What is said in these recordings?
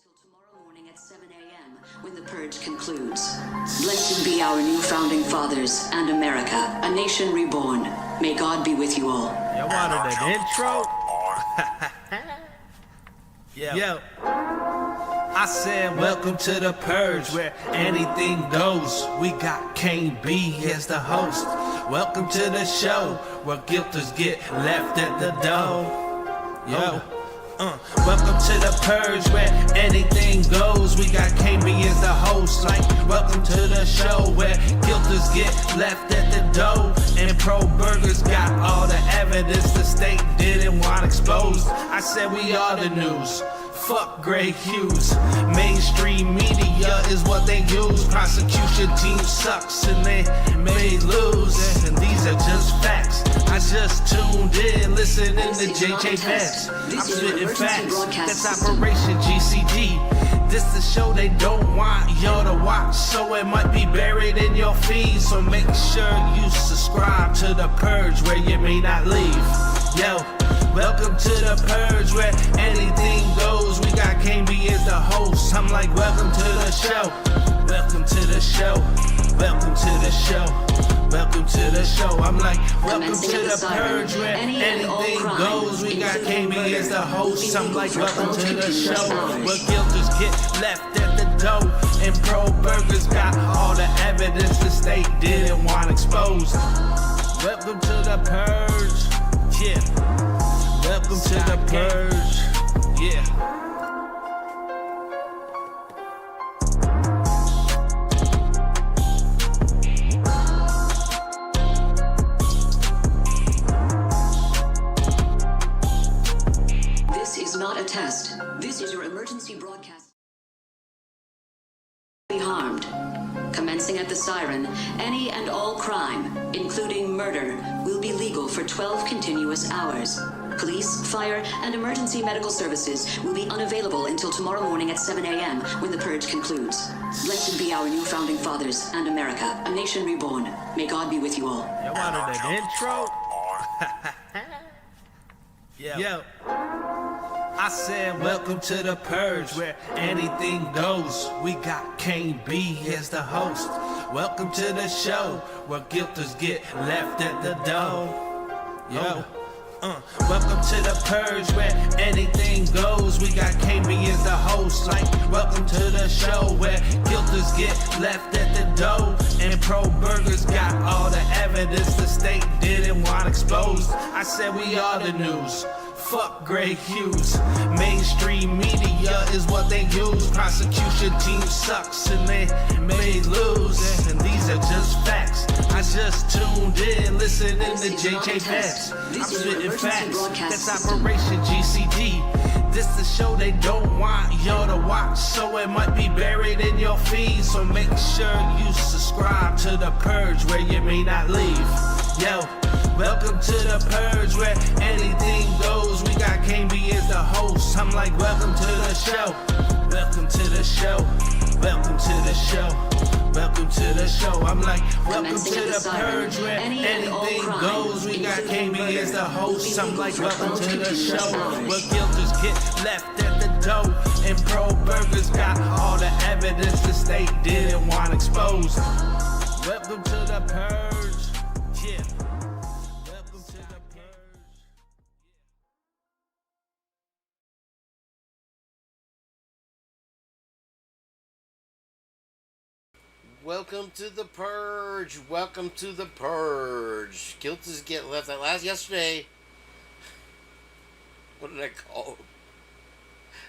until tomorrow morning at 7 a.m. when the Purge concludes. Blessed be our new founding fathers and America, a nation reborn. May God be with you all. Y'all wanted an intro? Yo. I said, welcome to the Purge, where anything goes. We got Kane B as the host. Welcome to the show, where guilters get left at the door. Yo. Welcome to the Purge, where anything goes. We got Kane B as the host. Like, welcome to the show, where guilters get left at the door. And pro-burgers got all the evidence the state didn't want exposed. I said we are the news. Fuck Greg Hughes. Mainstream media is what they use. Prosecution team sucks and they may lose. And these are just facts. I just tuned in, listening to JJ Vance. I'm spitting facts. That's Operation GCD. This the show they don't want y'all to watch, so it might be buried in your feed. So make sure you subscribe to the Purge, where you may not leave. Yo, welcome to the Purge, where anything goes. We got Kane B as the host. I'm like, welcome to the show. Welcome to the show. Welcome to the show. Welcome to the show. I'm like, welcome to the Purge, where anything goes. We got Kane B as the host. I'm like, welcome to the show, where guilters get left at the door. And pro-burgers got all the evidence the state didn't want exposed. Welcome to the Purge. Yeah. Welcome to the Purge. Yeah. This is not a test. This is your emergency broadcast. Be harmed. Commencing at the siren, any and all crime, including murder, will be legal for 12 continuous hours. Police, fire, and emergency medical services will be unavailable until tomorrow morning at 7 a.m. when the Purge concludes. Blessed be our new founding fathers and America, a nation reborn. May God be with you all. Y'all wanted an intro? Yo. I said, welcome to the Purge, where anything goes. We got Kane B as the host. Welcome to the show, where guilters get left at the door. Yo. Welcome to the Purge, where anything goes. We got Kane B as the host. Like, welcome to the show, where guilters get left at the door. And pro-burgers got all the evidence the state didn't want exposed. I said we are the news. Fuck Greg Hughes. Mainstream media is what they use. Prosecution team sucks and they may lose. And these are just facts. I just tuned in, listening to JJ Vance. I'm spitting facts. That's Operation GCD. This the show they don't want y'all to watch, so it might be buried in your feed. So make sure you subscribe to the Purge, where you may not leave. Yo, welcome to the Purge, where anything goes. We got Kane B as the host. I'm like, welcome to the show. Welcome to the show. Welcome to the show. Welcome to the show. I'm like, welcome to the Purge, where anything goes. We got Kane B as the host. I'm like, welcome to the show, where guilters get left at the door. And pro-burgers got all the evidence the state didn't want exposed. Welcome to the Purge. Yeah. Welcome to the Purge. Welcome to the Purge. Welcome to the Purge. Guilters get left at yesterday. What did I call them?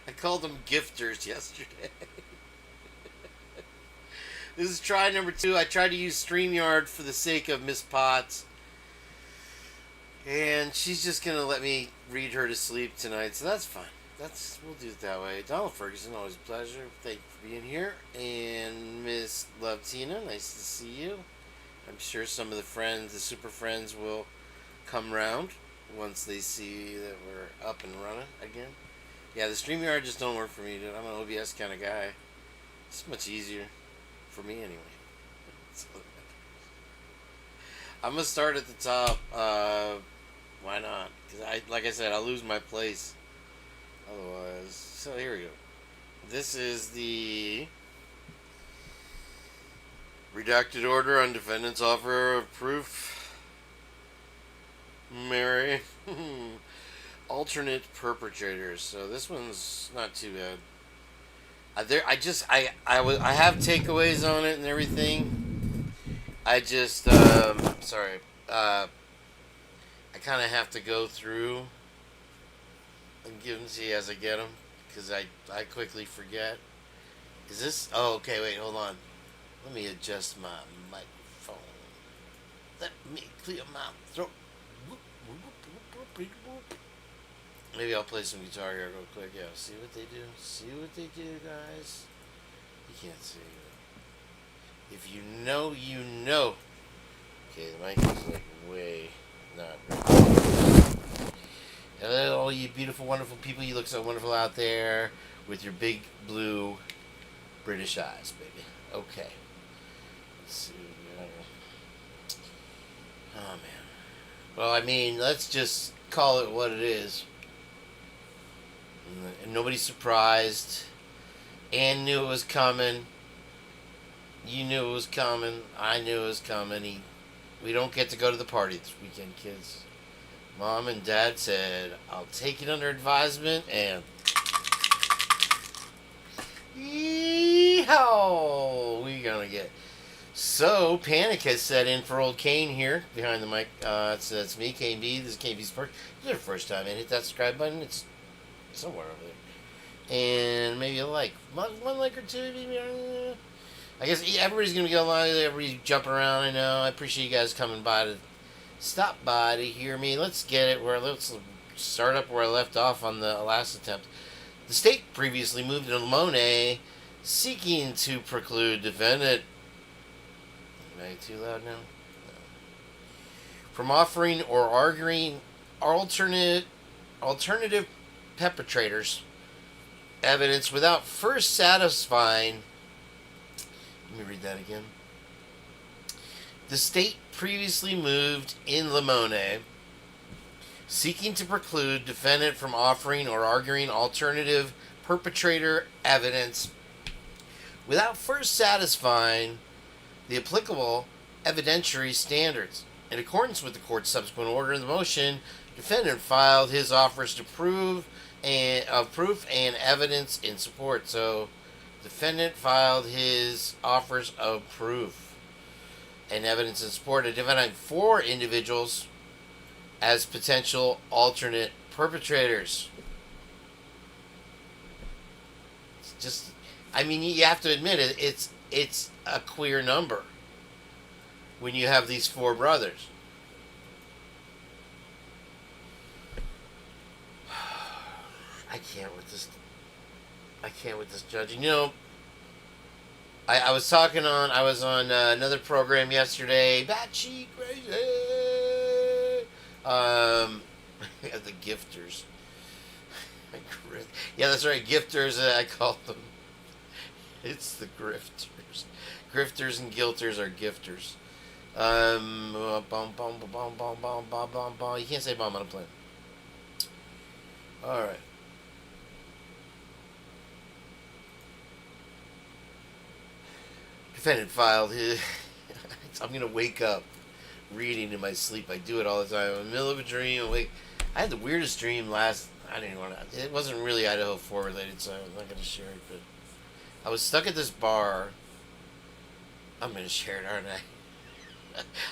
I called them gifters yesterday. This is try number 2. I tried to use StreamYard for the sake of Miss Potts. And she's just going to let me read her to sleep tonight, so that's fine. We'll do it that way. Donald Ferguson, always a pleasure. Thank you for being here. And Miss Love Tina, nice to see you. I'm sure some of the friends, the super friends, will come round once they see that we're up and running again. Yeah, the StreamYard just don't work for me, dude. I'm an OBS kind of guy. It's much easier for me anyway. So, I'm gonna start at the top. Why not? Because like I said, I'll lose my place otherwise. So here we go. This is the redacted order on defendant's offer of proof. Mary. Alternate perpetrators. So this one's not too bad. I have takeaways on it and everything. I just sorry. I kind of have to go through and give them to you as I get them because I quickly forget. Is this? Oh, okay. Wait, hold on. Let me adjust my microphone. Let me clear my throat. Maybe I'll play some guitar here real quick. Yeah, see what they do. See what they do, guys. You can't see it. If you know, you know. Okay, the mic is like way not right. Hello, all you beautiful, wonderful people. You look so wonderful out there with your big blue British eyes, baby. Okay. Let's see. Oh, man. Well, I mean, let's just call it what it is. And nobody's surprised. Ann knew it was coming. You knew it was coming. I knew it was coming. We don't get to go to the party this weekend, kids. Mom and Dad said, I'll take it under advisement and... Yeehaw! We're gonna get... So, panic has set in for old Kane here, behind the mic. So that's me, Kane B. This is Kane B's first. This is the first time I hit that subscribe button. It's somewhere over there. And maybe a like. One like or two, maybe. I guess everybody's going to get a lot of everybody's jumping around, I know. I appreciate you guys coming by to stop by to hear me. Let's get it let's start up where I left off on the last attempt. The state previously moved to Limone, seeking to preclude defendant. Am I too loud now? No. From offering or arguing alternative perpetrators evidence without first satisfying. Let me read that again. The state previously moved in Limone, seeking to preclude defendant from offering or arguing alternative perpetrator evidence without first satisfying the applicable evidentiary standards. In accordance with the court's subsequent order in the motion, defendant filed his offers to proof and evidence in support. So, defendant filed his offers of proof and evidence in support, identifying 4 individuals as potential alternate perpetrators. It's just, I mean, you have to admit it. It's a queer number when you have these 4 brothers. I can't with this judging. You know, I was on another program yesterday. Batshit crazy. The gifters. Yeah, that's right. Gifters, I call them. It's the grifters. Grifters and guilters are gifters. You can't say bomb on a plane. Alright. Defendant filed his... I'm going to wake up reading in my sleep. I do it all the time. I'm in the middle of a dream. I had the weirdest dream last... I didn't want to... It wasn't really Idaho4 related, so I'm not going to share it, but... I was stuck at this bar. I'm going to share it, aren't I?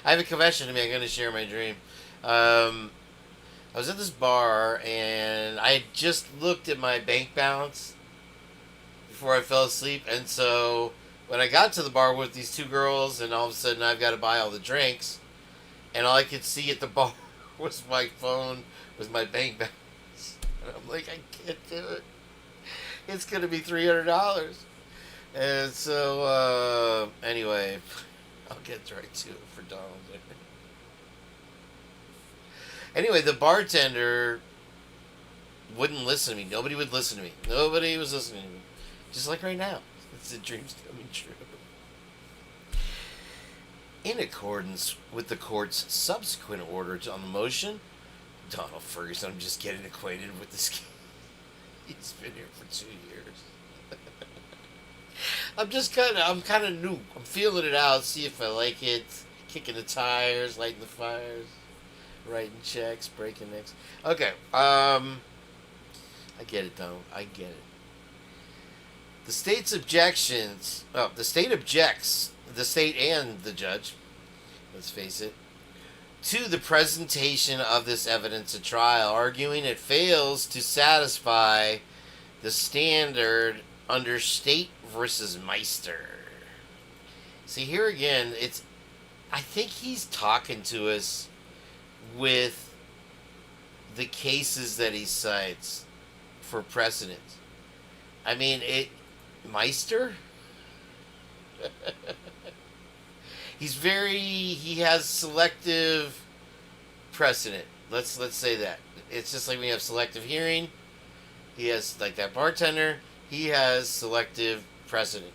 I have a confession to make. I'm going to share my dream. I was at this bar, and I had just looked at my bank balance before I fell asleep, and so when I got to the bar with these 2 girls, and all of a sudden I've got to buy all the drinks, and all I could see at the bar was my phone with my bank balance. And I'm like, I can't do it. It's going to be $300. And so, anyway, I'll get right to it for Donald. Anyway, the bartender wouldn't listen to me. Nobody would listen to me. Nobody was listening to me. Just like right now. It's the dream's coming true. In accordance with the court's subsequent order on the motion, Donald Ferguson, I'm just getting acquainted with this kid. He's been here for 2 years. I'm kind of new. I'm feeling it out, see if I like it. Kicking the tires, lighting the fires, writing checks, breaking necks. Okay, I get it, though. I get it. The state's objections. Oh, the state objects. The state and the judge. Let's face it. To the presentation of this evidence at trial, arguing it fails to satisfy the standard under State versus Meister. See, here again, I think he's talking to us with the cases that he cites for precedent. I mean, Meister? He has selective precedent. Let's say that. It's just like when you have selective hearing. He has, like that bartender, he has selective precedent.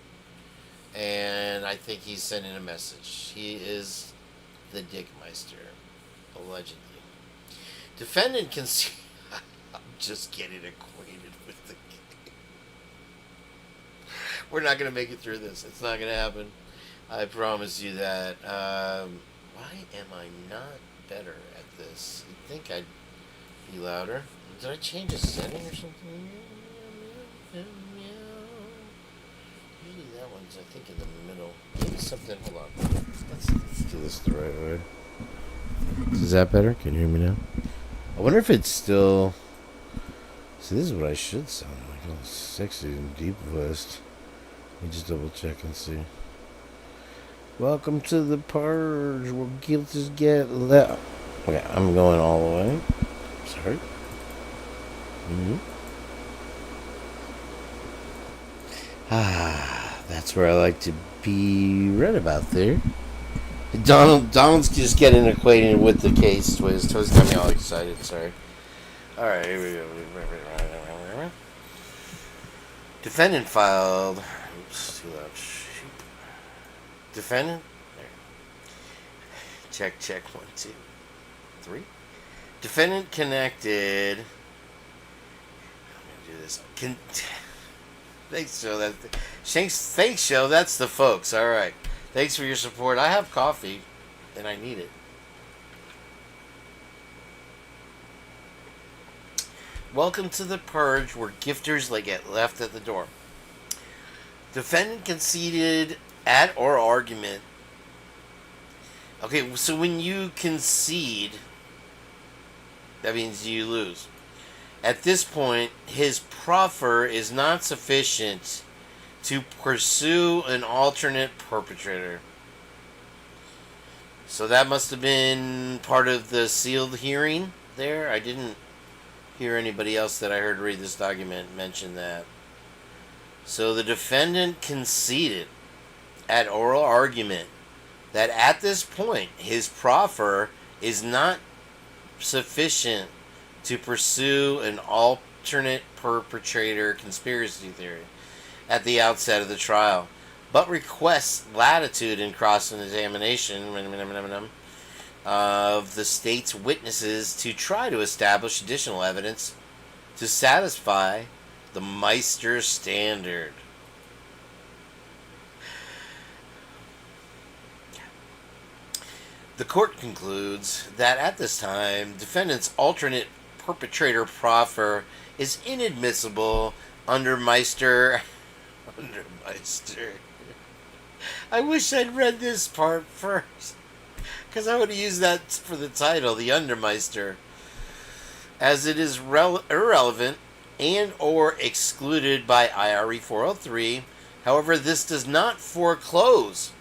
And I think he's sending a message. He is the Dickmeister, allegedly. Defendant can see... I'm just getting acquainted with the game. We're not going to make it through this. It's not going to happen. I promise you that. Why am I not better at this? You'd think I'd be louder. Did I change a setting or something? Usually that one's, I think, in the middle. Maybe something. Hold on. Let's do this the right way. Is that better? Can you hear me now? I wonder if it's still... See, this is what I should sound like. All sexy and deep voiced. Let me just double check and see. Welcome to the Purge, where guilt is get left. Okay, I'm going all the way. Sorry. That's where I like to be right about there. Donald's just getting acquainted with the case. His toes got me all excited. Sorry. All right, here we go. Defendant filed. Oops, too loud. Defendant. There. Check. 1, 2, 3. Defendant connected. I'm gonna do this. Thanks, Joe. Thanks, Joe. That's the folks. All right. Thanks for your support. I have coffee, and I need it. Welcome to the Purge, where gifters get left at the door. Defendant conceded at oral argument. Okay, so when you concede, that means you lose. At this point, his proffer is not sufficient to pursue an alternate perpetrator. So that must have been part of the sealed hearing there. I didn't hear anybody else that I heard read this document mention that. So the defendant conceded at oral argument that at this point his proffer is not sufficient to pursue an alternate perpetrator conspiracy theory at the outset of the trial, but requests latitude in cross-examination of the state's witnesses to try to establish additional evidence to satisfy the Meister standard. The court concludes that at this time, defendant's alternate perpetrator proffer is inadmissible under Meister. I wish I'd read this part first, because I would have used that for the title, the Undermeister, as it is irrelevant and or excluded by IRE 403. However, this does not foreclose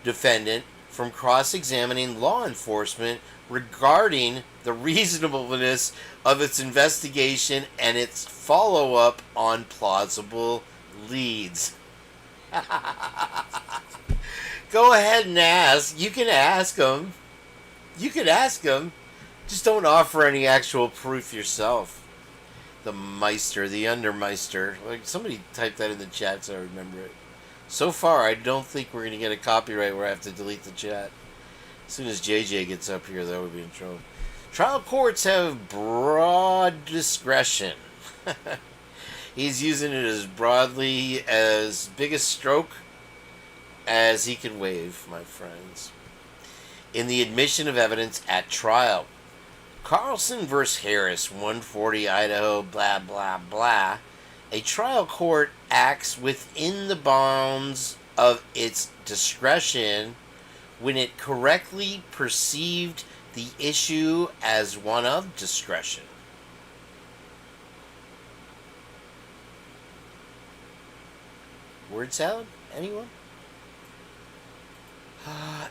defendant from cross-examining law enforcement regarding the reasonableness of its investigation and its follow-up on plausible leads. Go ahead and ask. You can ask them. Just don't offer any actual proof yourself. The Meister, the Undermeister. Like, somebody type that in the chat so I remember it. So far, I don't think we're going to get a copyright where I have to delete the chat. As soon as JJ gets up here, that would be in trouble. Trial courts have broad discretion He's using it as broadly, as big a stroke as he can wave, my friends. In the admission of evidence at trial, Carlson versus Harris, 140 Idaho, blah, blah, blah. A trial court acts within the bounds of its discretion when it correctly perceived the issue as one of discretion. Word salad? Anyone?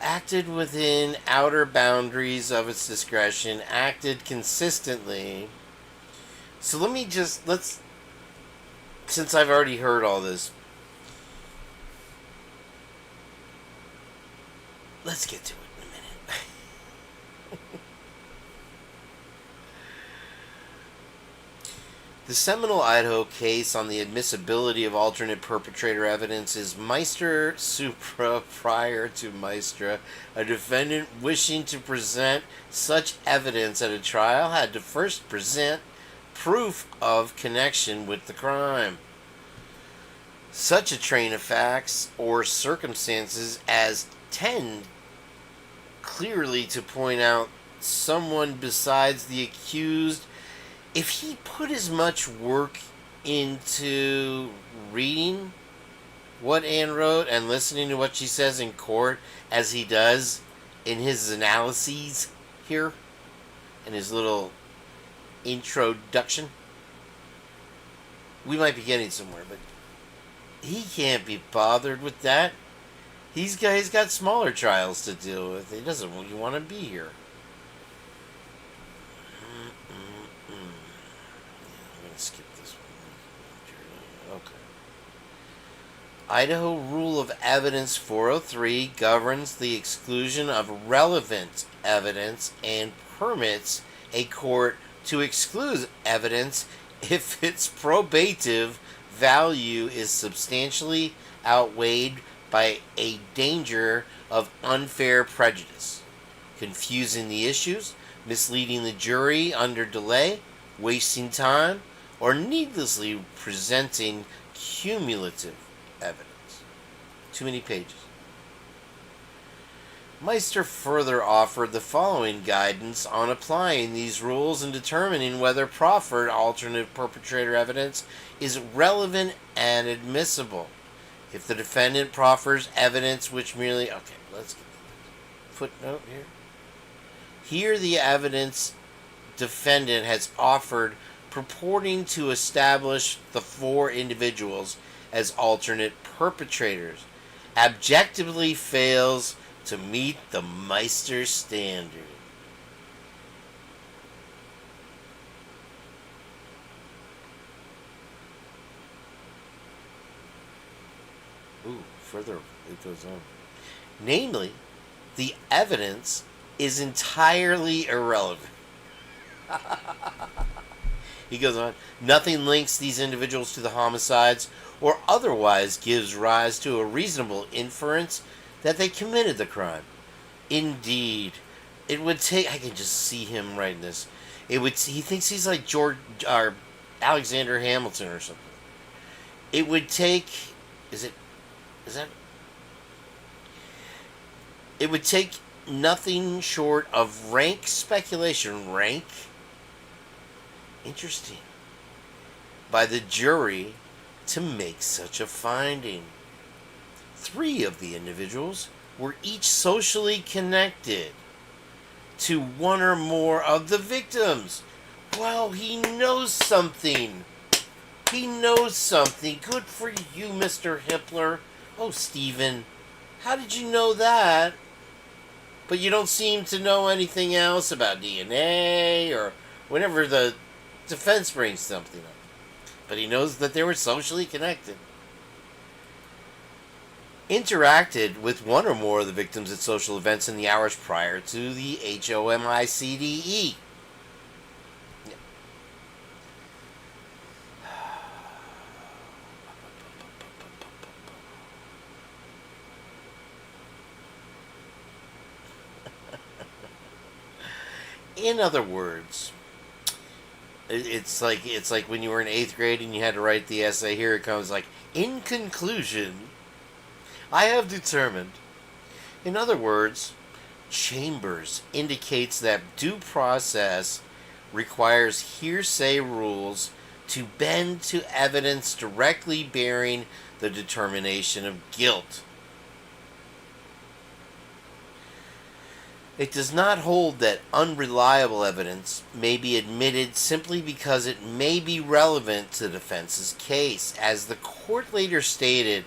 Acted within outer boundaries of its discretion, acted consistently. So let's, since I've already heard all this, let's get to it in a minute. The seminal Idaho case on the admissibility of alternate perpetrator evidence is Meister supra prior to Maestra. A defendant wishing to present such evidence at a trial had to first present proof of connection with the crime. Such a train of facts or circumstances as tend clearly to point out someone besides the accused. If he put as much work into reading what Anne wrote and listening to what she says in court as he does in his analyses here, in his little introduction, we might be getting somewhere, but he can't be bothered with that. He's got smaller trials to deal with. He doesn't really want to be here. Skip this one. Okay. Idaho Rule of Evidence 403 governs the exclusion of relevant evidence and permits a court to exclude evidence if its probative value is substantially outweighed by a danger of unfair prejudice, confusing the issues, misleading the jury under delay, wasting time, or needlessly presenting cumulative evidence. Too many pages. Meister further offered the following guidance on applying these rules and determining whether proffered alternate perpetrator evidence is relevant and admissible. If the defendant proffers evidence which merely... Okay, let's get the footnote here. Here the evidence defendant has offered purporting to establish the four individuals as alternate perpetrators objectively fails to meet the Meister standard. Ooh, further it goes on. Namely, the evidence is entirely irrelevant. He goes on, nothing links these individuals to the homicides or otherwise gives rise to a reasonable inference that they committed the crime. Indeed, it would take... I can just see him writing this. He thinks he's like George or Alexander Hamilton or something. It would take... It would take nothing short of rank speculation. Rank? Interesting. By the jury to make such a finding. 3 of the individuals were each socially connected to one or more of the victims. Well, he knows something. He knows something. Good for you, Mr. Hippler. Oh, Stephen, how did you know that? But you don't seem to know anything else about DNA or whenever the defense brings something up. But he knows that they were socially connected. Interacted with one or more of the victims at social events in the hours prior to the HOMICDE. In other words, It's like when you were in 8th grade and you had to write the essay. Here it comes, like, in conclusion, I have determined. In other words, Chambers indicates that due process requires hearsay rules to bend to evidence directly bearing the determination of guilt. It does not hold that unreliable evidence may be admitted simply because it may be relevant to the defense's case. As the court later stated,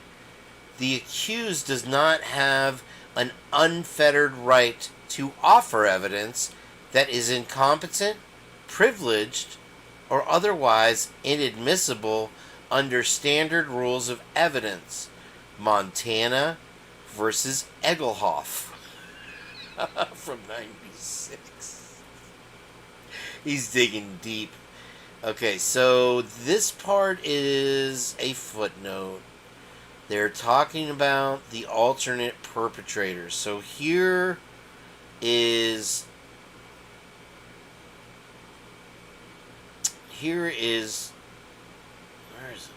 the accused does not have an unfettered right to offer evidence that is incompetent, privileged, or otherwise inadmissible under standard rules of evidence. Montana versus Egelhoff from 96. He's digging deep. Okay, so this part is a footnote. They're talking about the alternate perpetrators. So here is where is it?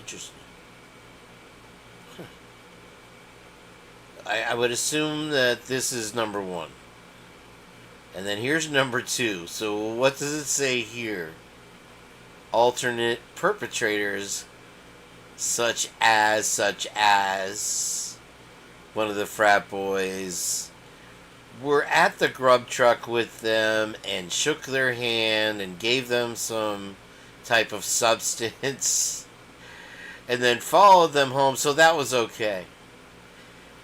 Interesting. I would assume that this is number 1. And then here's number 2. So what does it say here? Alternate perpetrators such as one of the frat boys were at the grub truck with them and shook their hand and gave them some type of substance and then followed them home, so that was okay.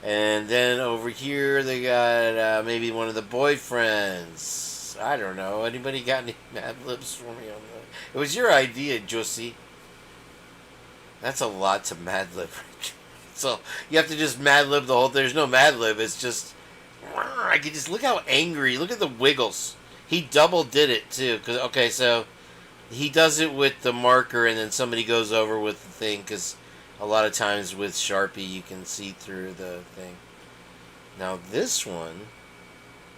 And then over here they got maybe one of the boyfriends. I don't know. Anybody got any Mad Libs for me on that? It was your idea, Jussie. That's a lot to Mad Lib. So you have to just Mad Lib the whole thing. There's no Mad Lib. It's just, I can just look how angry. Look at the wiggles. He double did it too. Okay, so he does it with the marker, and then somebody goes over with the thing, because a lot of times with Sharpie you can see through the thing. Now this one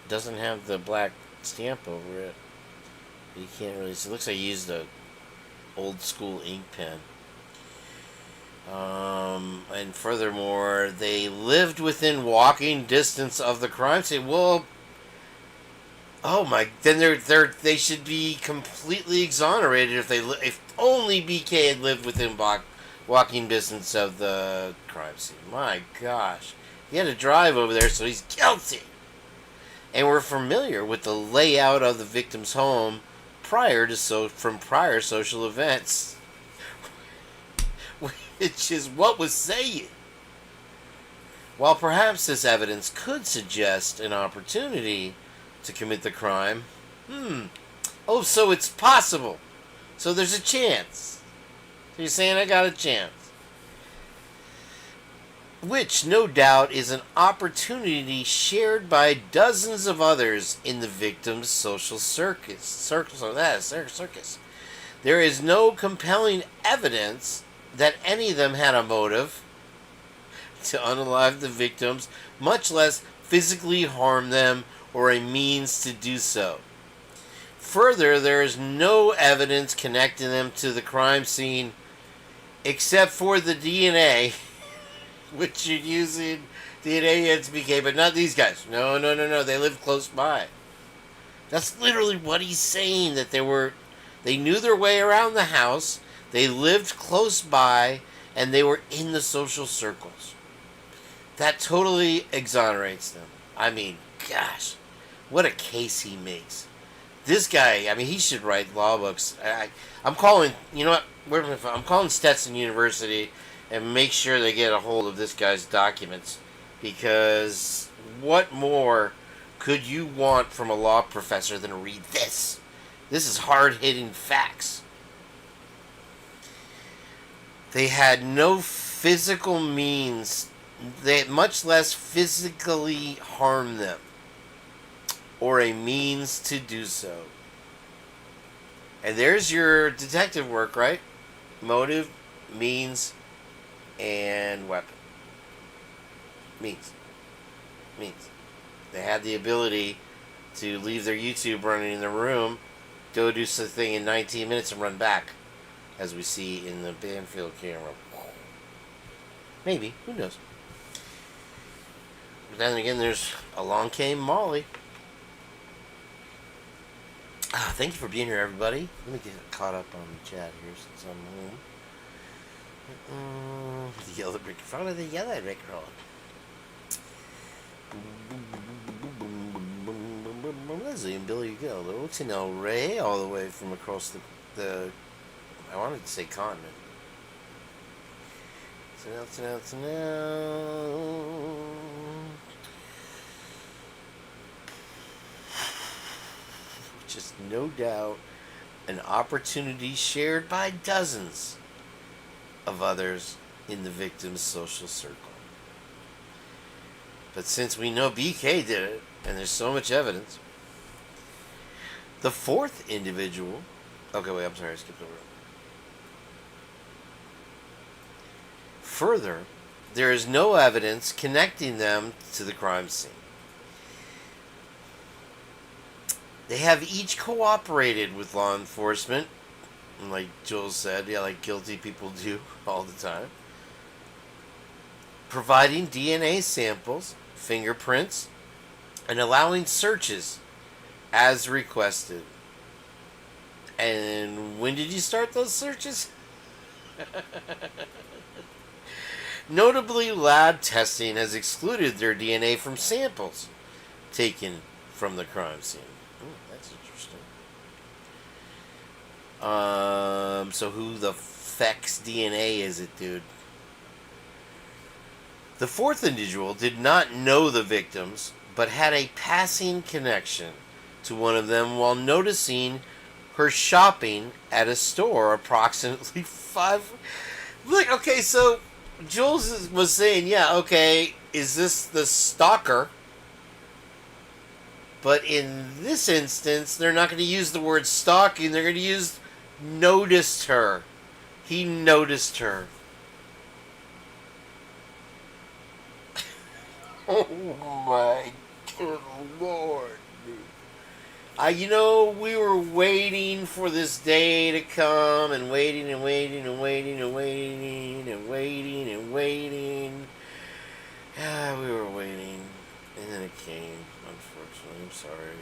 doesn't have the black stamp over it. You can't really see. It looks like he used a old school ink pen. And furthermore, they lived within walking distance of the crime scene. Well, oh my! Then they should be completely exonerated if only BK had lived within walking distance of the crime scene. My gosh, he had to drive over there, so he's guilty. And we're familiar with the layout of the victim's home from prior social events, which is what was saying. While perhaps this evidence could suggest an opportunity to commit the crime, oh, so it's possible. So there's a chance. So you're saying I got a chance. Which, no doubt, is an opportunity shared by dozens of others in the victim's social circus. There is no compelling evidence that any of them had a motive to unalive the victims, much less physically harm them or a means to do so. Further, there is no evidence connecting them to the crime scene except for the DNA, which you're using DNA SBK, but not these guys. No. They lived close by. That's literally what he's saying, that they knew their way around the house, they lived close by, and they were in the social circles. That totally exonerates them. I mean, gosh, what a case he makes. This guy, I mean, he should write law books. I'm calling, you know what, I'm calling Stetson University and make sure they get a hold of this guy's documents, because what more could you want from a law professor than to read this? This is hard-hitting facts. They had no physical means, much less physically harm them, or a means to do so. And there's your detective work, right? Motive, means, and weapon. Means. They had the ability to leave their YouTube running in the room, go do something in 19 minutes and run back, as we see in the Banfield camera. Maybe, who knows? But then again, along came Molly. Thank you for being here, everybody. Let me get caught up on the chat here since I'm home. The yellow brick in front of the yellow brick road. Leslie and Billy Gill. To know Ray all the way from across the I wanted to say continent. So now. Just no doubt an opportunity shared by dozens of others in the victim's social circle. But since we know BK did it, and there's so much evidence, the fourth individual... Okay, wait, I'm sorry, I skipped over it. Further, there is no evidence connecting them to the crime scene. They have each cooperated with law enforcement, like Jules said, like guilty people do all the time, providing DNA samples, fingerprints, and allowing searches as requested. And when did you start those searches? Notably, lab testing has excluded their DNA from samples taken from the crime scene. That's interesting. So who the feck's DNA is it, dude? The fourth individual did not know the victims, but had a passing connection to one of them while noticing her shopping at a store approximately 5... Look, okay, so Jules was saying, yeah, okay, is this the stalker? But in this instance, they're not going to use the word stalking. They're going to use noticed her. He noticed her. Oh my good Lord, dude. We were waiting for this day to come and waiting and waiting and waiting and waiting and waiting and waiting. Yeah, we were waiting. And then it came, unfortunately. I'm sorry.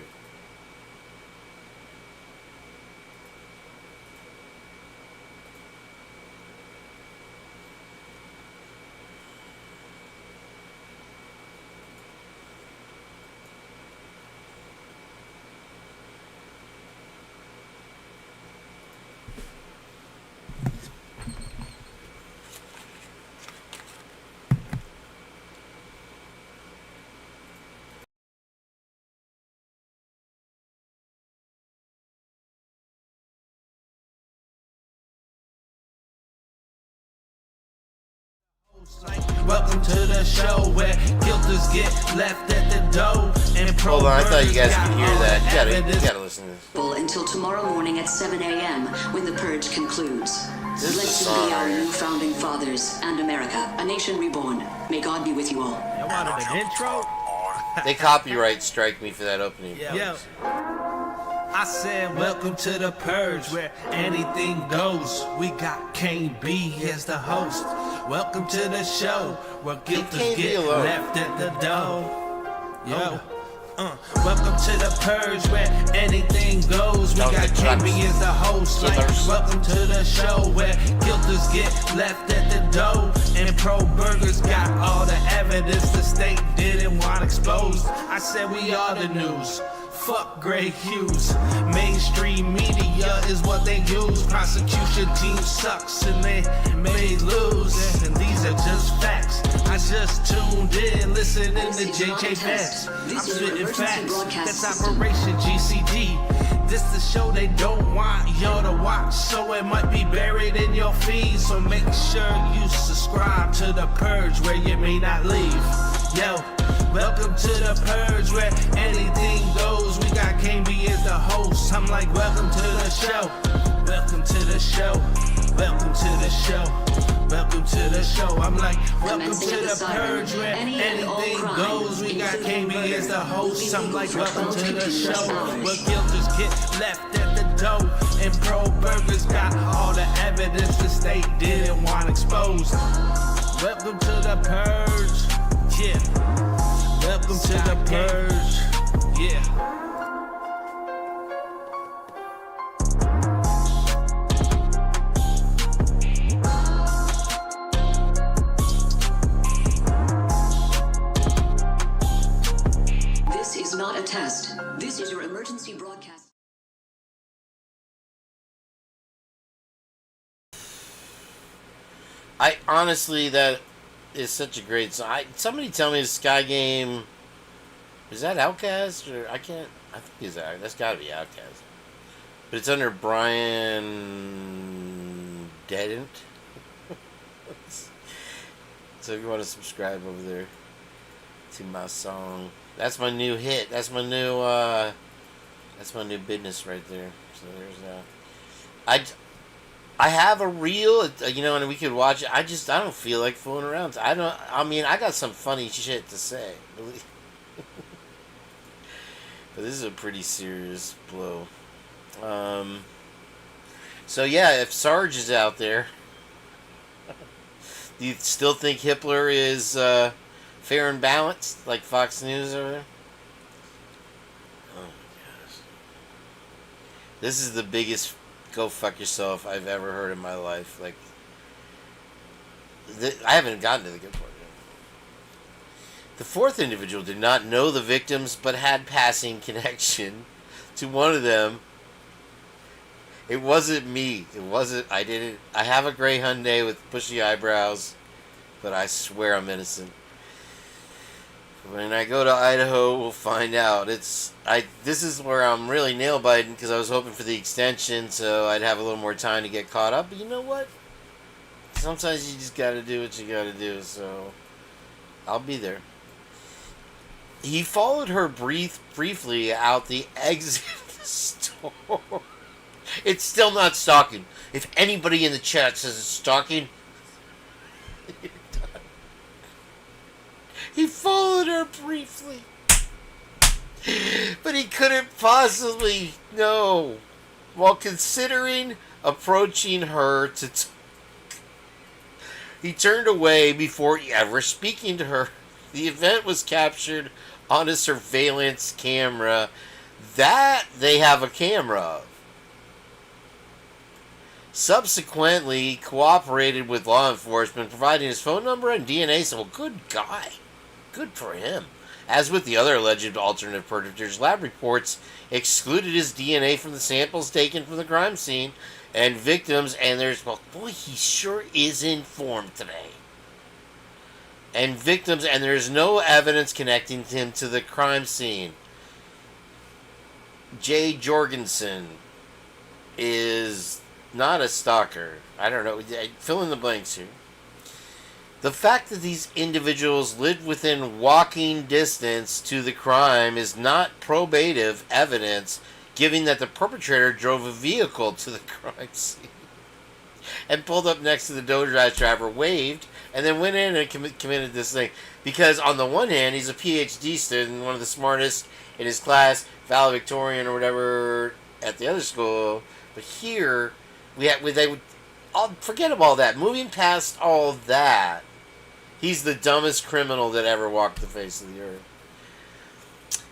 Welcome to the show where guilters get left at the door and hold on, I thought you guys could hear that. You gotta listen to this. Until tomorrow morning at 7 a.m. when the Purge concludes. This Blessed be our new founding fathers and America, a nation reborn. May God be with you all. You wanted an intro? They copyright strike me for that opening. Yeah. I said, welcome to the Purge, where anything goes. We got Kane B as the host. Welcome to the show, where guilters get left at the door. Yo. Welcome to the Purge, where anything goes. We got Kane B as the host. Welcome to the show, where guilters get left at the door. And pro burgers got all the evidence the state didn't want exposed. I said we are the news. Fuck Grey Hughes. Mainstream media is what they use. Prosecution team sucks and they may lose. And these are just facts. I just tuned in, listening to JJ Vance. I'm spitting facts. That's Operation GCD. This the show they don't want y'all to watch, so it might be buried in your feed. So make sure you subscribe to the Purge, where you may not leave. Yo, welcome to the Purge, where anything goes. We got Kane B as the host. I'm like, welcome to the show. Welcome to the show. Welcome to the show. welcome to the show. I'm like, welcome Commencing to at the the siren, Purge where any and all anything crime, goes. We got including KB as the murder, host. will be I'm like, legal for welcome to 12 the continuous show hours. where guilters get left at the door. And Pro Burgers got all the evidence the state didn't want exposed. Welcome to the Purge. Yeah. Welcome to the Purge. Yeah. This is not a test. This is your emergency broadcast. I honestly, that is such a great song. Somebody tell me the Sky Game, is that Outkast or I think it's Outkast. That's got to be Outkast. But it's under Brian Dedent. So if you want to subscribe over there to my song, that's my new hit. That's my new business right there. So there's that. I have a reel, and we could watch it. I don't feel like fooling around. I got some funny shit to say. But this is a pretty serious blow. So yeah, if Sarge is out there, do you still think Hippler is fair and balanced, like Fox News over there? Oh my gosh. This is the biggest go fuck yourself I've ever heard in my life. Like, I haven't gotten to the good part yet. The fourth individual did not know the victims, but had passing connection to one of them. It wasn't me. I didn't. I have a gray Hyundai with bushy eyebrows, but I swear I'm innocent. When I go to Idaho, we'll find out. This is where I'm really nail biting because I was hoping for the extension so I'd have a little more time to get caught up. But you know what? Sometimes you just gotta do what you gotta do. So I'll be there. He followed her briefly out the exit of the store. It's still not stalking. If anybody in the chat says it's stalking, you're done. He followed her briefly. But he couldn't possibly know. While considering approaching her to talk, he turned away before ever speaking to her. The event was captured on a surveillance camera that they have a camera of. Subsequently, cooperated with law enforcement, providing his phone number and DNA sample. Good guy. Good for him. As with the other alleged alternate perpetrators, lab reports excluded his DNA from the samples taken from the crime scene and victims, and boy, he sure is informed today. And victims, and there's no evidence connecting him to the crime scene. Jay Jorgensen is not a stalker. I don't know. Fill in the blanks here. The fact that these individuals lived within walking distance to the crime is not probative evidence, given that the perpetrator drove a vehicle to the crime scene and pulled up next to the DoorDash driver, waved, and then went in and committed this thing. Because on the one hand, he's a PhD student, one of the smartest in his class, valedictorian or whatever at the other school. But here, forget about all that. Moving past all that, he's the dumbest criminal that ever walked the face of the earth.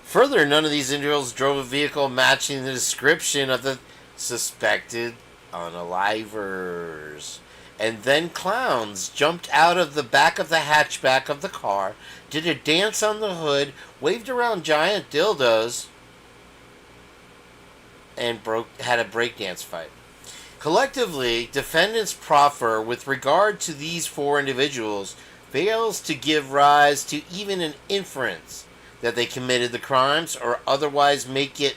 Further, none of these individuals drove a vehicle matching the description of the suspected unalivers. And then clowns jumped out of the back of the hatchback of the car, did a dance on the hood, waved around giant dildos, and had a breakdance fight. Collectively, defendants proffer with regard to these four individuals fails to give rise to even an inference that they committed the crimes or otherwise make it...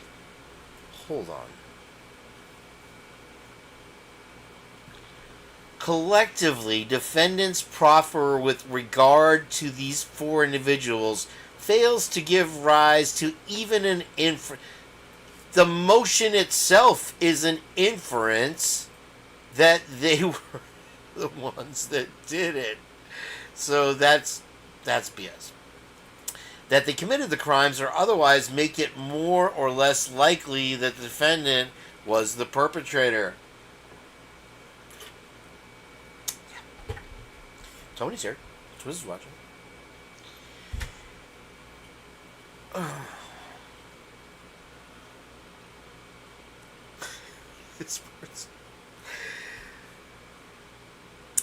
Hold on. Collectively, defendants proffer with regard to these four individuals fails to give rise to even an inference. The motion itself is an inference that they were the ones that did it. So that's BS. That they committed the crimes or otherwise make it more or less likely that the defendant was the perpetrator. Yeah. Tony's here. Twiz is watching. This person.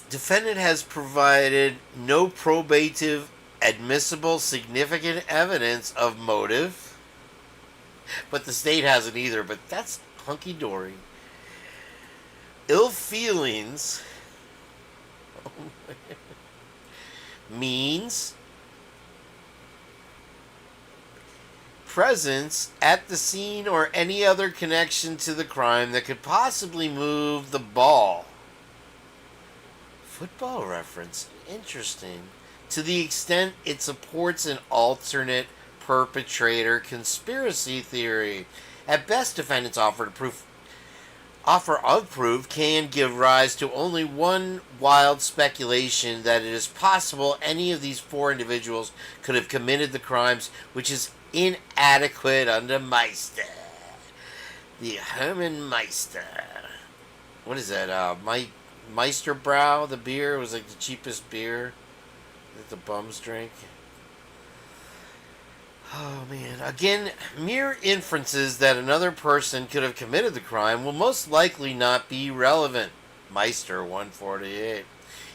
Defendant has provided no probative, admissible, significant evidence of motive, but the state hasn't either, but that's hunky-dory. Ill feelings means presence at the scene or any other connection to the crime that could possibly move the ball. Football reference. Interesting. To the extent it supports an alternate perpetrator conspiracy theory. At best, defendants offer of proof can give rise to only one wild speculation that it is possible any of these four individuals could have committed the crimes, which is inadequate under Meister. The Hermann Meister. What is that? Meisterbrow, the beer, was like the cheapest beer that the bums drink. Oh man. Again, mere inferences that another person could have committed the crime will most likely not be relevant. Meister 148.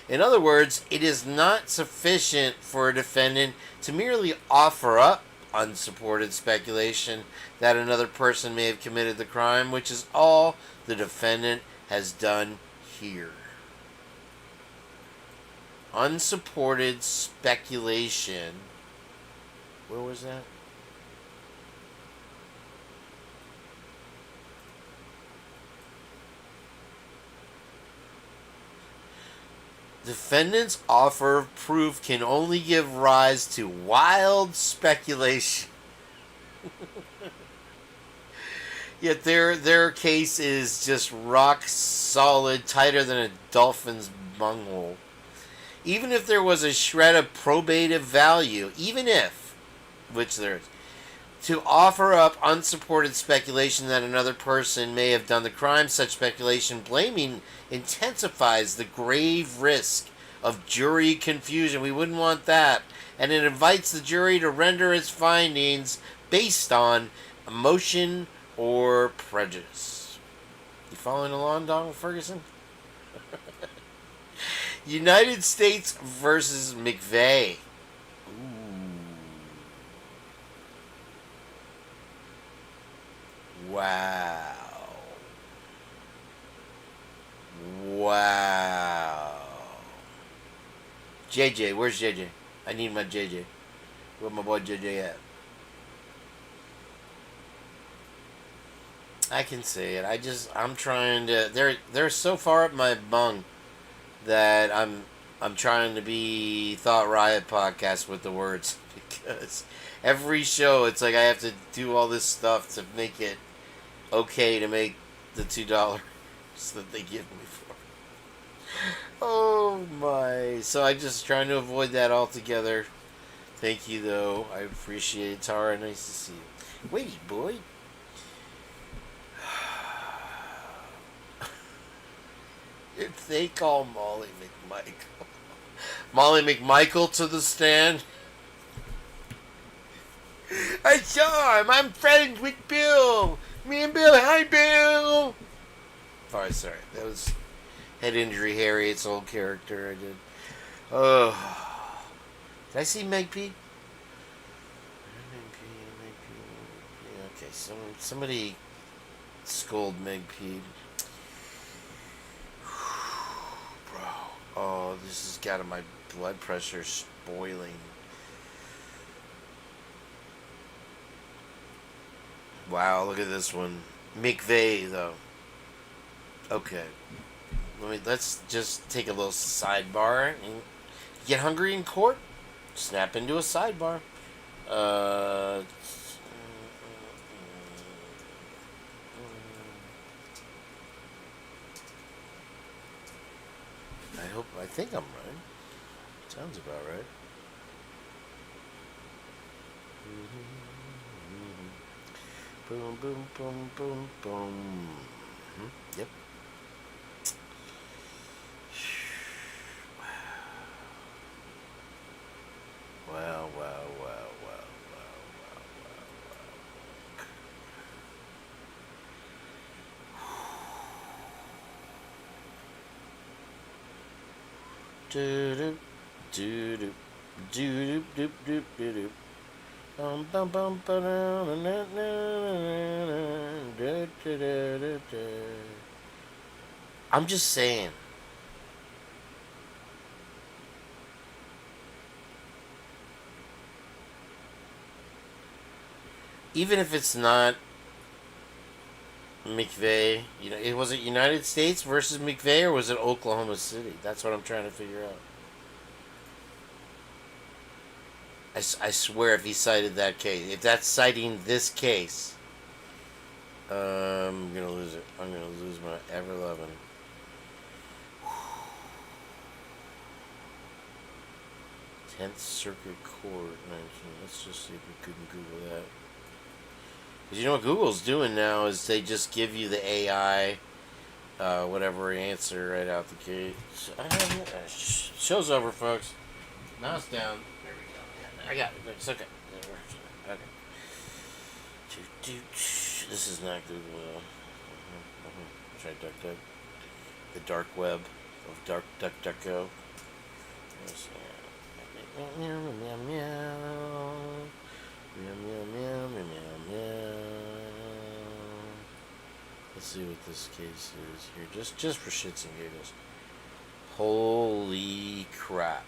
In other words, it is not sufficient for a defendant to merely offer up unsupported speculation that another person may have committed the crime, which is all the defendant has done here. Unsupported speculation. Where was that? Defendant's offer of proof can only give rise to wild speculation. Yet their case is just rock solid, tighter than a dolphin's bunghole. Even if there was a shred of probative value, even if, which there is, to offer up unsupported speculation that another person may have done the crime, such speculation blaming intensifies the grave risk of jury confusion. We wouldn't want that. And it invites the jury to render its findings based on emotion or prejudice. You following along, Donald Ferguson? United States versus McVeigh. Wow. Wow. JJ, where's JJ? I need my JJ. Where my boy JJ at? I can say it. I'm trying to. They're so far up my bung that I'm trying to be Thought Riot podcast with the words, because every show it's like I have to do all this stuff to make it okay to make the $2 that they give me for. Oh my. So I'm just trying to avoid that altogether. Thank you though. I appreciate it. Tara, nice to see you. Wait, boy. If they call Molly McMichael to the stand, I saw him. I'm friends with Bill. Me and Bill. Hi, Bill. Oh, sorry. That was Head Injury Harriet's old character I did. Oh. Did I see Meg P? Yeah, okay, somebody scold Meg P. Bro. Oh, this has got my blood pressure spoiling. Wow, look at this one. McVeigh, though. Okay. Let's just take a little sidebar. And get hungry in court? Snap into a sidebar. I think I'm right. Sounds about right. Boom, boom, boom, boom, boom. Yep. Wow, wow, wow, wow, wow, wow, wow. Do do do do do do do do do. Bum bum bum ba da da da da da da da. I'm just saying. Even if it's not McVeigh, was it United States versus McVeigh or was it Oklahoma City? That's what I'm trying to figure out. I swear if he cited that case, if that's citing this case, I'm going to lose it. I'm going to lose my ever-loving. 10th Circuit Court. Let's just see if we couldn't Google that. Because you know what Google's doing now is they just give you the AI, whatever answer right out the gate. Show's over, folks. Now it's down. There we go. I got it. It's okay. Okay. This is not Google. Try DuckDuck. The dark web of DuckDuckGo. Meow, meow, meow, meow. Meow, meow, meow, meow, meow, meow. Let's see what this case is here. Just for shits and giggles. Holy crap.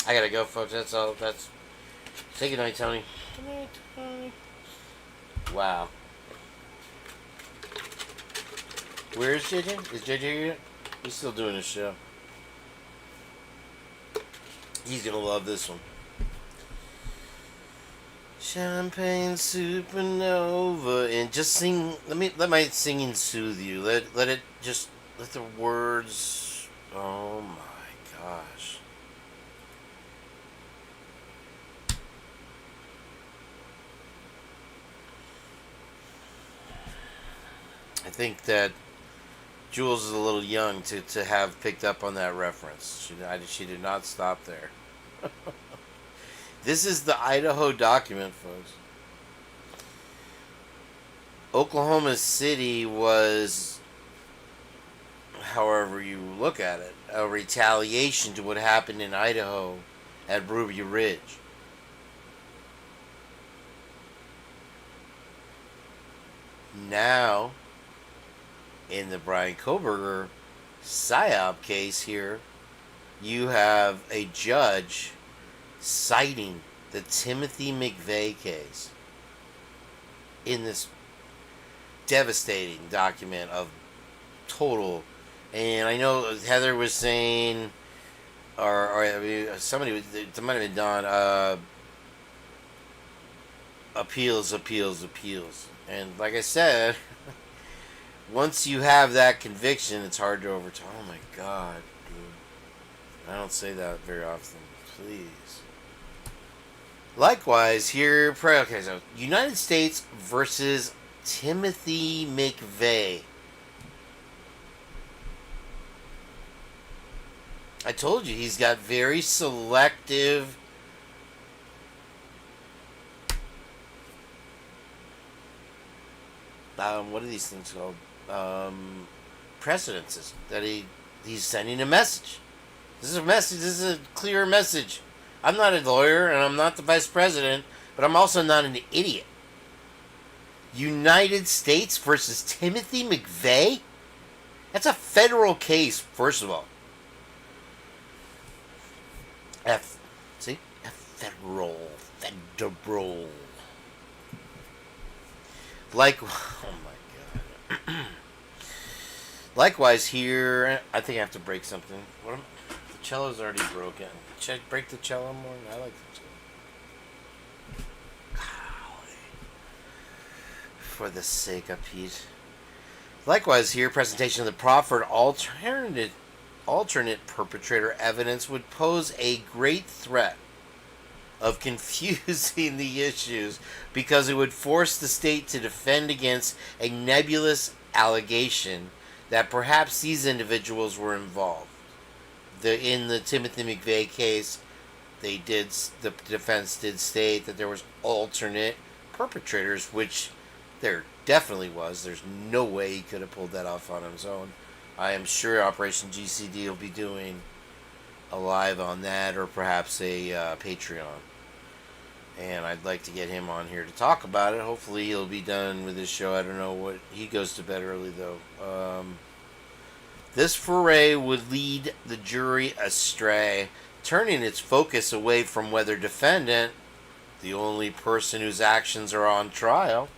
I gotta go, folks. That's all. Say goodnight, Tony. Good night, Tony. Wow. Where is JJ? Is JJ here? He's still doing his show. He's gonna love this one. Champagne supernova, and just sing. Let my singing soothe you. Let the words. Oh my gosh. I think that Jules is a little young to have picked up on that reference. She did not stop there. This is the Idaho document, folks. Oklahoma City was, however you look at it, a retaliation to what happened in Idaho at Ruby Ridge. Now, in the Brian Koberger PSYOP case here, you have a judge citing the Timothy McVeigh case in this devastating document of total. And I know Heather was saying, or I mean, somebody, it might have been Don, appeals. And like I said, once you have that conviction, it's hard to overturn. Oh my God, dude. I don't say that very often. Please. Likewise, here, okay, so United States versus Timothy McVeigh. I told you, he's got very selective what are these things called? Precedences that he's sending a message. This is a message. This is a clear message. I'm not a lawyer and I'm not the vice president, but I'm also not an idiot. United States versus Timothy McVeigh? That's a federal case, first of all. Federal. Oh my God. Likewise here, I think I have to break something. The cello's already broken. Should I break the cello more? I like the cello. Golly. For the sake of Pete. Likewise, here, presentation of the proffered alternate perpetrator evidence would pose a great threat of confusing the issues because it would force the state to defend against a nebulous allegation that perhaps these individuals were involved. In the Timothy McVeigh case, the defense did state that there was alternate perpetrators, which there definitely was. There's no way he could have pulled that off on his own. I am sure Operation GCD will be doing a live on that, or perhaps a Patreon. And I'd like to get him on here to talk about it. Hopefully he'll be done with his show. I don't know what... He goes to bed early, though. This foray would lead the jury astray, turning its focus away from whether defendant, the only person whose actions are on trial,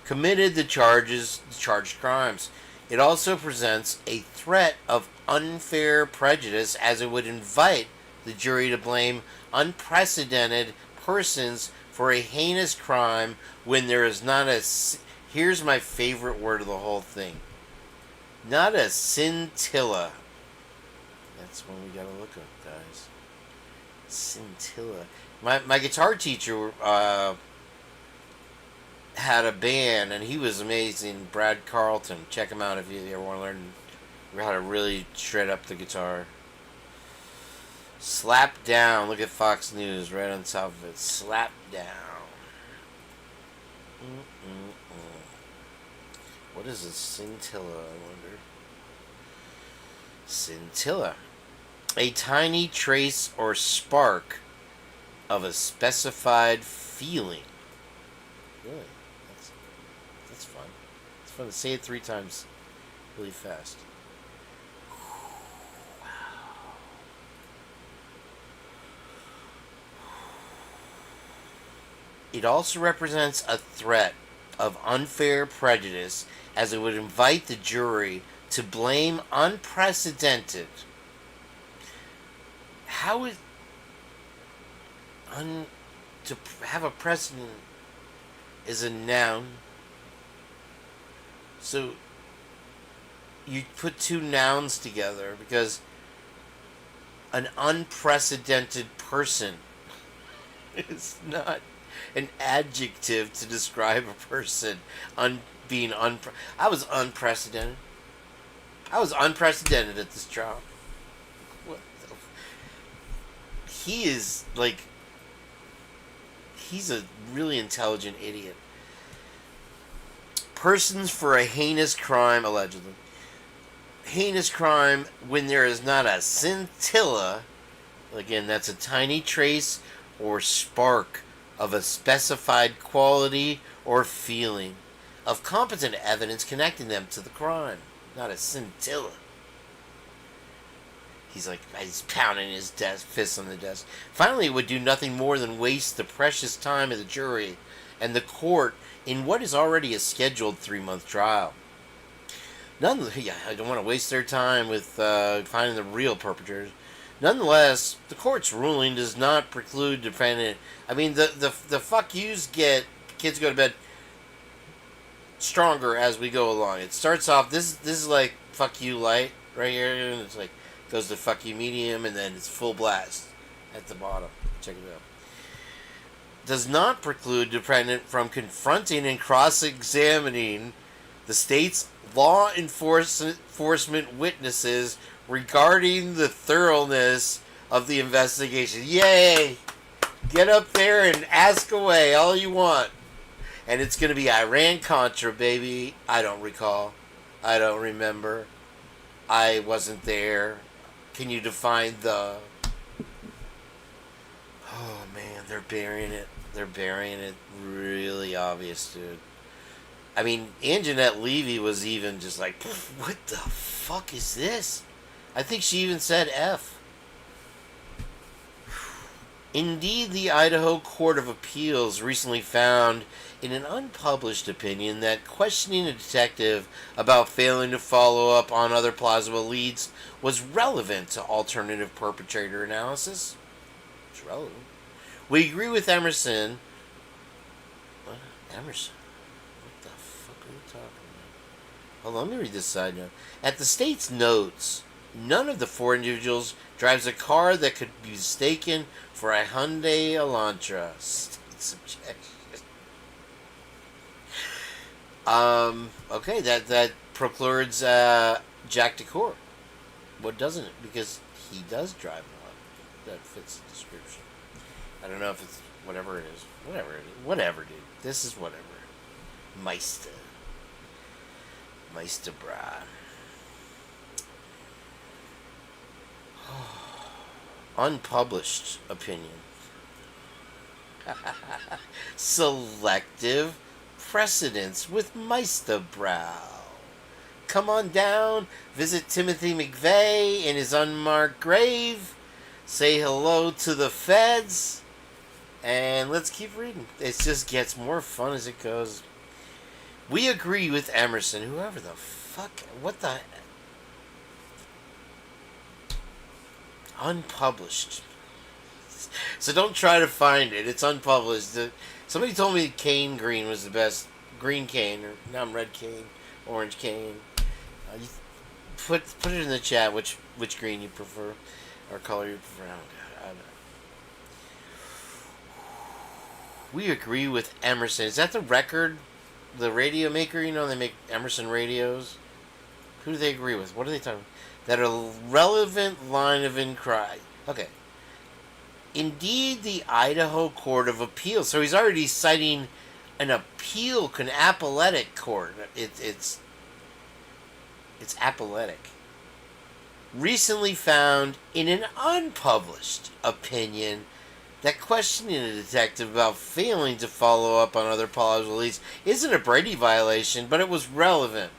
committed the charged crimes. It also presents a threat of unfair prejudice, as it would invite the jury to blame unprecedented persons for a heinous crime when there is not a... Here's my favorite word of the whole thing. Not a scintilla. That's one we gotta look up, guys. Scintilla. My guitar teacher had a band, and he was amazing. Brad Carlton. Check him out if you ever want to learn how to really shred up the guitar. Slap down. Look at Fox News right on top of it. Slap down. What is a scintilla, I wonder? Scintilla. A tiny trace or spark of a specified feeling. Really? That's fun. It's fun to say it 3 times really fast. Wow. It also represents a threat of unfair prejudice, as it would invite the jury to blame unprecedented. How is to have a precedent is a noun. So you put 2 nouns together because an unprecedented person is not an adjective to describe a person I was unprecedented. I was unprecedented at this trial. What the he is like... He's a really intelligent idiot. Persons for a heinous crime, allegedly. Heinous crime when there is not a scintilla. Again, that's a tiny trace or spark of a specified quality or feeling of competent evidence connecting them to the crime. Not a scintilla. He's pounding his fists on the desk. Finally, it would do nothing more than waste the precious time of the jury and the court in what is already a scheduled 3-month trial. I don't want to waste their time with finding the real perpetrators. Nonetheless, the court's ruling does not preclude defendant. I mean, the fuck yous get kids go to bed stronger as we go along. It starts off, this is like fuck you light right here, and it's like goes to fuck you medium, and then it's full blast at the bottom. Check it out. Does not preclude defendant from confronting and cross-examining the state's law enforcement witnesses regarding the thoroughness of the investigation. Yay! Get up there and ask away all you want. And it's going to be Iran-Contra, baby. I don't recall. I don't remember. I wasn't there. Can you define the... Oh, man, they're burying it. They're burying it really obvious, dude. I mean, Anjanette Levy was even just like, what the fuck is this? I think she even said F. Indeed, the Idaho Court of Appeals recently found in an unpublished opinion that questioning a detective about failing to follow up on other plausible leads was relevant to alternative perpetrator analysis. It's relevant. We agree with Emerson. What? Emerson? What the fuck are you talking about? Hold on, let me read this side note. At the state's notes, none of the 4 individuals drives a car that could be mistaken for a Hyundai Elantra. State's objection. Okay, that precludes Jack DeCour. What doesn't it? Because he does drive one that fits the description. I don't know if it's whatever it is. Whatever, dude. This is whatever. Meister Bra. Unpublished opinion. Selective precedence with Meisterbrow. Come on down, visit Timothy McVeigh in his unmarked grave, say hello to the feds, and let's keep reading. It just gets more fun as it goes. We agree with Emerson, whoever the fuck, what the... Unpublished. So don't try to find it. It's unpublished. Somebody told me Kane green was the best. Green Kane, or now I'm red Kane, orange Kane. You put it in the chat which green you prefer, or color you prefer. I don't know. We agree with Emerson. Is that the radio maker? You know, they make Emerson radios. Who do they agree with? What are they talking about? That a relevant line of inquiry. Okay. Indeed, the Idaho Court of Appeals. So he's already citing an appellate court. It's appellate. Recently found in an unpublished opinion that questioning a detective about failing to follow up on other plausible leads isn't a Brady violation, but it was relevant.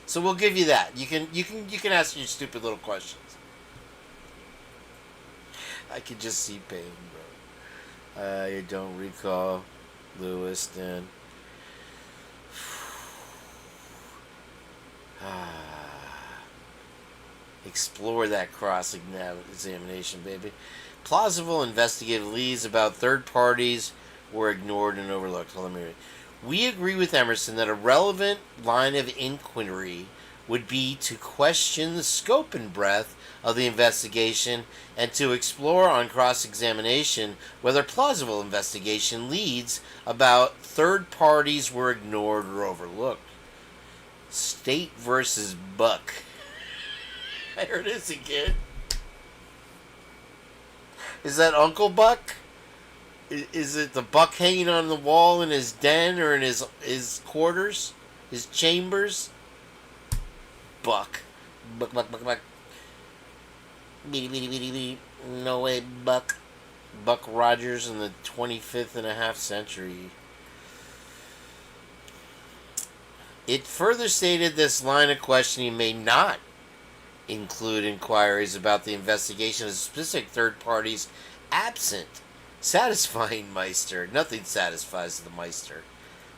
So we'll give you that. You can ask your stupid little questions. I could just see Payne, bro. I don't recall Lewis then. Explore that cross-examination, baby. Plausible investigative leads about third parties were ignored and overlooked. Hold on a minute. We agree with Emerson that a relevant line of inquiry would be to question the scope and breadth of the investigation and to explore on cross-examination whether plausible investigation leads about third parties were ignored or overlooked. State versus Buck. There it is again. Is that Uncle Buck? Is it the buck hanging on the wall in his den or in his quarters? His chambers? Buck. Buck. No way, Buck. Buck Rogers in the 25th and a half century. It further stated this line of questioning may not include inquiries about the investigation of specific third parties absent satisfying Meister. Nothing satisfies the Meister.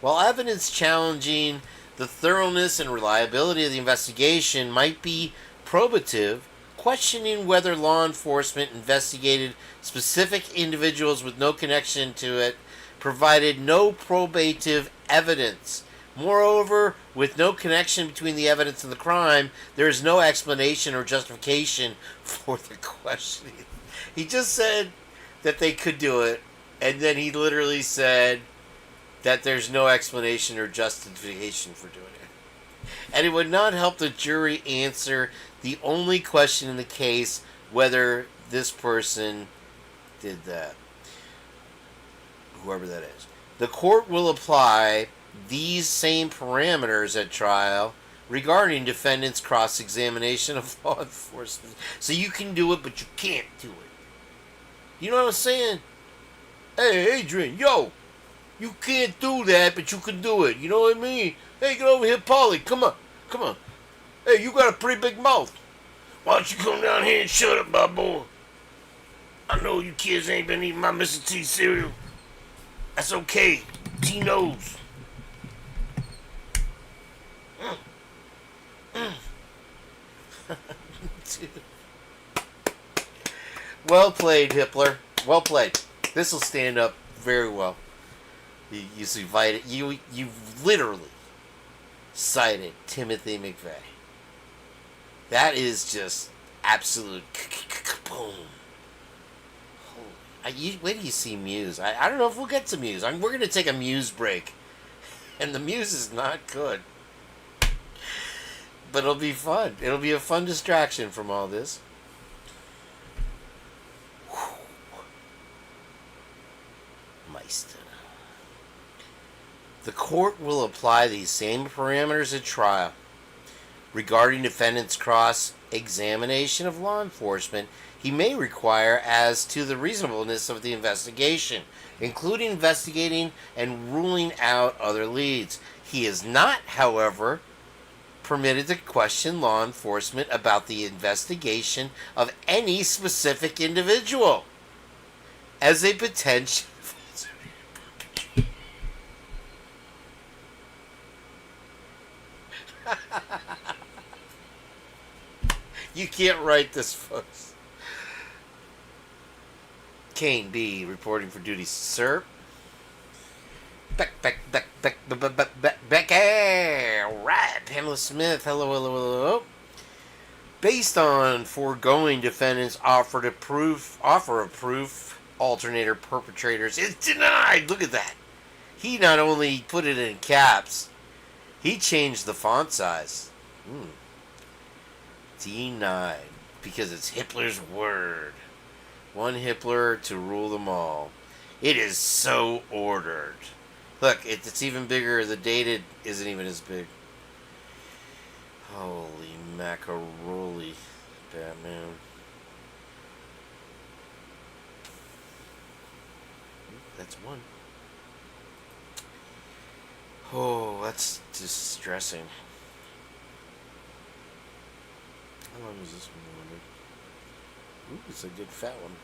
While evidence challenging the thoroughness and reliability of the investigation might be probative, questioning whether law enforcement investigated specific individuals with no connection to it provided no probative evidence. Moreover, with no connection between the evidence and the crime, there is no explanation or justification for the questioning. He just said that they could do it, and then he literally said that there's no explanation or justification for doing it. And it would not help the jury answer the only question in the case, whether this person did that. Whoever that is. The court will apply these same parameters at trial regarding defendants' cross-examination of law enforcement. So you can do it, but you can't do it. You know what I'm saying? Hey, Adrian, yo, you can't do that, but you can do it. You know what I mean? Hey, get over here, Paulie. Come on. Hey, you got a pretty big mouth. Why don't you come down here and shut up, my boy? I know you kids ain't been eating my Mr. T cereal. That's okay. T knows. Well played, Hippler. Well played. This will stand up very well. You literally cited Timothy McVeigh. That is just absolute boom. Wait till you see Muse. I don't know if we'll get to Muse. We're going to take a Muse break. And the Muse is not good. But it'll be fun. It'll be a fun distraction from all this. Meister. The court will apply these same parameters at trial regarding defendant's cross-examination of law enforcement he may require as to the reasonableness of the investigation, including investigating and ruling out other leads. He is not, however, permitted to question law enforcement about the investigation of any specific individual as a potential. You can't write this, folks. Kane B. reporting for duty, sir. Becky. Right. Pamela Smith. Hello. Based on foregoing, defendant's offer of proof, alternator perpetrators is denied. Look at that. He not only put it in caps, he changed the font size. Denied. Because it's Hippler's word. One Hippler to rule them all. It is so ordered. Look, it's even bigger. The dated isn't even as big. Holy macaroni, Batman. That's one. Oh, that's distressing. How long is this one? Ooh, it's a good fat one.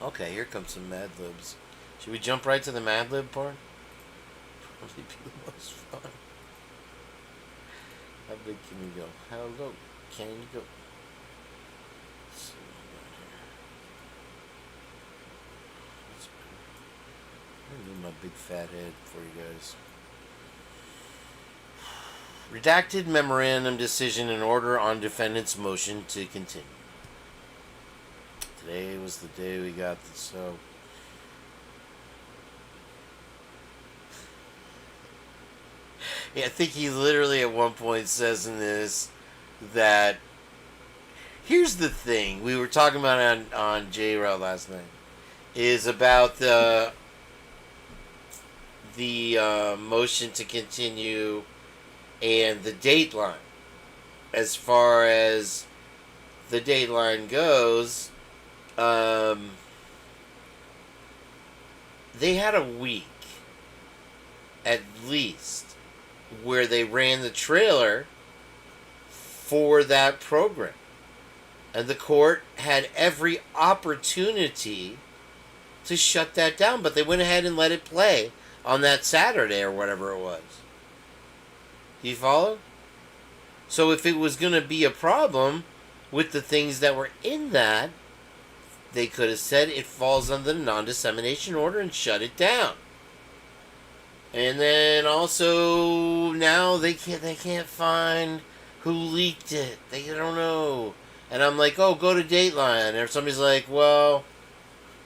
Okay, here comes some Mad Libs. Should we jump right to the Mad Lib part? Probably be the most fun. How big can you go? How low can you go? Let's see what we got here. I'm gonna do my big fat head for you guys. Redacted memorandum decision in order on defendant's motion to continue. Today was the day we got this, so yeah, I think he literally at one point says in this that here's the thing we were talking about on J-Rail last night is about the motion to continue and the dateline. As far as the dateline goes, they had a week at least where they ran the trailer for that program, and the court had every opportunity to shut that down, but they went ahead and let it play on that Saturday or whatever it was. You follow? So if it was going to be a problem with the things that were in that, they could have said it falls under the non-dissemination order and shut it down. And then also now they can't find who leaked it. They don't know. And I'm like, oh, go to Dateline. Or somebody's like, well,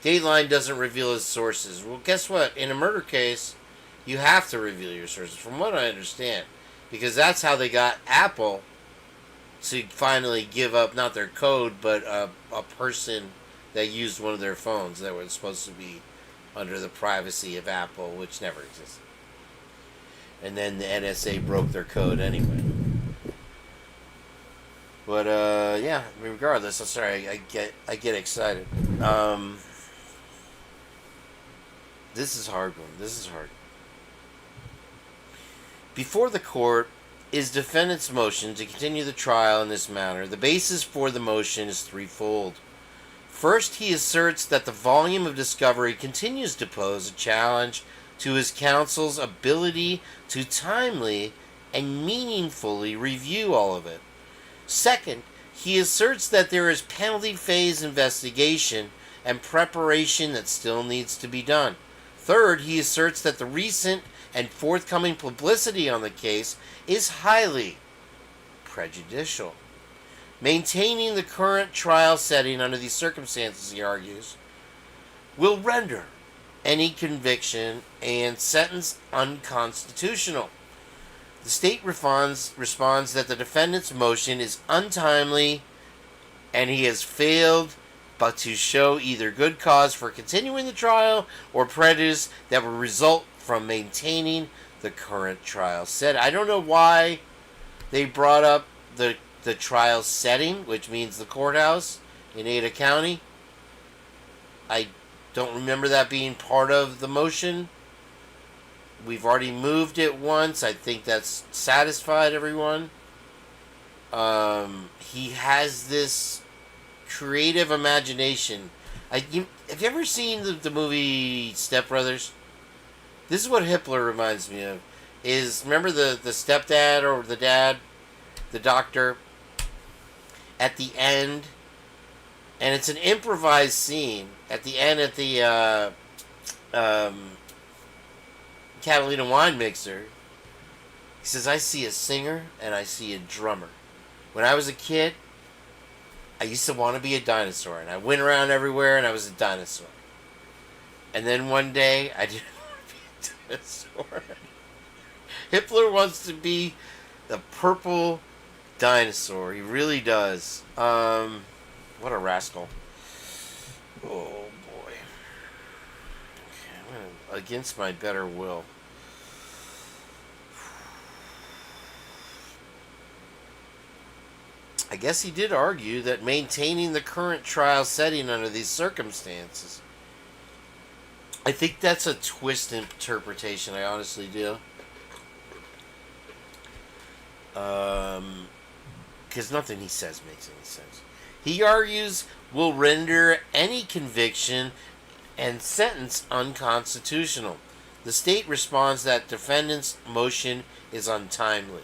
Dateline doesn't reveal its sources. Well, guess what? In a murder case, you have to reveal your sources, from what I understand. Because that's how they got Apple to finally give up, not their code, but a person that used one of their phones that was supposed to be under the privacy of Apple, which never existed. And then the NSA broke their code anyway. But yeah, regardless, I'm sorry, I get excited. This is a hard one. This is hard. Before the court is defendant's motion to continue the trial in this manner. The basis for the motion is threefold. First, he asserts that the volume of discovery continues to pose a challenge to his counsel's ability to timely and meaningfully review all of it. Second, he asserts that there is penalty phase investigation and preparation that still needs to be done. Third, he asserts that the recent and forthcoming publicity on the case is highly prejudicial. Maintaining the current trial setting under these circumstances, he argues, will render any conviction and sentence unconstitutional. The state responds that the defendant's motion is untimely and he has failed but to show either good cause for continuing the trial or prejudice that will result from maintaining the current trial set. I don't know why they brought up the trial setting, which means the courthouse in Ada County. I don't remember that being part of the motion. We've already moved it once. I think that's satisfied everyone. He has this creative imagination. Have you ever seen the movie Step Brothers? This is what Hippler reminds me of. Remember the stepdad or the dad, the doctor, at the end, and it's an improvised scene at the end at the Catalina wine mixer. He says, I see a singer and I see a drummer. When I was a kid, I used to want to be a dinosaur, and I went around everywhere and I was a dinosaur. And then one day, I didn't want to be a dinosaur. Hippler wants to be the purple dinosaur. He really does. What a rascal. Oh, boy. Okay, against my better will. I guess he did argue that maintaining the current trial setting under these circumstances. I think that's a twisted interpretation. I honestly do. Because nothing he says makes any sense. He argues will render any conviction and sentence unconstitutional. The state responds that defendant's motion is untimely.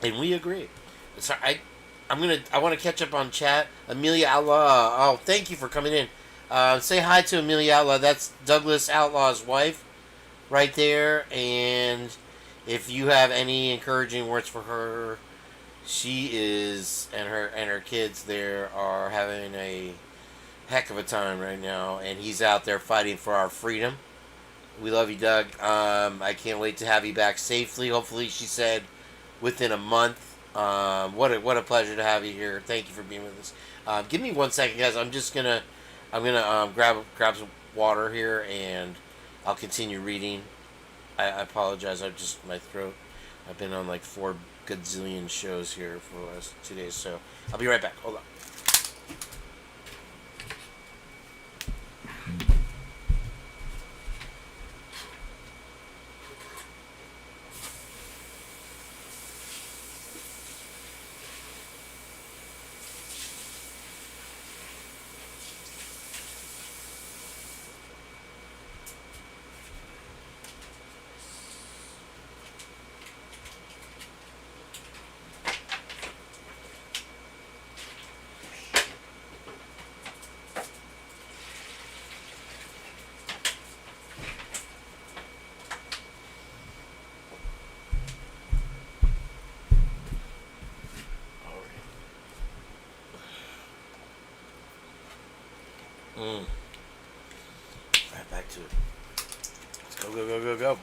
And we agree. Sorry, I want to catch up on chat. Amelia Outlaw. Oh, thank you for coming in. Say hi to Amelia Outlaw. That's Douglas Outlaw's wife right there. And if you have any encouraging words for her, she is, and her kids there are having a heck of a time right now. And he's out there fighting for our freedom. We love you, Doug. I can't wait to have you back safely. Hopefully, she said, within a month. What a pleasure to have you here. Thank you for being with us. Give me 1 second, guys. I'm gonna grab some water here, and I'll continue reading. I apologize. My throat. I've been on like 4 gazillion shows here for the last 2 days, so I'll be right back. Hold on. Right back to it. Let's go.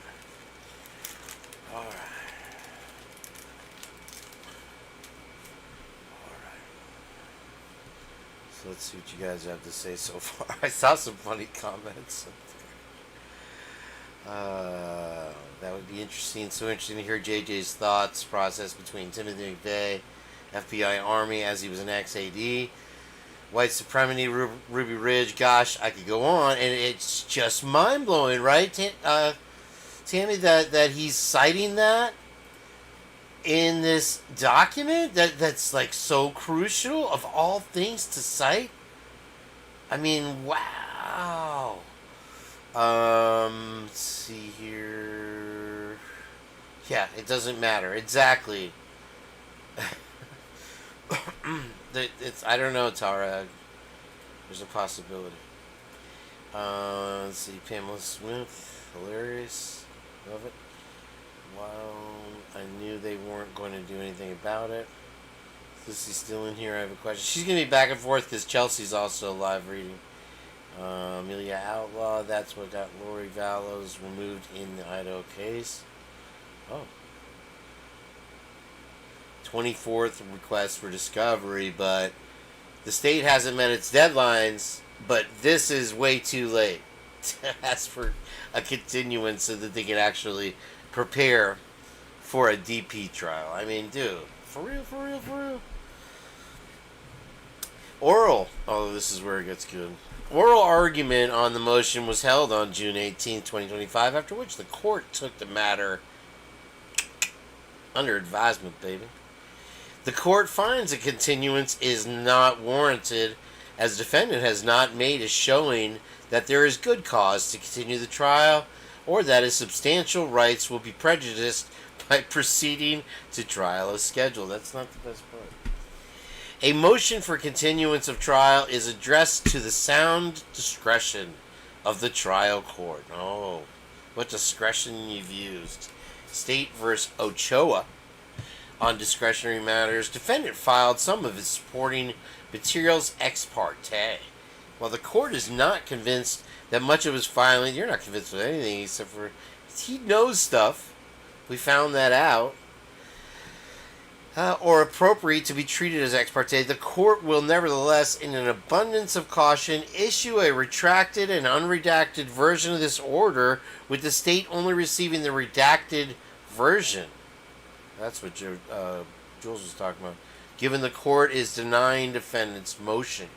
Alright. So let's see what you guys have to say so far. I saw some funny comments. That would be interesting. So interesting to hear JJ's thoughts process between Timothy McVeigh, FBI Army as he was an ex-AD. White supremacy, Ruby Ridge, gosh, I could go on, and it's just mind-blowing, right, Tammy, that he's citing that in this document that's like so crucial, of all things to cite. I mean, wow. Let's see here. Yeah, it doesn't matter. Exactly. I don't know, Tara. There's a possibility. Let's see, Pamela Smith. Hilarious. Love it. Wow. I knew they weren't going to do anything about it. Lucy's still in here. I have a question. She's going to be back and forth because Chelsea's also live reading. Amelia Outlaw. That's what got Lori Vallows removed in the Idaho case. Oh. 24th request for discovery, but the state hasn't met its deadlines, but this is way too late to ask for a continuance so that they can actually prepare for a DP trial. I mean, dude, for real, for real, for real. Oral, oh, this is where it gets good. Oral argument on the motion was held on June 18, 2025, after which the court took the matter under advisement, baby. The court finds a continuance is not warranted as the defendant has not made a showing that there is good cause to continue the trial or that his substantial rights will be prejudiced by proceeding to trial as scheduled. That's not the best part. A motion for continuance of trial is addressed to the sound discretion of the trial court. Oh, what discretion you've used. State versus Ochoa. On discretionary matters, defendant filed some of his supporting materials ex parte. While the court is not convinced that much of his filing, you're not convinced of anything except for he knows stuff. We found that out. Or appropriate to be treated as ex parte, the court will nevertheless, in an abundance of caution, issue a retracted and unredacted version of this order, with the state only receiving the redacted version. That's what Jules was talking about. Given the court is denying defendant's motion.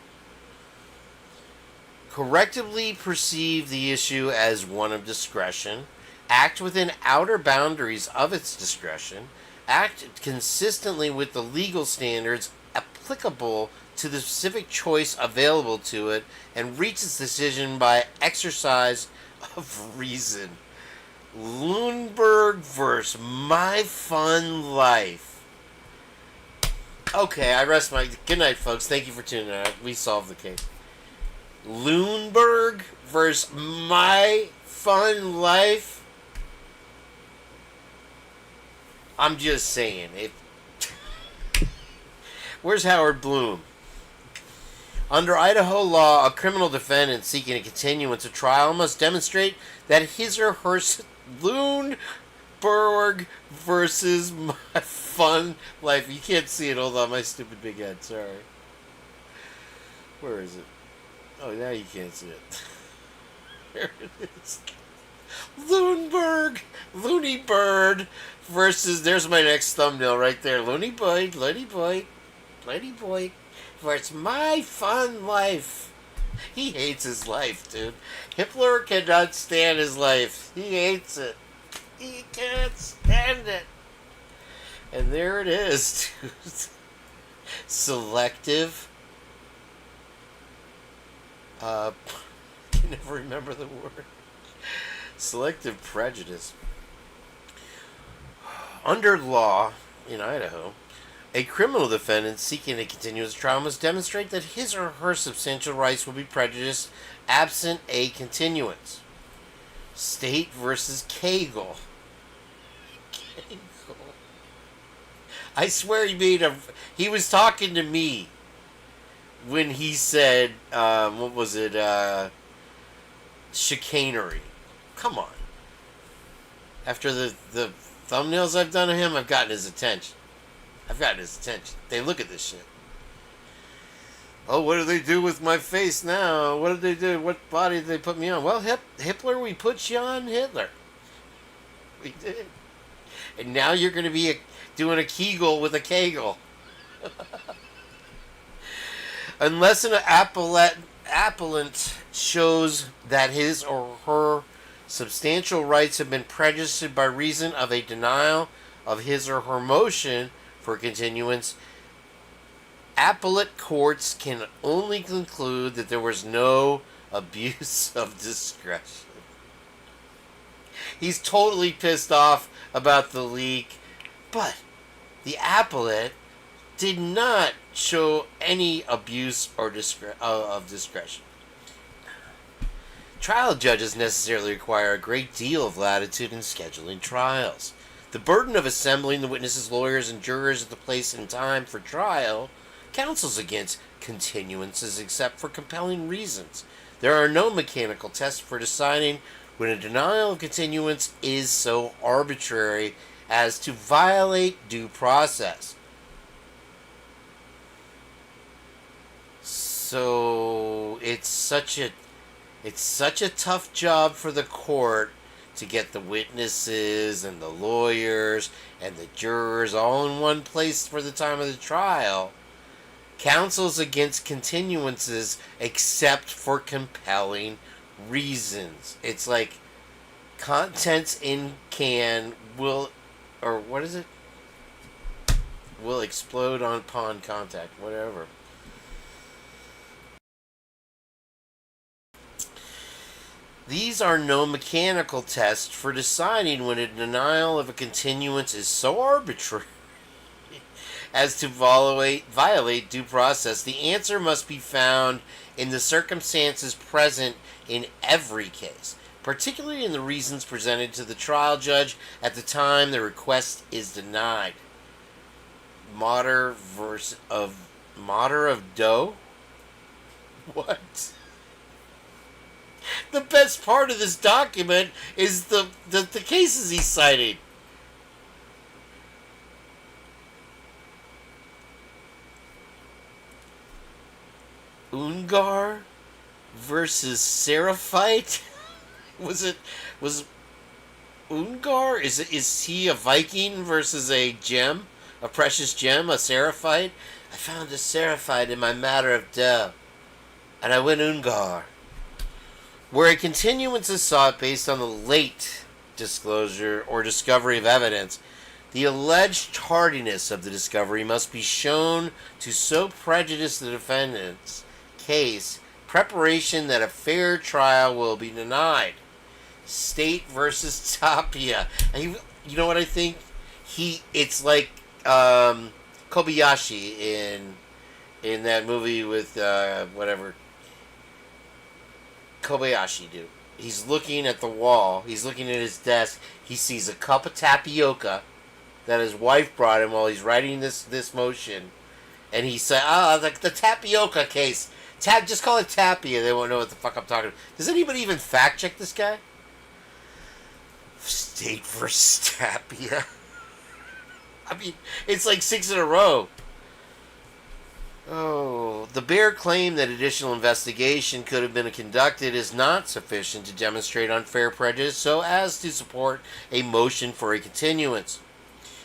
Correctly perceive the issue as one of discretion. Act within outer boundaries of its discretion. Act consistently with the legal standards applicable to the specific choice available to it. And reach its decision by exercise of reason. Lundberg versus My Fun Life. Okay, I rest my... Good night, folks. Thank you for tuning in. We solved the case. Lundberg versus My Fun Life. I'm just saying. Where's Howard Bloom? Under Idaho law, a criminal defendant seeking a continuance of trial must demonstrate that his or her... Lundberg versus My Fun Life. You can't see it. Hold on, my stupid big head. Sorry. Where is it? Oh, now you can't see it. There it is. Lundberg, Looney Bird versus... There's my next thumbnail right there. Looney Boy, Looney Boy, Looney Boy versus My Fun Life. He hates his life, dude. Hippler cannot stand his life. He hates it. He can't stand it. And there it is, dude. Selective. I can never remember the word. Selective prejudice. Under law in Idaho, a criminal defendant seeking a continuous trial must demonstrate that his or her substantial rights will be prejudiced absent a continuance. State versus Cagle. Cagle. I swear he was talking to me when he said, what was it, chicanery. Come on. After the thumbnails I've done of him, I've gotten his attention. They look at this shit. Oh, what do they do with my face now? What did they do? What body did they put me on? Well, Hippler, we put you on Hitler. We did. And now you're going to be doing a Kegel with a Kegel. Unless an appellant shows that his or her substantial rights have been prejudiced by reason of a denial of his or her motion for continuance, appellate courts can only conclude that there was no abuse of discretion. He's totally pissed off about the leak, but the appellate did not show any abuse or of discretion. Trial judges necessarily require a great deal of latitude in scheduling trials. The burden of assembling the witnesses, lawyers, and jurors at the place and time for trial counsels against continuances except for compelling reasons. There are no mechanical tests for deciding when a denial of continuance is so arbitrary as to violate due process. So it's such a tough job for the court to get the witnesses and the lawyers and the jurors all in one place for the time of the trial. Counsels against continuances except for compelling reasons. It's like contents in can will, or what is it? Will explode upon contact, whatever. These are no mechanical tests for deciding when a denial of a continuance is so arbitrary as to violate due process. The answer must be found in the circumstances present in every case, particularly in the reasons presented to the trial judge at the time the request is denied. Mater of Doe? What? The best part of this document is the cases he's citing. Ungar versus Seraphite? Was Ungar? Is he a Viking versus a gem? A precious gem? A Seraphite? I found a Seraphite in my matter of Doe, and I went Ungar. Where a continuance is sought based on the late disclosure or discovery of evidence, the alleged tardiness of the discovery must be shown to so prejudice the defendant's case, preparation that a fair trial will be denied. State versus Tapia. And you know what I think? It's like Kobayashi in that movie with whatever. Kobayashi, dude. He's looking at the wall. He's looking at his desk. He sees a cup of tapioca that his wife brought him while he's writing this motion. And he said, the tapioca case. Just call it Tapia. They won't know what the fuck I'm talking about. Does anybody even fact check this guy? State versus Tapia. I mean, it's like 6 in a row. Oh, the bare claim that additional investigation could have been conducted is not sufficient to demonstrate unfair prejudice so as to support a motion for a continuance.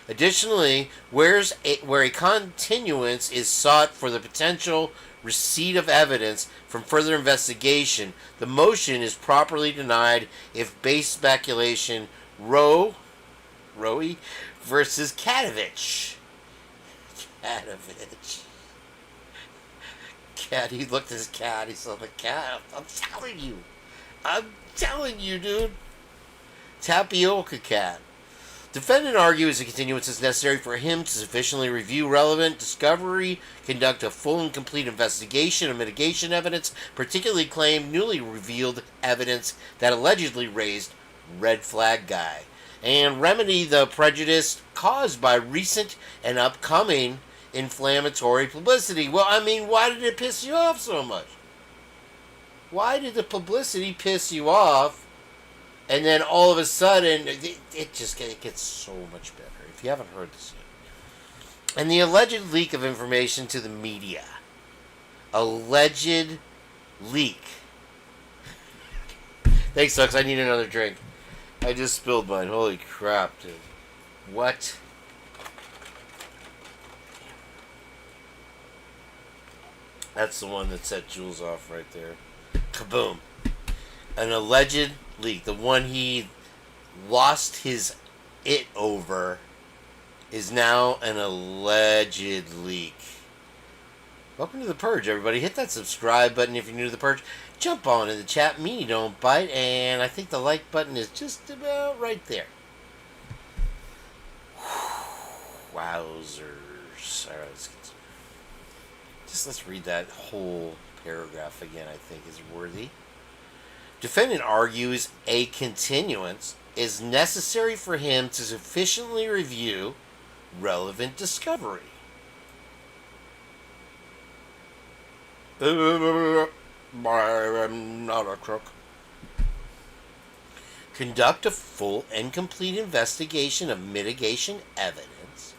Additionally, where a continuance is sought for the potential receipt of evidence from further investigation, the motion is properly denied if base speculation Roe versus Katovich. Cat, he looked at his cat, he saw the cat. I'm telling you, dude. Tapioca cat. Defendant argues a continuance is necessary for him to sufficiently review relevant discovery, conduct a full and complete investigation of mitigation evidence, particularly claim newly revealed evidence that allegedly raised red flag guy, and remedy the prejudice caused by recent and upcoming inflammatory publicity. Well, I mean, why did it piss you off so much? Why did the publicity piss you off? And then all of a sudden, it gets so much better. If you haven't heard this yet. And the alleged leak of information to the media. Alleged leak. Thanks, Sucks. I need another drink. I just spilled mine. Holy crap, dude. What? That's the one that set Jules off right there. Kaboom. An alleged leak. The one he lost his it over is now an alleged leak. Welcome to the Purge, everybody. Hit that subscribe button if you're new to the Purge. Jump on in the chat. Me, don't bite. And I think the like button is just about right there. Wowzers. Alright, let's read that whole paragraph again, I think is worthy. Defendant argues a continuance is necessary for him to sufficiently review relevant discovery. I'm not a crook. Conduct a full and complete investigation of mitigation evidence,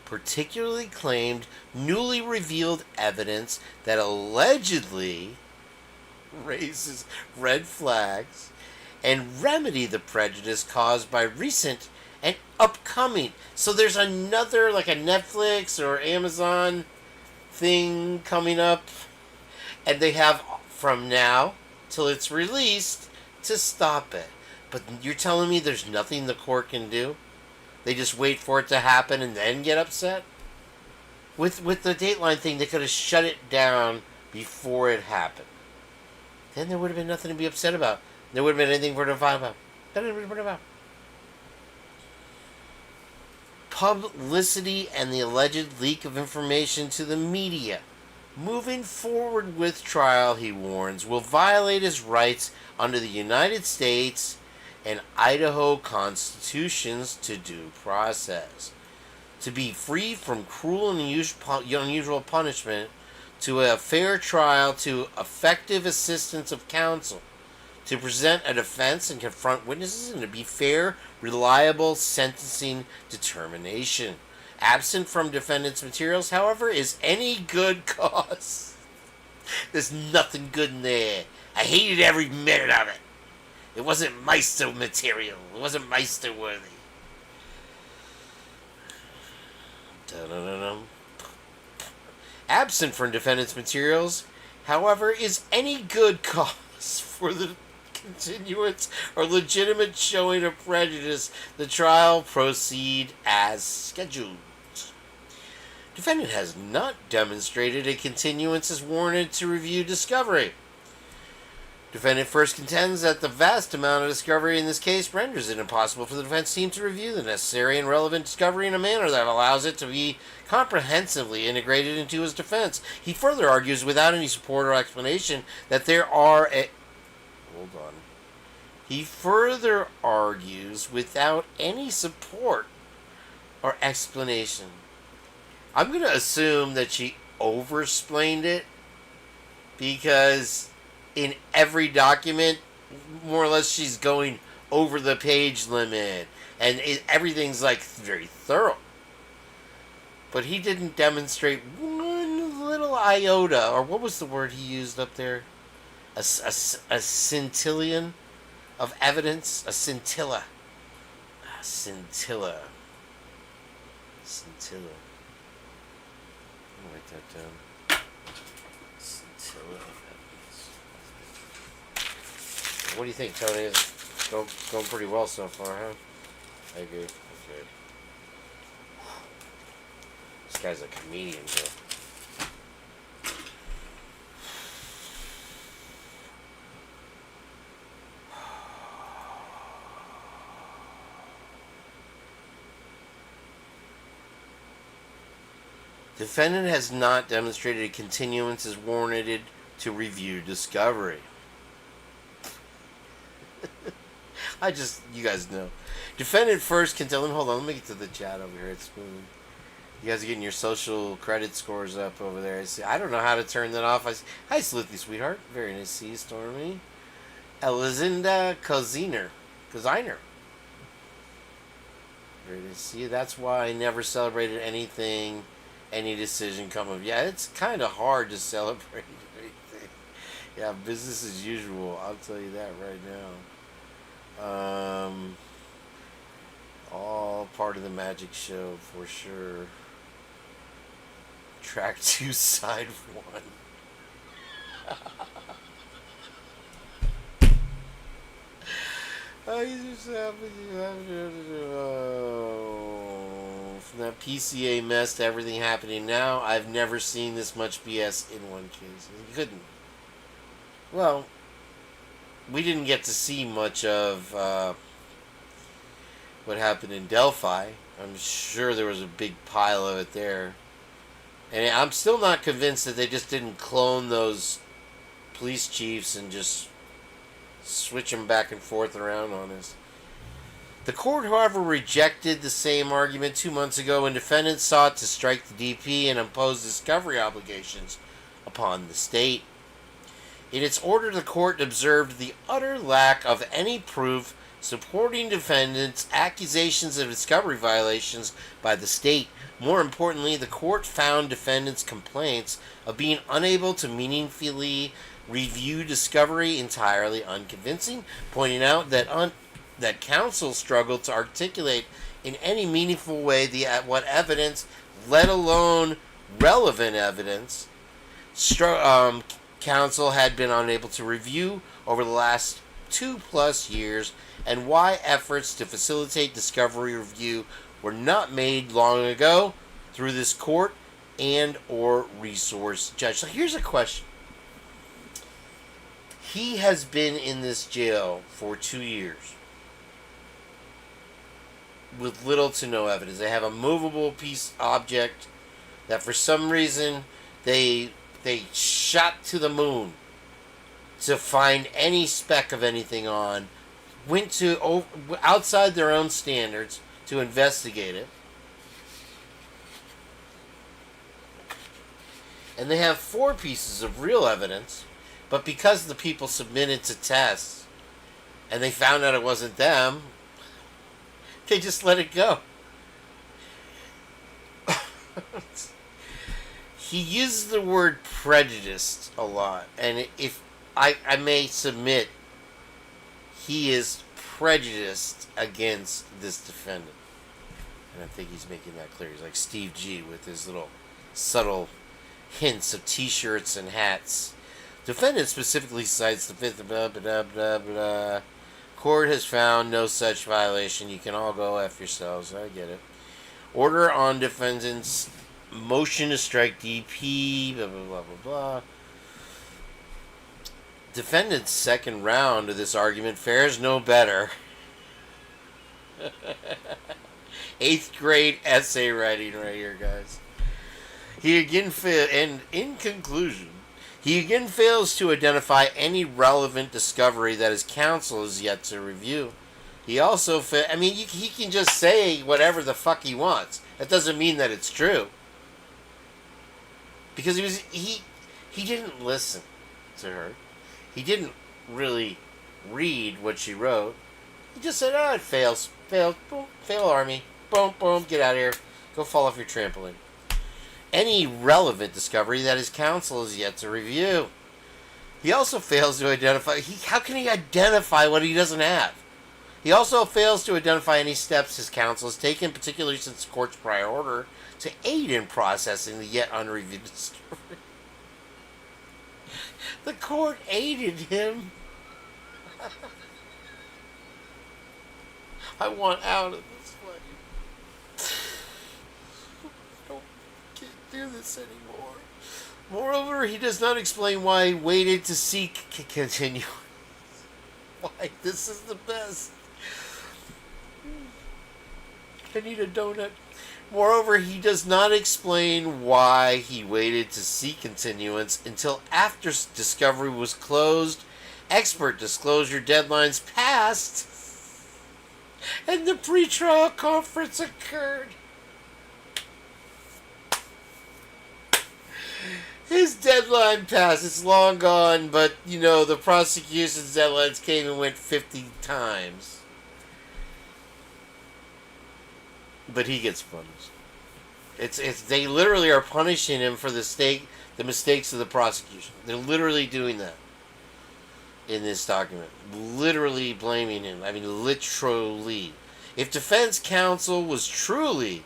particularly claimed newly revealed evidence that allegedly raises red flags, and remedy the prejudice caused by recent and upcoming. So there's another, like a Netflix or Amazon thing coming up, and they have from now till it's released to stop it. But you're telling me there's nothing the court can do? They just wait for it to happen and then get upset? With the Dateline thing, they could have shut it down before it happened. Then there would have been nothing to be upset about. There would have been anything for them to fight about. Nothing to fight about. Publicity and the alleged leak of information to the media. Moving forward with trial, he warns, will violate his rights under the United States and Idaho constitutions to due process. To be free from cruel and unusual punishment, to a fair trial, to effective assistance of counsel, to present a defense and confront witnesses, and to be fair, reliable sentencing determination. Absent from defendant's materials, however, is any good cause. There's nothing good in there. I hated every minute of it. It wasn't Meister material. It wasn't Meister worthy. Dun-dun-dun-dun. Absent from defendant's materials, however, is any good cause for the continuance or legitimate showing of prejudice, the trial proceed as scheduled. Defendant has not demonstrated a continuance is warranted to review discovery. Defendant first contends that the vast amount of discovery in this case renders it impossible for the defense team to review the necessary and relevant discovery in a manner that allows it to be comprehensively integrated into his defense. He further argues, without any support or explanation, that there are He further argues, without any support or explanation. I'm going to assume that she oversplained it, because in every document, more or less, she's going over the page limit, and everything's like very thorough. But he didn't demonstrate one little iota, or what was the word he used up there? A scintillion of evidence? A scintilla. A scintilla. Scintilla. I'll write that down. Scintilla of evidence. What do you think, Tony? It's going pretty well so far, huh? I agree. Okay. This guy's a comedian, bro. Defendant has not demonstrated a continuance is warranted to review discovery. You guys know. Defendant first can tell him, hold on, let me get to the chat over here. It's moving. You guys are getting your social credit scores up over there. I don't know how to turn that off. Hi, Sleuthie, sweetheart. Very nice to see you, Stormy. Elizinda Koziner. Very nice to see you. That's why I never celebrated anything, any decision come of. Yeah, it's kind of hard to celebrate anything. Yeah, business as usual. I'll tell you that right now. All part of the magic show for sure. Track 2, side 1. Oh, from that PCA mess to everything happening now, I've never seen this much BS in one case. You couldn't. Well, we didn't get to see much of what happened in Delphi. I'm sure there was a big pile of it there. And I'm still not convinced that they just didn't clone those police chiefs and just switching back and forth around on us. The court, however, rejected the same argument 2 months ago when defendants sought to strike the DP and impose discovery obligations upon the state. In its order, the court observed the utter lack of any proof supporting defendants' accusations of discovery violations by the state. More importantly, the court found defendants' complaints of being unable to meaningfully review discovery entirely unconvincing, pointing out that counsel struggled to articulate in any meaningful way what evidence, let alone relevant evidence, counsel had been unable to review over the last 2+ years, and why efforts to facilitate discovery review were not made long ago through this court and or resource judge. So here's a question. He has been in this jail for 2 years with little to no evidence. They have a movable object that for some reason they shot to the moon to find any speck of anything on, went to outside their own standards to investigate it. And they have 4 pieces of real evidence, but because the people submitted to tests and they found out it wasn't them, they just let it go. He uses the word prejudiced a lot, and if I may submit, he is prejudiced against this defendant. And I think he's making that clear. He's like Steve G with his little subtle hints of t-shirts and hats. Defendant specifically cites the 5th blah blah blah blah. Court has found no such violation. You can all go F yourselves. I get it. Order on defendant's motion to strike DP, blah, blah, blah, blah, blah. Defendant's second round of this argument fares no better. 8th grade essay writing right here, guys. He again and in conclusion, he again fails to identify any relevant discovery that his counsel is yet to review. He also he can just say whatever the fuck he wants. That doesn't mean that it's true. Because he didn't listen to her. He didn't really read what she wrote. He just said, it fails. Failed. Boom. Fail army. Boom, boom. Get out of here. Go fall off your trampoline. Any relevant discovery that his counsel is yet to review. He also fails to identify... How can he identify what he doesn't have? He also fails to identify any steps his counsel has taken, particularly since the court's prior order, to aid in processing the yet unreviewed discovery. The court aided him. I want out of this place. Can't do this anymore. Moreover, he does not explain why he waited to seek continue. Why? This is the best. I need a donut. Moreover, he does not explain why he waited to seek continuance until after discovery was closed, expert disclosure deadlines passed, and the pretrial conference occurred. His deadline passed. It's long gone, but, the prosecution's deadlines came and went 50 times. But he gets punished. They literally are punishing him for the mistakes of the prosecution. They're literally doing that in this document. Literally blaming him. I mean, literally. If defense counsel was truly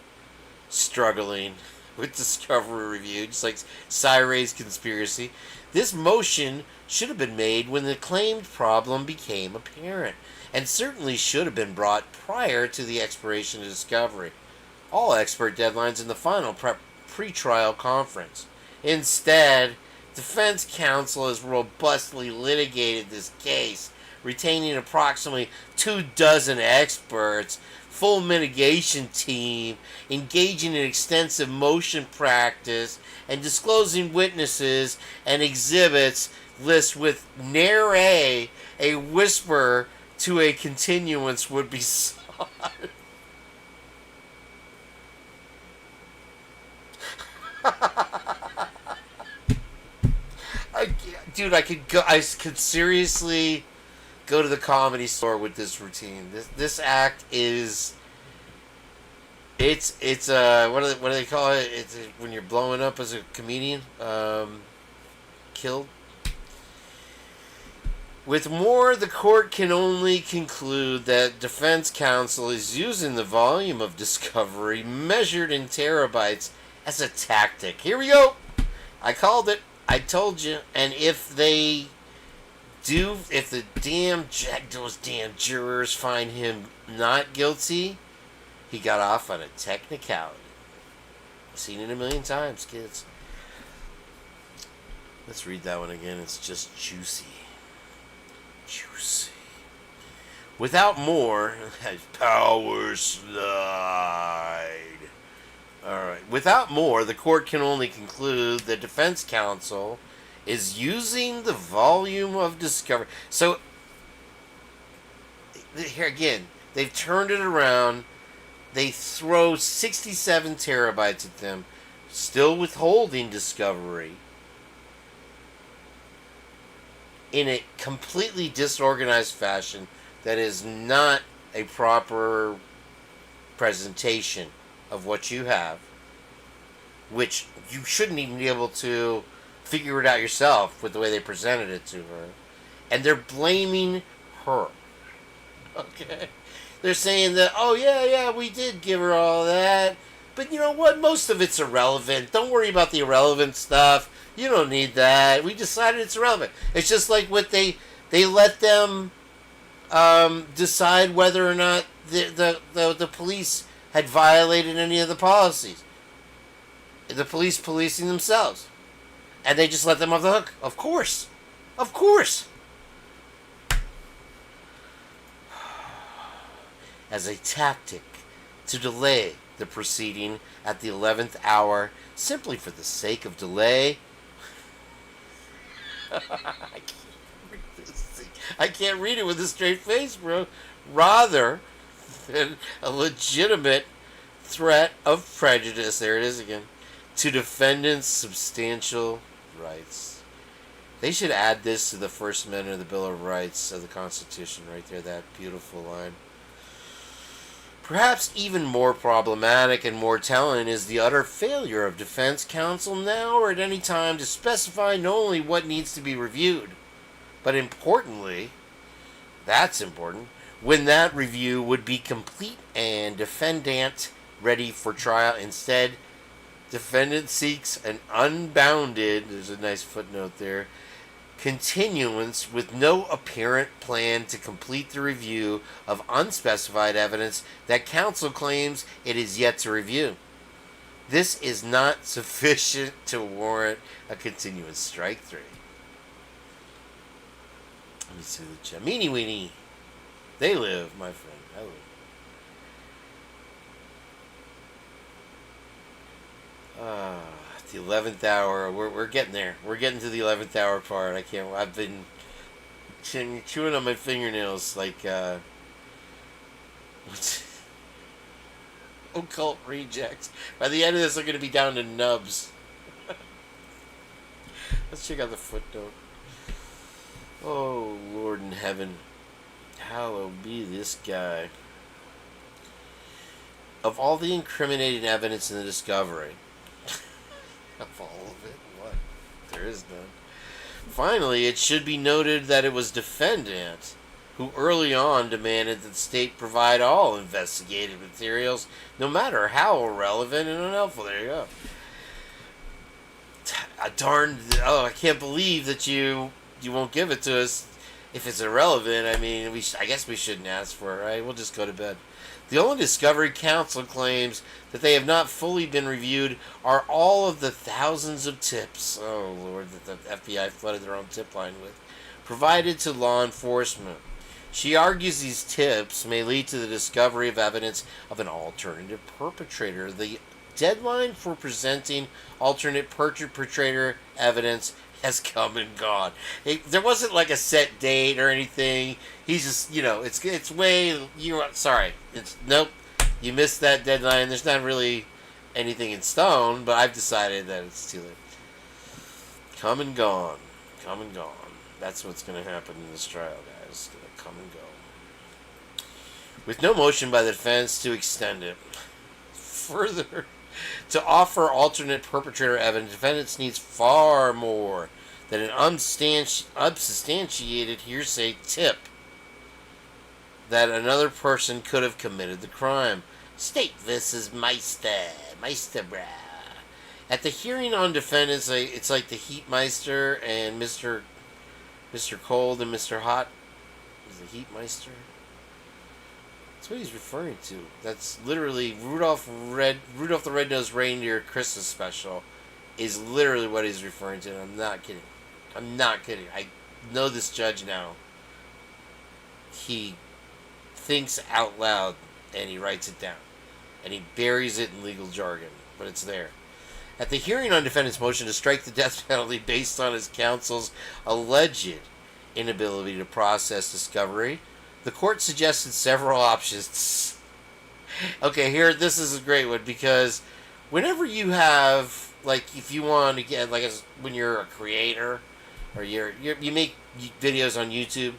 struggling with discovery review, just like Cyray's conspiracy, this motion should have been made when the claimed problem became apparent, and certainly should have been brought prior to the expiration of discovery. All expert deadlines in the final pre-trial conference. Instead, defense counsel has robustly litigated this case, retaining approximately 24 experts, full mitigation team, engaging in extensive motion practice, and disclosing witnesses and exhibits list with nary a whisper to a continuance would be sought. I could seriously go to the Comedy Store with this routine. This act is, it's what do they call it? It's when you're blowing up as a comedian, killed. With more, the court can only conclude that defense counsel is using the volume of discovery measured in terabytes as a tactic. Here we go. I called it. I told you. And if the those damn jurors find him not guilty, he got off on a technicality. I've seen it a million times, kids. Let's read that one again. It's just juicy. Juicy. Without more, power slide. Alright. Without more, the court can only conclude that defense counsel is using the volume of discovery. So, here again, they've turned it around. They throw 67 terabytes at them, still withholding discovery, in a completely disorganized fashion that is not a proper presentation of what you have, which you shouldn't even be able to figure it out yourself with the way they presented it to her. And they're blaming her. Okay? They're saying that, oh yeah, we did give her all that, but you know what? Most of it's irrelevant. Don't worry about the irrelevant stuff. You don't need that. We decided it's irrelevant. It's just like what they let them decide whether or not the police had violated any of the policies. The police policing themselves. And they just let them off the hook. Of course. Of course. As a tactic to delay the proceeding at the 11th hour, simply for the sake of delay. I can't read it with a straight face, bro. Rather than a legitimate threat of prejudice, there it is again, to defendants' substantial rights. They should add this to the First Amendment of the Bill of Rights of the Constitution right there, that beautiful line. Perhaps even more problematic and more telling is the utter failure of defense counsel now or at any time to specify not only what needs to be reviewed, but importantly, that's important, when that review would be complete and defendant ready for trial. Instead, defendant seeks an unbounded, there's a nice footnote there, continuance with no apparent plan to complete the review of unspecified evidence that counsel claims it is yet to review. This is not sufficient to warrant a continuance. Strike three. Let me see the chat. Meanie weenie. They live, my friend. I live. The 11th hour. We're getting there. We're getting to the 11th hour part. I've been chewing on my fingernails like occult rejects. By the end of this, I'm going to be down to nubs. Let's check out the footnote. Oh, Lord in heaven. Hallowed be this guy. Of all the incriminating evidence in the discovery, of all of it, what? There is none. Finally, it should be noted that it was defendant who early on demanded that the state provide all investigative materials, no matter how irrelevant and unhelpful. There you go. I can't believe that you won't give it to us if it's irrelevant. I mean, I guess we shouldn't ask for it, right? We'll just go to bed. The only discovery counsel claims that they have not fully been reviewed are all of the thousands of tips, oh Lord, that the FBI flooded their own tip line with, provided to law enforcement. She argues these tips may lead to the discovery of evidence of an alternative perpetrator. The deadline for presenting alternate perpetrator evidence has come and gone. There wasn't like a set date or anything. He's just, it's way, sorry. Nope, you missed that deadline. There's not really anything in stone, but I've decided that it's too late. Come and gone. Come and gone. That's what's going to happen in this trial, guys. It's going to come and go. With no motion by the defense to extend it. Further, to offer alternate perpetrator evidence, defendants needs far more than an unsubstantiated hearsay tip that another person could have committed the crime. State versus Meister brah. At the hearing on defendants, it's like the Heatmeister and Mr. Cold and Mr. Hot. Is the Heatmeister? That's what he's referring to. That's literally Rudolph the Red-Nosed Reindeer Christmas special is literally what he's referring to. And I'm not kidding. I'm not kidding. I know this judge now. He thinks out loud and he writes it down. And he buries it in legal jargon. But it's there. At the hearing on defendant's motion to strike the death penalty based on his counsel's alleged inability to process discovery, the court suggested several options. Okay, here, this is a great one, because whenever you have, like, if you want to get, like, when you're a creator, or you make videos on YouTube,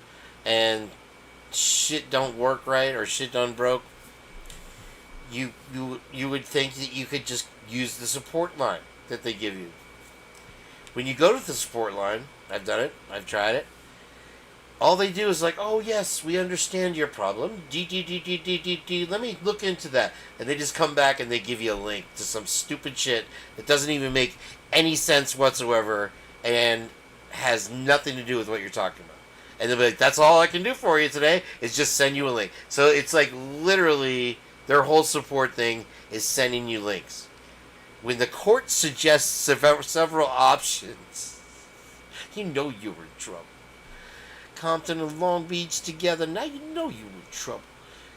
and shit don't work right, or shit done broke, you would think that you could just use the support line that they give you. When you go to the support line, I've done it, I've tried it, all they do is like, oh yes, we understand your problem. Let me look into that. And they just come back and they give you a link to some stupid shit that doesn't even make any sense whatsoever and has nothing to do with what you're talking about. And they'll be like, that's all I can do for you today is just send you a link. So it's like literally their whole support thing is sending you links. When the court suggests several options, you know you're in trouble. Compton and Long Beach together, now you know you're in trouble.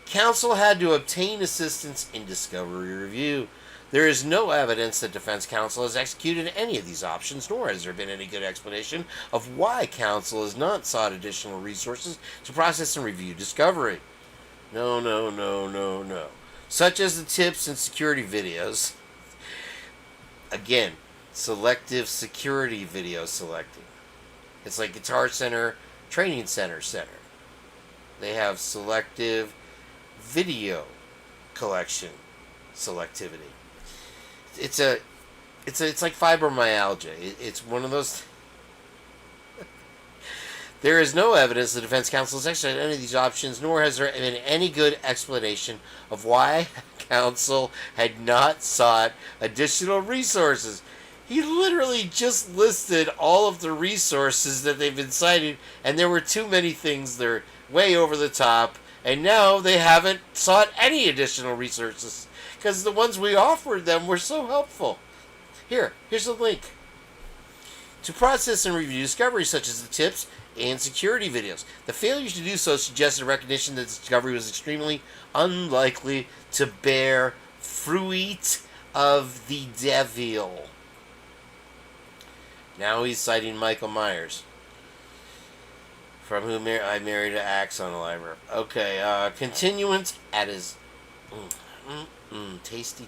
Counsel had to obtain assistance in discovery review. There is no evidence that defense counsel has executed any of these options, nor has there been any good explanation of why counsel has not sought additional resources to process and review discovery. No. Such as the tips and security videos. Again, selective security video selecting. It's like Guitar Center, Training Center. They have selective video collection selectivity. It's like fibromyalgia. It's one of those. There is no evidence the defense counsel has exercised any of these options, nor has there been any good explanation of why counsel had not sought additional resources. He literally just listed all of the resources that they've been citing, and there were too many things. They're way over the top, and now they haven't sought any additional resources because the ones we offered them were so helpful. Here's a link. To process and review discoveries such as the tips and security videos. The failure to do so suggests a recognition that the discovery was extremely unlikely to bear fruit of the devil. Now he's citing Michael Myers, from whom I married an axe on a library. Okay, continuance at his tasty,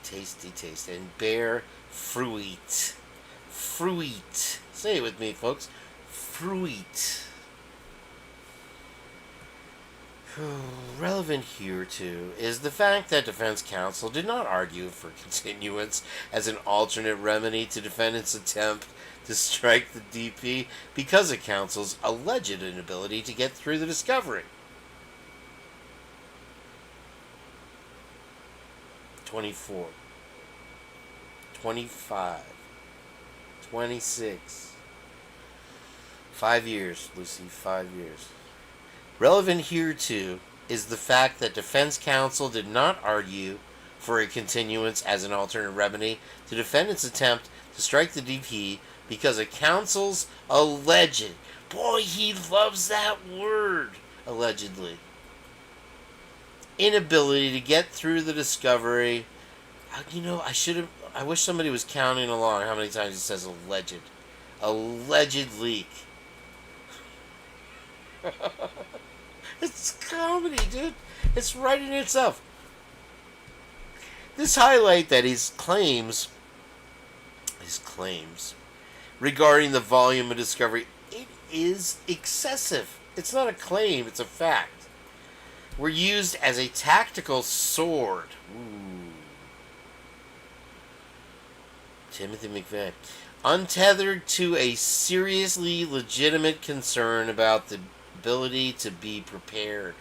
and bear fruit. Fruit. Say it with me, folks. Fruit. Relevant here, too, is the fact that defense counsel did not argue for continuance as an alternate remedy to defendant's attempt to strike the DP because of counsel's alleged inability to get through the discovery. 24, 25, 26. 5 years, Lucy, 5 years. Relevant here, too, is the fact that defense counsel did not argue for a continuance as an alternate remedy to defendant's attempt to strike the DP because of counsel's alleged, boy, he loves that word, allegedly, inability to get through the discovery. I wish somebody was counting along how many times it says alleged. alleged leak. It's comedy, dude. It's writing itself. This highlight that his claims regarding the volume of discovery, it is excessive. It's not a claim, it's a fact. Were used as a tactical sword. Ooh. Timothy McVeigh. Untethered to a seriously legitimate concern about the ability to be prepared.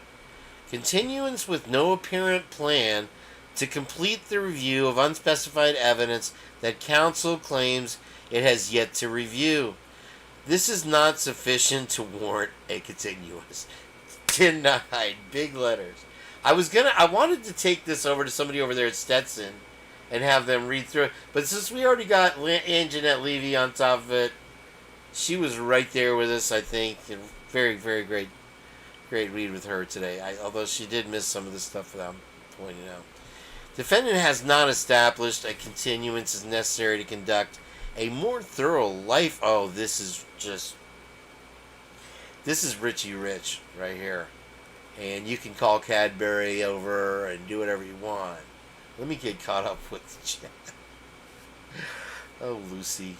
Continuance with no apparent plan to complete the review of unspecified evidence that counsel claims it has yet to review. This is not sufficient to warrant a continuance. Denied. Big letters. I wanted to take this over to somebody over there at Stetson and have them read through it. But since we already got Anjanette Levy on top of it, she was right there with us, I think. And very, very great read with her today. Although she did miss some of the stuff that I'm pointing out. Defendant has not established a continuance is necessary to conduct a more thorough life. Oh, this is Richie Rich right here. And you can call Cadbury over and do whatever you want. Let me get caught up with the chat. Oh, Lucy.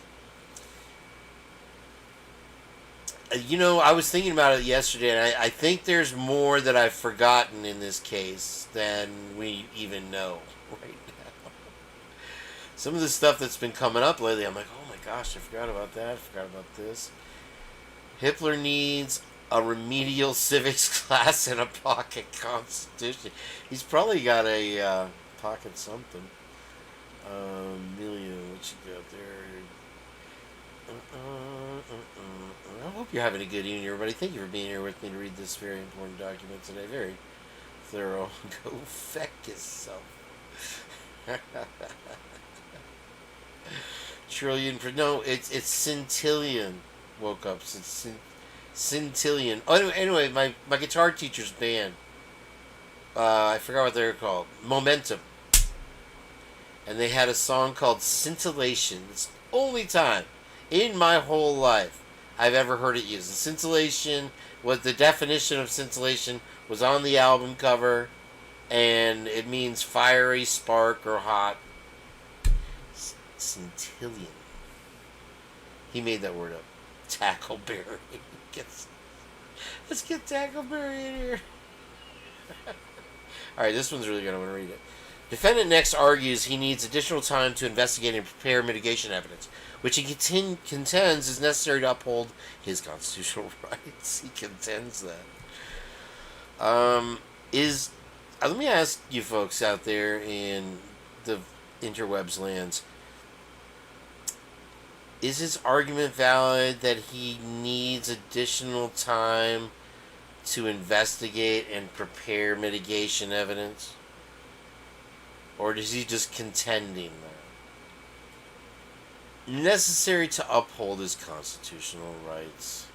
I was thinking about it yesterday, and I think there's more that I've forgotten in this case than we even know right now. Some of the stuff that's been coming up lately, I'm like, oh my gosh, I forgot about that, I forgot about this. Hippler needs a remedial civics class and a pocket constitution. He's probably got a pocket something. Amelia, what you got there? I hope you're having a good evening, everybody. Thank you for being here with me to read this very important document today. Very thorough. Go feck yourself. Trillion. No, it's Centillion. Woke up. It's Centillion. Oh, anyway, my guitar teacher's band. I forgot what they're called. Momentum. And they had a song called Scintillation. It's the only time in my whole life I've ever heard it used. The scintillation, the definition of scintillation was on the album cover, and it means fiery, spark, or hot. Centillion. He made that word up. Tackleberry. Let's get Tackleberry in here. Alright, this one's really good. I'm going to read it. Defendant next argues he needs additional time to investigate and prepare mitigation evidence, which he contends is necessary to uphold his constitutional rights. He contends that. Let me ask you folks out there in the interwebs lands, is his argument valid that he needs additional time to investigate and prepare mitigation evidence? Or is he just contending that? Necessary to uphold his constitutional rights,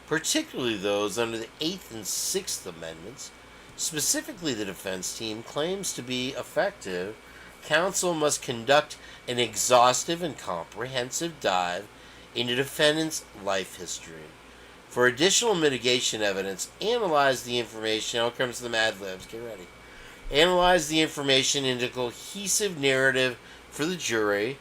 particularly those under the 8th and 6th Amendments. Specifically, the defense team claims to be effective. Counsel must conduct an exhaustive and comprehensive dive into defendant's life history. For additional mitigation evidence, analyze the information. Now comes to the Mad Libs. Get ready. Analyze the information into a cohesive narrative for the jury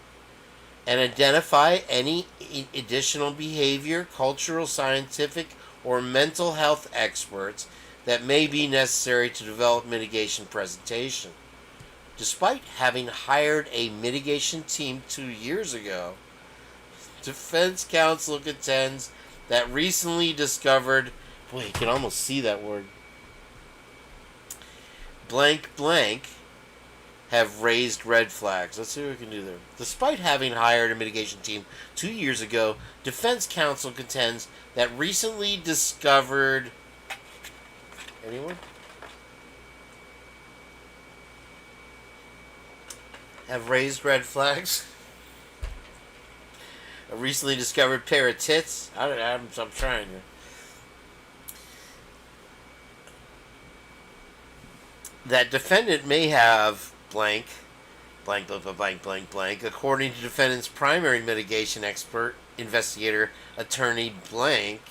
and identify any additional behavior, cultural, scientific, or mental health experts that may be necessary to develop mitigation presentation. Despite having hired a mitigation team 2 years ago, defense counsel contends that recently discovered, boy, you can almost see that word, blank blank have raised red flags. Let's see what we can do there. Despite having hired a mitigation team 2 years ago, defense counsel contends that recently discovered... Anyone? Have raised red flags? A recently discovered pair of tits? I'm trying here. That defendant may have blank, blank, blank, blank, blank, blank, according to defendant's primary mitigation expert investigator attorney blank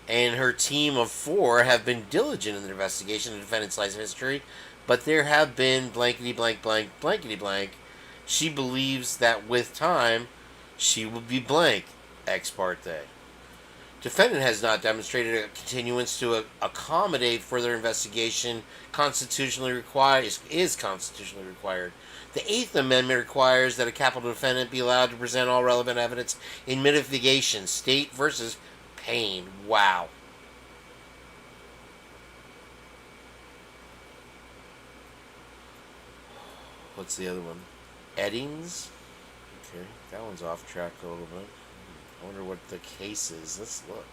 and her team of 4 have been diligent in their investigation of the defendant's life history, but there have been blankety blank blank blankety blank. She believes that with time, she will be blank ex parte. Defendant has not demonstrated a continuance to accommodate further investigation is constitutionally required. The 8th Amendment requires that a capital defendant be allowed to present all relevant evidence in mitigation. State versus Payne. Wow. What's the other one? Eddings? Okay, that one's off track a little bit. I wonder what the case is. Let's look.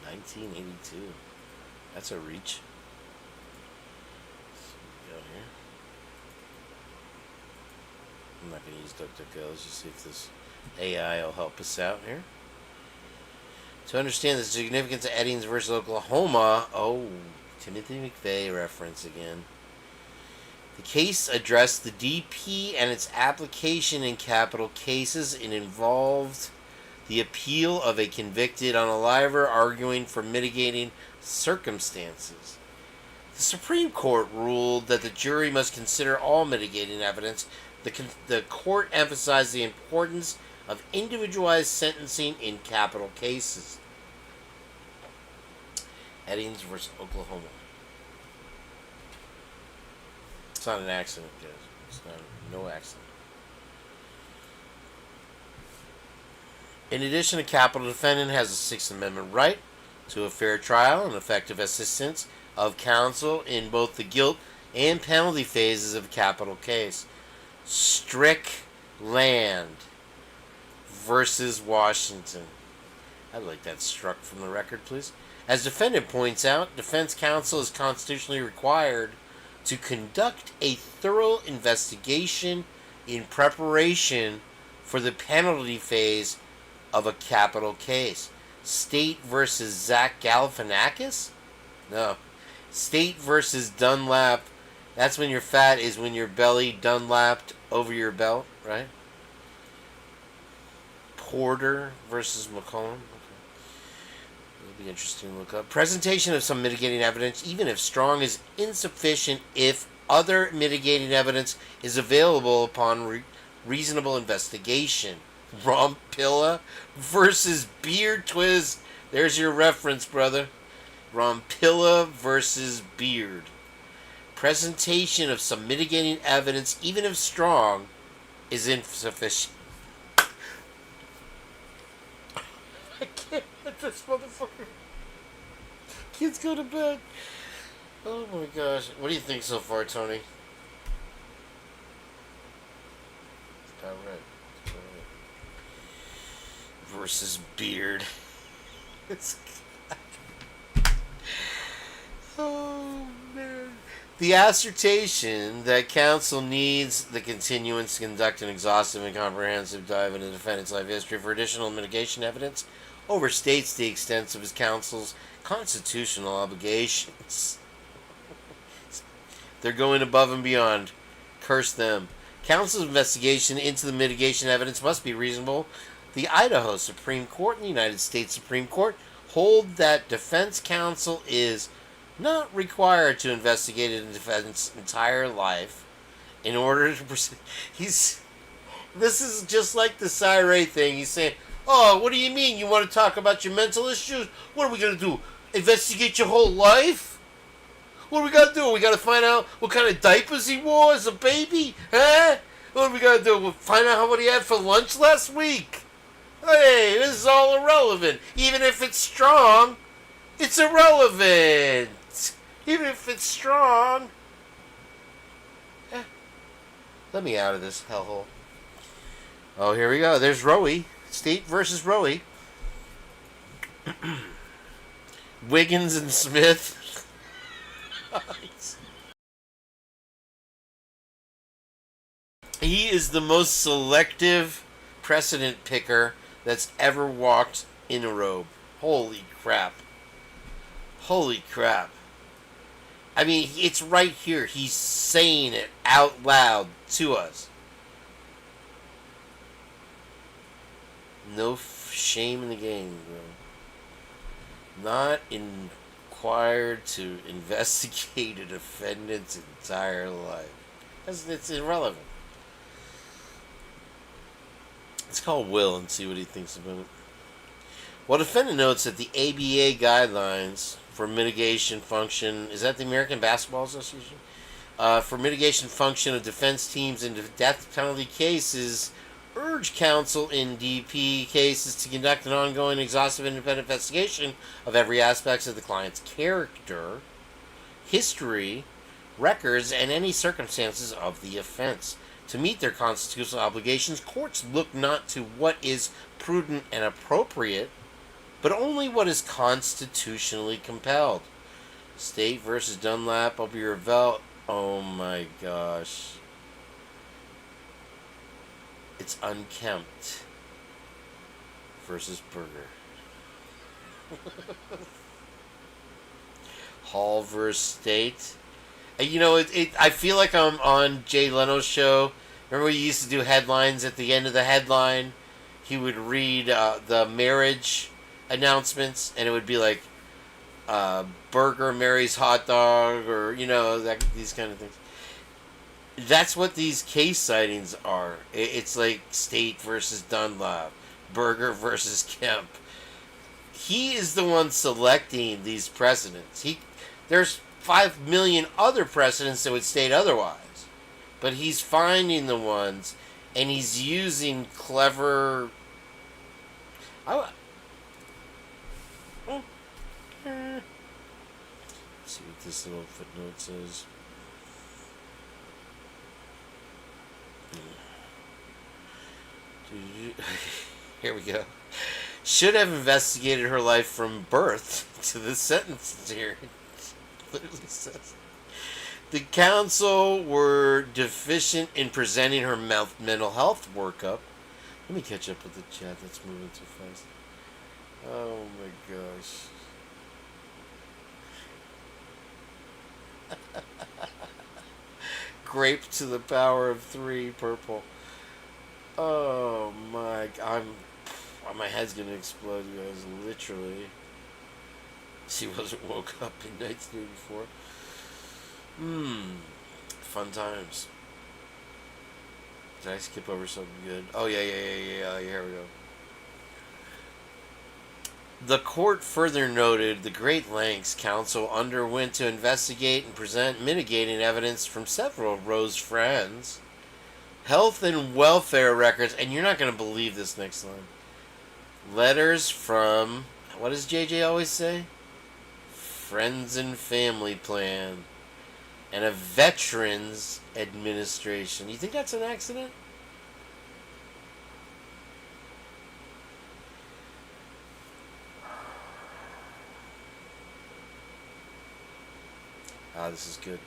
1982. That's a reach. Let's go here. I'm not going to use DuckDuckGo. Let's just see if this AI will help us out here. To understand the significance of Eddings versus Oklahoma. Oh, Timothy McVeigh reference again. The case addressed the DP and its application in capital cases. It involved the appeal of a convicted unaliver arguing for mitigating circumstances. The Supreme Court ruled that the jury must consider all mitigating evidence. The court emphasized the importance of individualized sentencing in capital cases. Eddings versus Oklahoma. It's not an accident, guys. It's not, no accident. In addition, a capital defendant has a Sixth Amendment right to a fair trial and effective assistance of counsel in both the guilt and penalty phases of a capital case. Strickland versus Washington. I'd like that struck from the record, please. As defendant points out, defense counsel is constitutionally required to conduct a thorough investigation in preparation for the penalty phase of a capital case. State versus Zach Galifianakis? No. State versus Dunlap. That's when you're fat, is when your belly Dunlapped over your belt, right? Porter versus McCollum. It'll be interesting to look up. Presentation of some mitigating evidence, even if strong, is insufficient if other mitigating evidence is available upon reasonable investigation. Rompilla versus Beard Twiz. There's your reference, brother. Rompilla versus Beard. Presentation of some mitigating evidence, even if strong, is insufficient. I can't let this motherfucker. Kids go to bed. Oh my gosh. What do you think so far, Tony? It's about right. Versus Beard. It's. Oh man. The assertion that counsel needs the continuance to conduct an exhaustive and comprehensive dive into the defendant's life history for additional mitigation evidence overstates the extent of his counsel's constitutional obligations. They're going above and beyond. Curse them. Counsel's investigation into the mitigation evidence must be reasonable. The Idaho Supreme Court and the United States Supreme Court hold that defense counsel is not required to investigate a defendant's entire life in order to proceed. This is just like the Syray thing. He's saying, oh, what do you mean? You want to talk about your mental issues? What are we going to do? Investigate your whole life? What are we going to do? We got to find out what kind of diapers he wore as a baby? Huh? What are we going to do? We'll find out what he had for lunch last week? Hey, this is all irrelevant. Even if it's strong, it's irrelevant. Even if it's strong. Let me out of this hellhole. Oh, here we go. There's Roe. State versus Roe. Wiggins and Smith. He is the most selective precedent picker that's ever walked in a robe. Holy crap. Holy crap. I mean, it's right here. He's saying it out loud to us. No shame in the game, bro. Not required to investigate a defendant's entire life. It's irrelevant. Let's call Will and see what he thinks about it. Well, defendant notes that the ABA guidelines for mitigation function, is that the American Basketball Association? For mitigation function of defense teams in death penalty cases, urge counsel in DP cases to conduct an ongoing, exhaustive, independent investigation of every aspect of the client's character, history, records, and any circumstances of the offense. To meet their constitutional obligations, courts look not to what is prudent and appropriate, but only what is constitutionally compelled. State versus Dunlap, I'll be revealed. Oh my gosh. It's unkempt versus Burger. Hall versus State. You know, I feel like I'm on Jay Leno's show. Remember we used to do headlines at the end of the headline? He would read the marriage announcements, and it would be like, Burger marries hot dog, or, you know, these kind of things. That's what these case sightings are. It's like State versus Dunlap, Burger versus Kemp. He is the one selecting these precedents. There's 5 million other precedents that would state otherwise, but he's finding the ones, and he's using clever. Let's see what this little footnote says. Here we go. Should have investigated her life from birth to the sentence here. Literally says the counsel were deficient in presenting her mental health workup. Let me catch up with the chat. That's moving too fast. Oh my gosh. Grape to the power of 3 purple. Oh my! My head's gonna explode, you guys. Literally. She wasn't woke up in 1984. Fun times. Did I skip over something good? Oh yeah. Here we go. The court further noted the great lengths counsel underwent to investigate and present mitigating evidence from several of Rose's friends, health and welfare records, and you're not going to believe this next line. Letters from, what does JJ always say? Friends and family plan, and a veterans administration. You think that's an accident? This is good.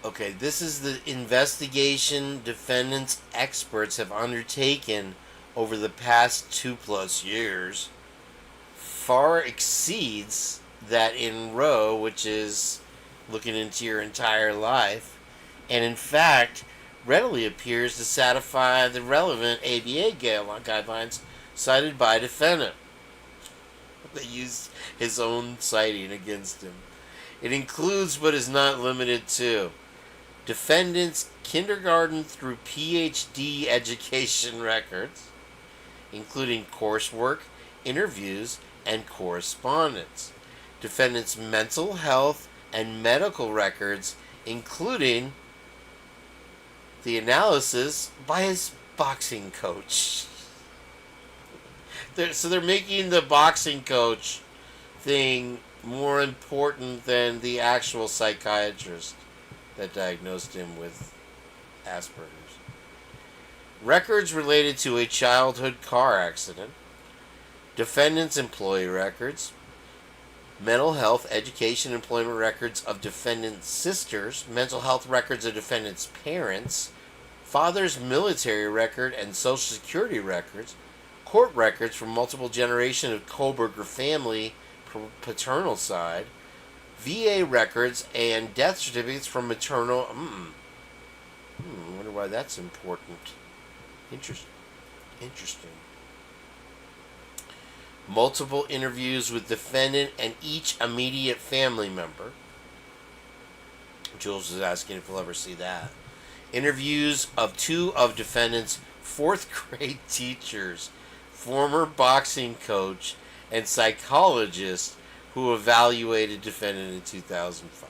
Okay, this is the investigation defendants experts have undertaken over the past 2+ years. Far exceeds that in Roe, which is looking into your entire life, and in fact readily appears to satisfy the relevant ABA guidelines cited by defendant. They used his own citing against him. It includes, but is not limited to, defendant's kindergarten through PhD education records, including coursework, interviews, and correspondence. Defendant's mental health and medical records, including the analysis by his boxing coach. So they're making the boxing coach thing more important than the actual psychiatrist that diagnosed him with Asperger's. Records related to a childhood car accident, defendant's employee records, mental health, education, employment records of defendant's sisters, mental health records of defendant's parents, father's military record and social security records, court records from multiple generations of Koberger family paternal side, VA records, and death certificates from maternal. I wonder why that's important. Interesting. Multiple interviews with defendant and each immediate family member. Jules is asking if we'll ever see that. Interviews of 2 of defendant's 4th grade teachers, former boxing coach, and psychologist who evaluated defendant in 2005.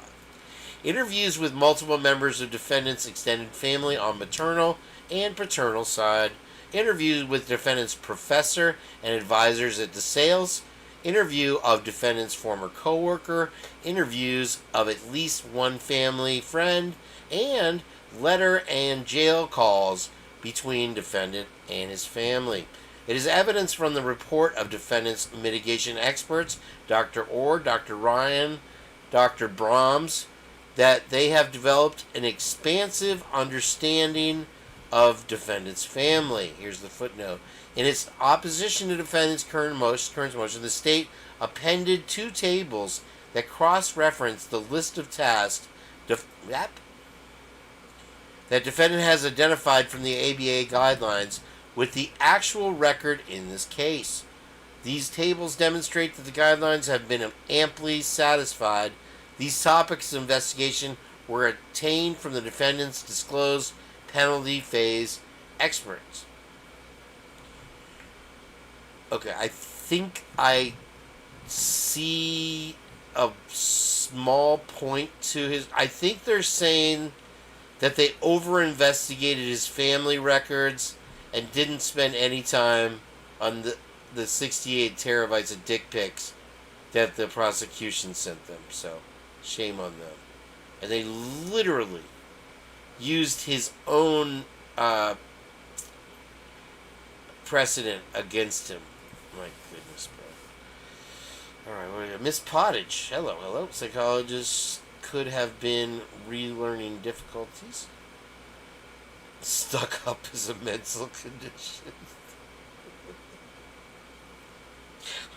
Interviews with multiple members of defendant's extended family on maternal and paternal side. Interview with defendant's professor and advisors at DeSales. Interview of defendant's former co-worker. Interviews of at least one family friend. And letter and jail calls between defendant and his family. It is evidence from the report of defendant's mitigation experts, Dr. Orr, Dr. Ryan, Dr. Brahms, that they have developed an expansive understanding of defendant's family. Here's the footnote. In its opposition to defendant's current motion, the state appended 2 tables that cross-reference the list of tasks that defendant has identified from the ABA guidelines with the actual record in this case. These tables demonstrate that the guidelines have been amply satisfied. These topics of investigation were obtained from the defendant's disclosed penalty phase experts. Okay, I think I see a small point to his... I think they're saying that they over-investigated his family records and didn't spend any time on the 68 terabytes of dick pics that the prosecution sent them. So, shame on them. And they literally used his own precedent against him. My goodness, bro. Alright, Miss Pottage. Hello. Psychologists could have been relearning difficulties. Stuck up is a mental condition.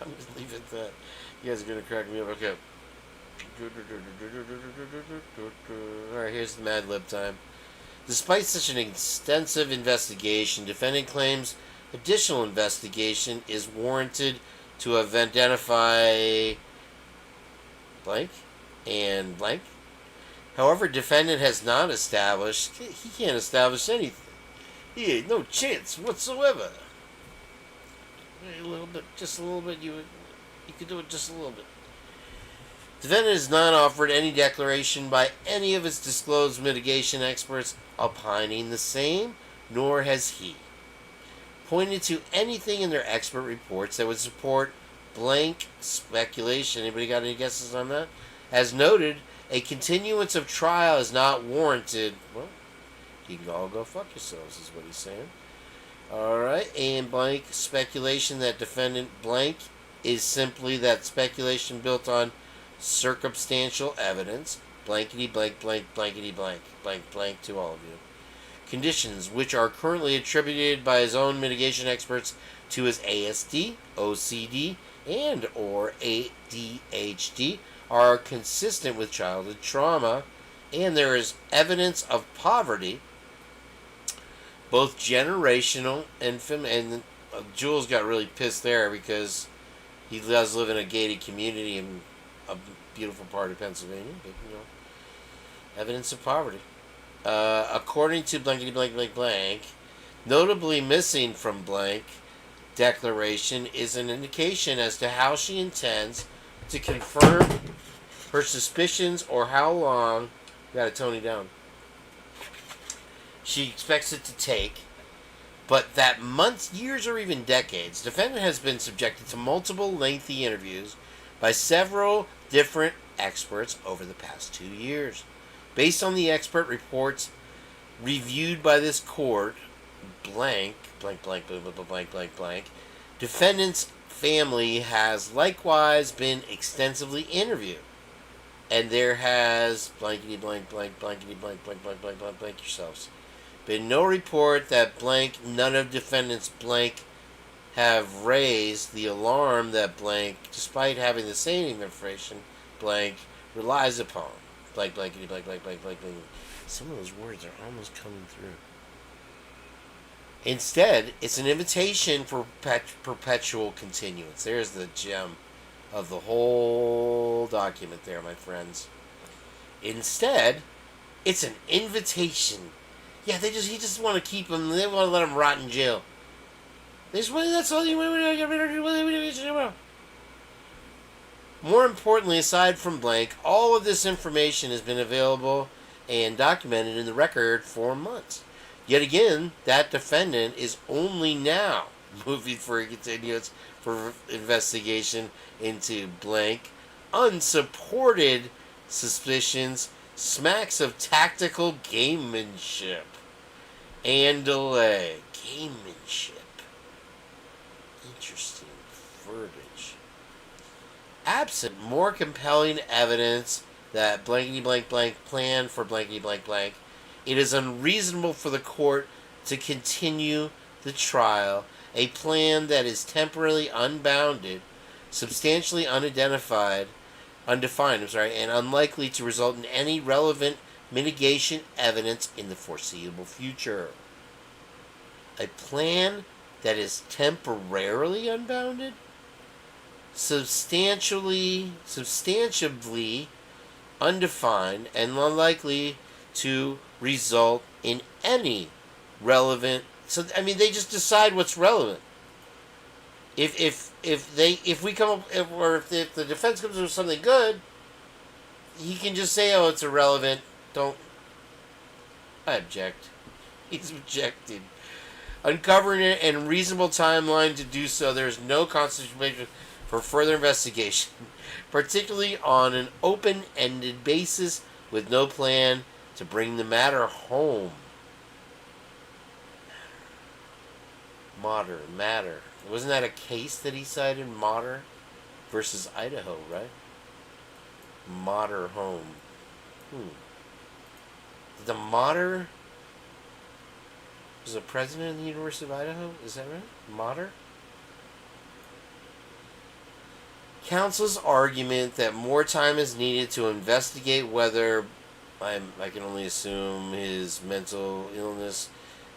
I'm going to leave it at that. You guys are going to crack me up. Okay. Alright, here's the Mad Lib time. Despite such an extensive investigation, defendant claims additional investigation is warranted to identify blank and blank. However, defendant has not established, he can't establish anything. He had no chance whatsoever. A little bit, just a little bit, you could do it just a little bit. Defendant has not offered any declaration by any of his disclosed mitigation experts opining the same, nor has he pointed to anything in their expert reports that would support blank speculation. Anybody got any guesses on that? As noted, a continuance of trial is not warranted. Well, you can all go fuck yourselves, is what he's saying. Alright, and blank speculation that defendant blank is simply that speculation built on circumstantial evidence. Blankety blank blank blankety blank blank blank to all of you. Conditions which are currently attributed by his own mitigation experts to his ASD, OCD, and or ADHD are consistent with childhood trauma, and there is evidence of poverty, both generational and Jules got really pissed there because he does live in a gated community in a beautiful part of Pennsylvania, but evidence of poverty. According to blankety blank blank blank, notably missing from blank declaration is an indication as to how she intends to confirm her suspicions or how long, gotta tone it down, she expects it to take, but that months, years, or even decades. Defendant has been subjected to multiple lengthy interviews by several different experts over the past 2 years. Based on the expert reports reviewed by this court, blank, blank, blank, blank, blank, blank, blank, blank, defendant's family has likewise been extensively interviewed. And there has, blankety blank, blank, blankety blank, blank, blank, blank, blank, blank yourselves, been no report that blank, none of defendants blank have raised the alarm that blank, despite having the same information, blank, relies upon. Blank, blankety, blank, blank, blank, blank, blank. Some of those words are almost coming through. Instead, it's an invitation for perpetual continuance. There's the gem of the whole document there, my friends. Instead, it's an invitation. Yeah, he just want to keep him. They want to let him rot in jail. That's all you want to do. More importantly, aside from blank, all of this information has been available and documented in the record for months. Yet again, that defendant is only now moving for a continuance for investigation into blank. Unsupported suspicions smacks of tactical gamemanship and delay. Gamemanship. Interesting verbiage. Absent more compelling evidence that blankety blank blank plan for blankety blank blank, it is unreasonable for the court to continue the trial, a plan that is temporarily unbounded, substantially undefined, and unlikely to result in any relevant mitigation evidence in the foreseeable future. A plan that is temporarily unbounded, substantially undefined, and unlikely to result in any relevant. So I mean, they just decide what's relevant. If the defense comes with something good, he can just say, "Oh, it's irrelevant." I object. He's objecting. Uncovering it and reasonable timeline to do so. There is no constitutional for further investigation, particularly on an open-ended basis with no plan to bring the matter home. Matter. Wasn't that a case that he cited? Matter versus Idaho, right? Matter home. The Matter was the president of the University of Idaho? Is that right? Matter? Counsel's argument that more time is needed to investigate whether, I can only assume, his mental illness,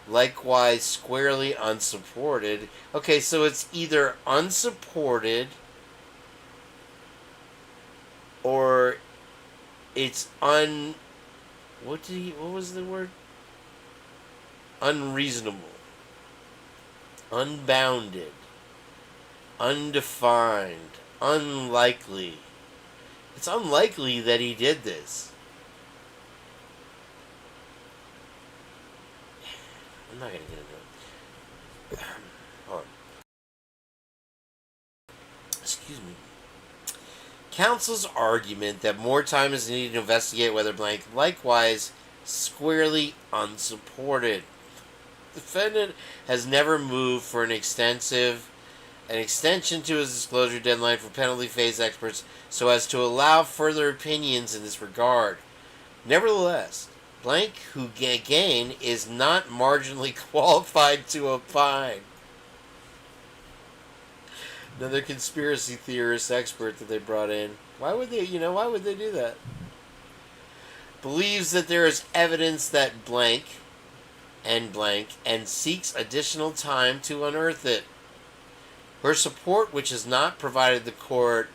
likewise squarely unsupported. Okay, so it's either unsupported or it's what was the word? Unreasonable, unbounded, undefined, unlikely. It's unlikely that he did this. I'm not going to get into it. Hold on. Excuse me. Counsel's argument that more time is needed to investigate whether blank, likewise, squarely unsupported. Defendant has never moved for an extension to his disclosure deadline for penalty phase experts so as to allow further opinions in this regard. Nevertheless, blank who Kane is not marginally qualified to opine. Another conspiracy theorist expert that they brought in. Why would they do that? Believes that there is evidence that blank and seeks additional time to unearth it. Her support, which has not provided the court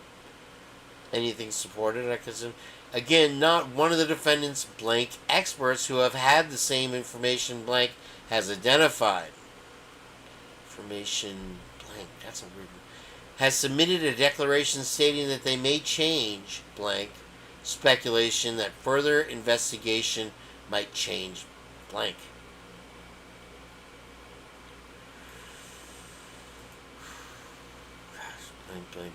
anything supported, I presume. Again, not one of the defendant's blank experts who have had the same information blank has identified. Information blank, that's a weird one. Has submitted a declaration stating that they may change blank speculation that further investigation might change blank. Blank.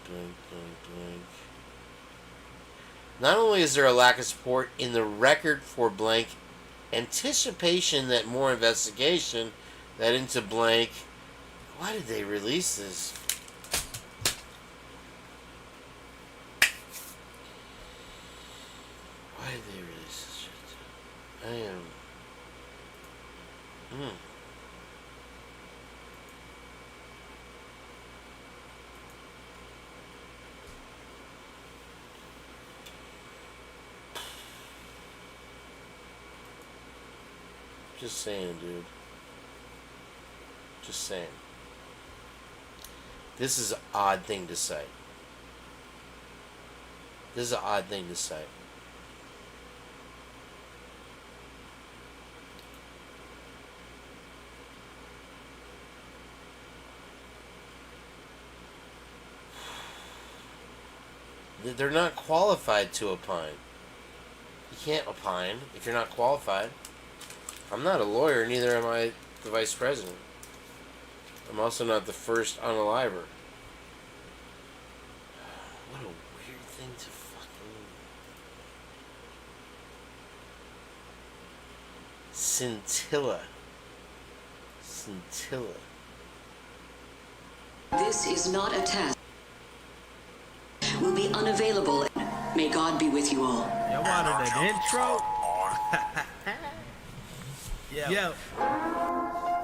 Not only is there a lack of support in the record for blank, anticipation that more investigation that into blank. Why did they release this? Why did they release this shit? I am. Just saying, dude. Just saying. This is an odd thing to say. This is an odd thing to say. They're not qualified to opine. You can't opine if you're not qualified. I'm not a lawyer, neither am I the vice president. I'm also not the first unaliver. What a weird thing to fucking... Scintilla. Scintilla. This is not a test. Will be unavailable. May God be with you all. Y'all wanted an intro? Yo.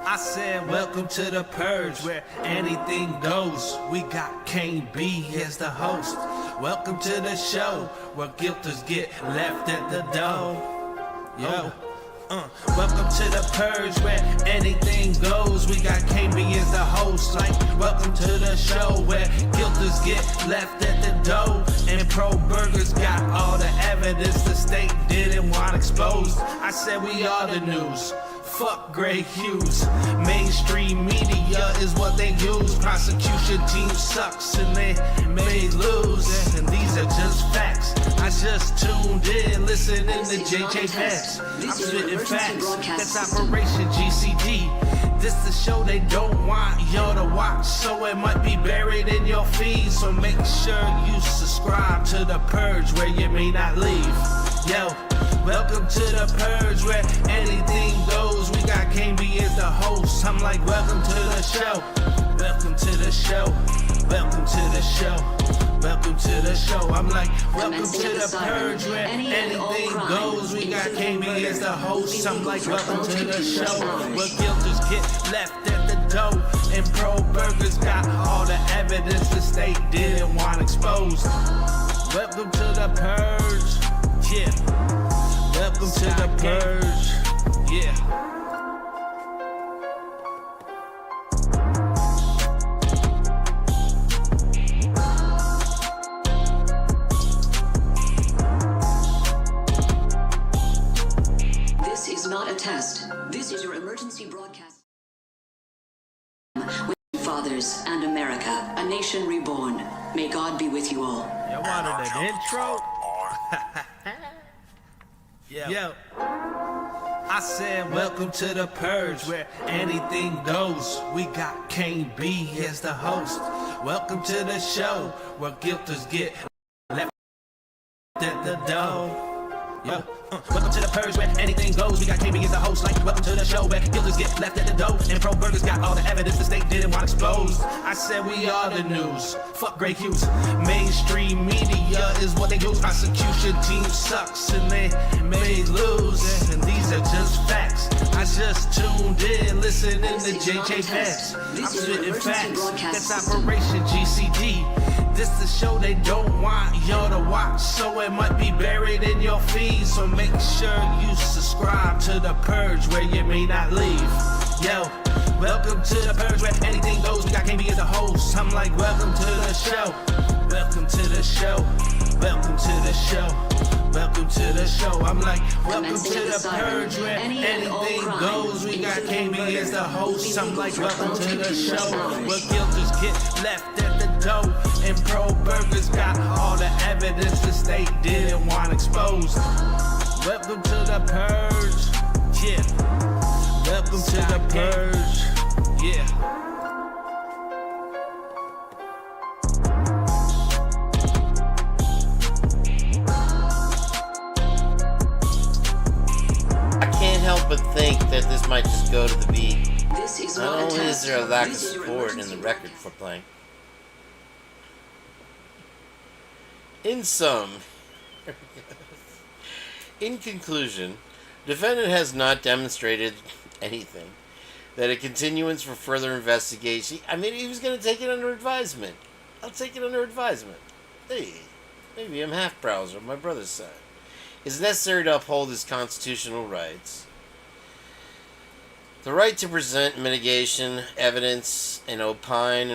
I said, welcome to the Purge, where anything goes. We got Kane B as the host. Welcome to the show, where guilters get left at the door. Yo. Welcome to the Purge, where anything goes. We got Kane B as the host. Like, welcome to the show, where guilters get left at the door. And pro-burgers got all the evidence the state didn't want exposed. I said we are the news. Fuck gray hues. Mainstream media is what they use. Prosecution team sucks and they may lose. And these are just facts. I just tuned in, listening to JJ Vance. I'm spitting facts. That's Operation GCD. This the show they don't want y'all to watch, so it might be buried in your feed. So make sure you subscribe to the Purge, where you may not leave. Yo, welcome to the Purge, where anything goes. We got Kane B as the host. I'm like, welcome to the show. Welcome to the show. Welcome to the show. Welcome to the show. I'm like, welcome to the Purge, where anything goes. We got Kane B as the host. I'm like, welcome to the show, where guilters get left at the door. And pro-burgers got all the evidence the state didn't want exposed. Welcome to the Purge. Yeah. Welcome to the Purge. Yeah. This is not a test. This is your emergency broadcast. With fathers and America, a nation reborn. May God be with you all. Y'all wanted an intro? Yo. I said, welcome to the Purge, where anything goes. We got Kane B as the host. Welcome to the show, where guilters get left at the door. Yo, welcome to the Purge, where anything goes. We got Kane B as the host. Like, welcome to the show, where guilters get left at the door. And pro-burgers got all the evidence the state didn't want exposed. I said we are the news. Fuck gray hues. Mainstream media is what they use. Prosecution team sucks and they may lose. And these are just facts. I just tuned in, listening to JJ Vance. I'm spitting facts. That's Operation GCD. This the show they don't want y'all to watch, so it might be buried in your feed. So make sure you subscribe to the Purge, where you may not leave. Yo, welcome to the Purge, where anything goes. We got Kane B as the host. I'm like, welcome to the show. Welcome to the show. Welcome to the show. Welcome to the show. I'm like, welcome to the Purge, where anything goes. We got Kane B as the host. I'm like, welcome to the show, where guilters get left at the door. And pro-burgers got all the evidence the state didn't want exposed. Welcome to the Purge. Yeah. Welcome to the Purge. Yeah. Help but think that this might just go to the beat. This is Not not a only test. is there a lack of This is your support in emergency the record for playing. In conclusion, defendant has not demonstrated anything. That a continuance for further investigation. I mean, he was going to take it under advisement. I'll take it under advisement. Hey, maybe I'm half browser on my brother's side. Is necessary to uphold his constitutional rights. The right to present mitigation evidence and opine.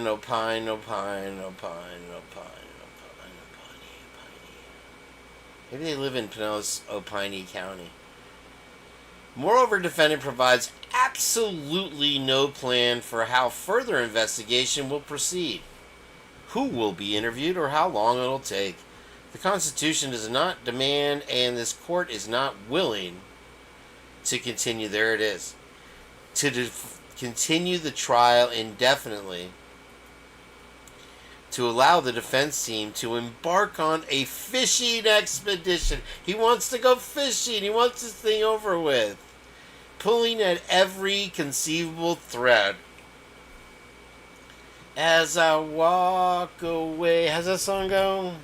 Maybe they live in Pinellas, Opine County. Moreover, defendant provides absolutely no plan for how further investigation will proceed, who will be interviewed, or how long it'll take. The Constitution does not demand, and this court is not willing to continue. There it is. To continue the trial indefinitely, to allow the defense team to embark on a fishing expedition. He wants to go fishing. He wants this thing over with. Pulling at every conceivable thread. As I walk away. How's that song go?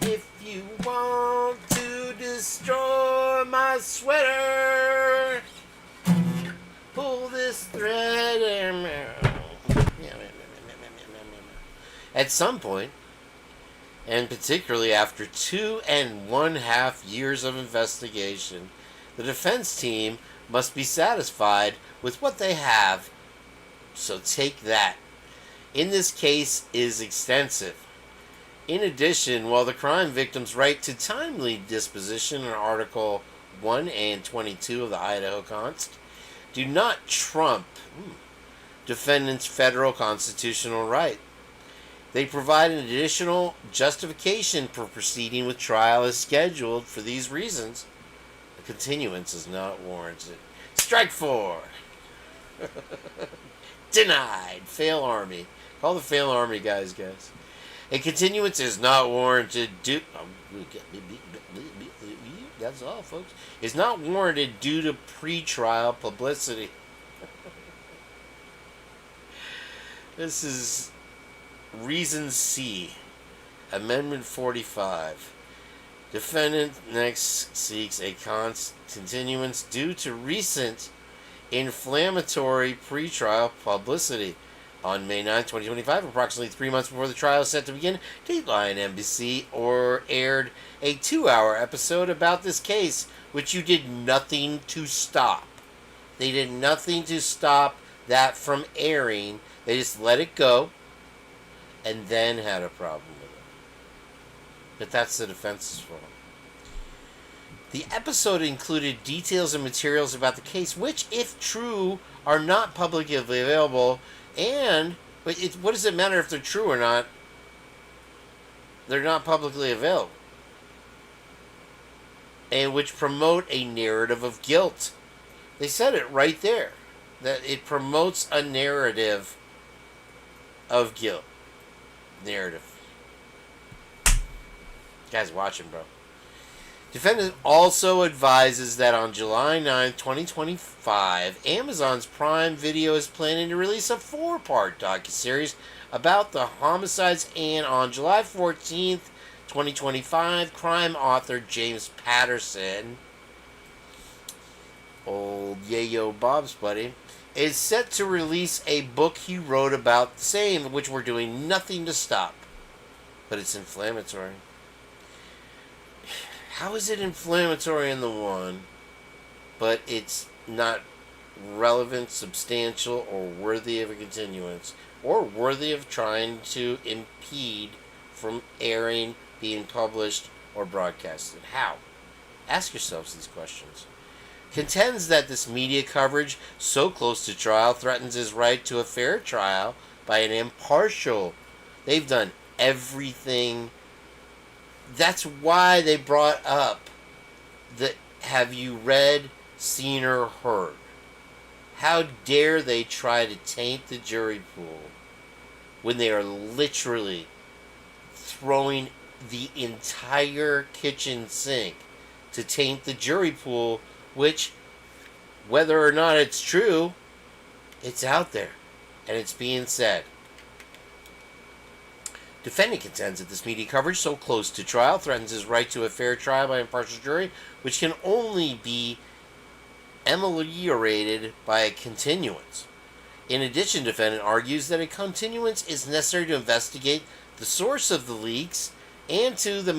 If you want to destroy my sweater, pull this thread and... At some point, and particularly after 2.5 years of investigation, the defense team must be satisfied with what they have. So take that. In this case is extensive. In addition, while the crime victim's right to timely disposition in Article 1 and 22 of the Idaho Const do not trump defendant's federal constitutional right. They provide an additional justification for proceeding with trial as scheduled. For these reasons, a continuance is not warranted. Strike 4. Denied. Fail Army. Call the Fail Army guys. A continuance is not warranted due... That's all, folks. Is not warranted due to pre-trial publicity. This is... Reason C, Amendment 45. Defendant next seeks a continuance due to recent inflammatory pretrial publicity. On May 9, 2025, approximately 3 months before the trial is set to begin, Dateline NBC aired a 2-hour episode about this case, which you did nothing to stop. They did nothing to stop that from airing. They just let it go. And then had a problem with it. But that's the defense's fault. The episode included details and materials about the case, which, if true, are not publicly available. But what does it matter if they're true or not? They're not publicly available. And which promote a narrative of guilt. They said it right there. That it promotes a narrative of guilt. Narrative. Guys watching, bro. Defendant also advises that on July 9, 2025, Amazon's Prime Video is planning to release a 4-part docuseries about the homicides, and on July 14th, 2025, crime author James Patterson, old Yayo Bob's buddy, is set to release a book he wrote about the same, which we're doing nothing to stop. But it's inflammatory. How is it inflammatory in the one, but it's not relevant, substantial, or worthy of a continuance, or worthy of trying to impede from airing, being published, or broadcasted? How? Ask yourselves these questions. Contends that this media coverage so close to trial threatens his right to a fair trial by an impartial. They've done everything. That's why they brought up that have you read, seen, or heard? How dare they try to taint the jury pool when they are literally throwing the entire kitchen sink to taint the jury pool, which, whether or not it's true, it's out there, and it's being said. Defendant contends that this media coverage so close to trial threatens his right to a fair trial by an impartial jury, which can only be ameliorated by a continuance. In addition, defendant argues that a continuance is necessary to investigate the source of the leaks and to the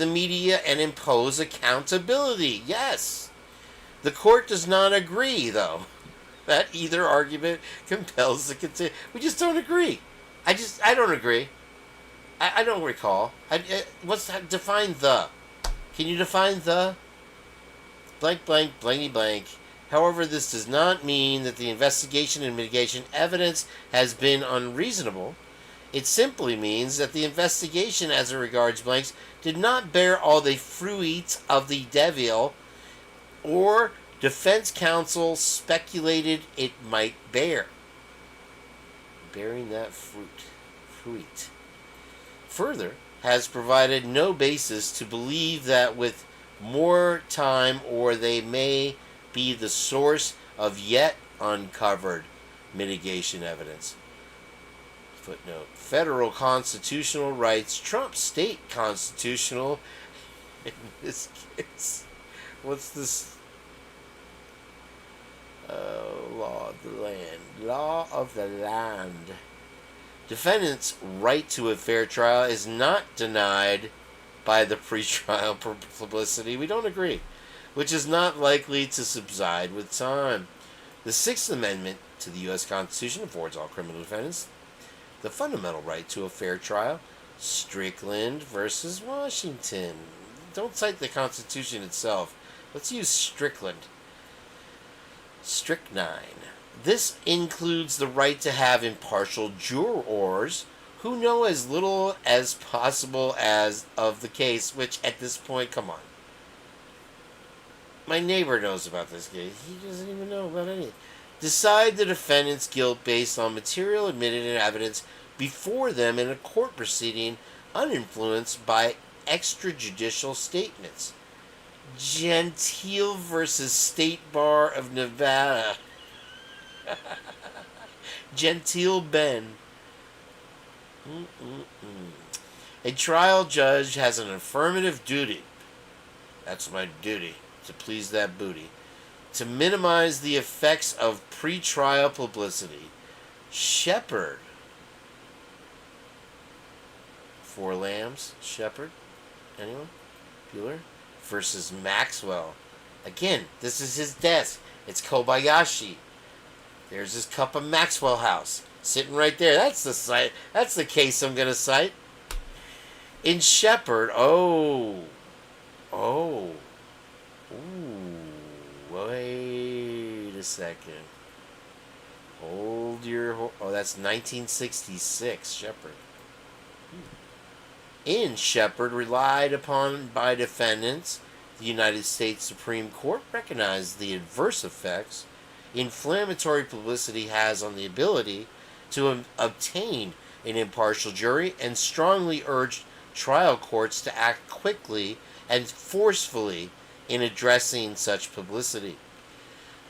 media and impose accountability. Yes. The court does not agree, though, that either argument compels the continue. We just don't agree. I don't agree. I don't recall. What's that? Define the. Can you define the? Blank, blank, blanky, blank. However, this does not mean that the investigation and mitigation evidence has been unreasonable. It simply means that the investigation as it regards blanks did not bear all the fruit of the devil or defense counsel speculated it might bear. Bearing that fruit. Further, has provided no basis to believe that with more time or they may be the source of yet uncovered mitigation evidence. Footnote. Federal constitutional rights trump state constitutional in this case. What's this? Law of the land. Law of the land. Defendant's right to a fair trial is not denied by the pretrial publicity. We don't agree. Which is not likely to subside with time. The Sixth Amendment to the U.S. Constitution affords all criminal defendants the fundamental right to a fair trial. Strickland versus Washington. Don't cite the Constitution itself. Let's use Strickland. Strychnine. This includes the right to have impartial jurors who know as little as possible as of the case, which at this point, come on. My neighbor knows about this case. He doesn't even know about anything. Decide the defendant's guilt based on material admitted in evidence before them in a court proceeding uninfluenced by extrajudicial statements. Gentile versus State Bar of Nevada. Gentile Ben. A trial judge has an affirmative duty. That's my duty, to please that booty. To minimize the effects of pretrial publicity. Shepard. 4 Lambs. Shepard. Anyone? Bueller? Versus Maxwell. Again, this is his desk. It's Kobayashi. There's his cup of Maxwell House. Sitting right there. That's the site. That's the case I'm going to cite. In Shepard. Ooh. Wait a second. Hold your... Oh, that's 1966, Shepard. In Shepard, relied upon by defendants, the United States Supreme Court recognized the adverse effects inflammatory publicity has on the ability to obtain an impartial jury and strongly urged trial courts to act quickly and forcefully in addressing such publicity.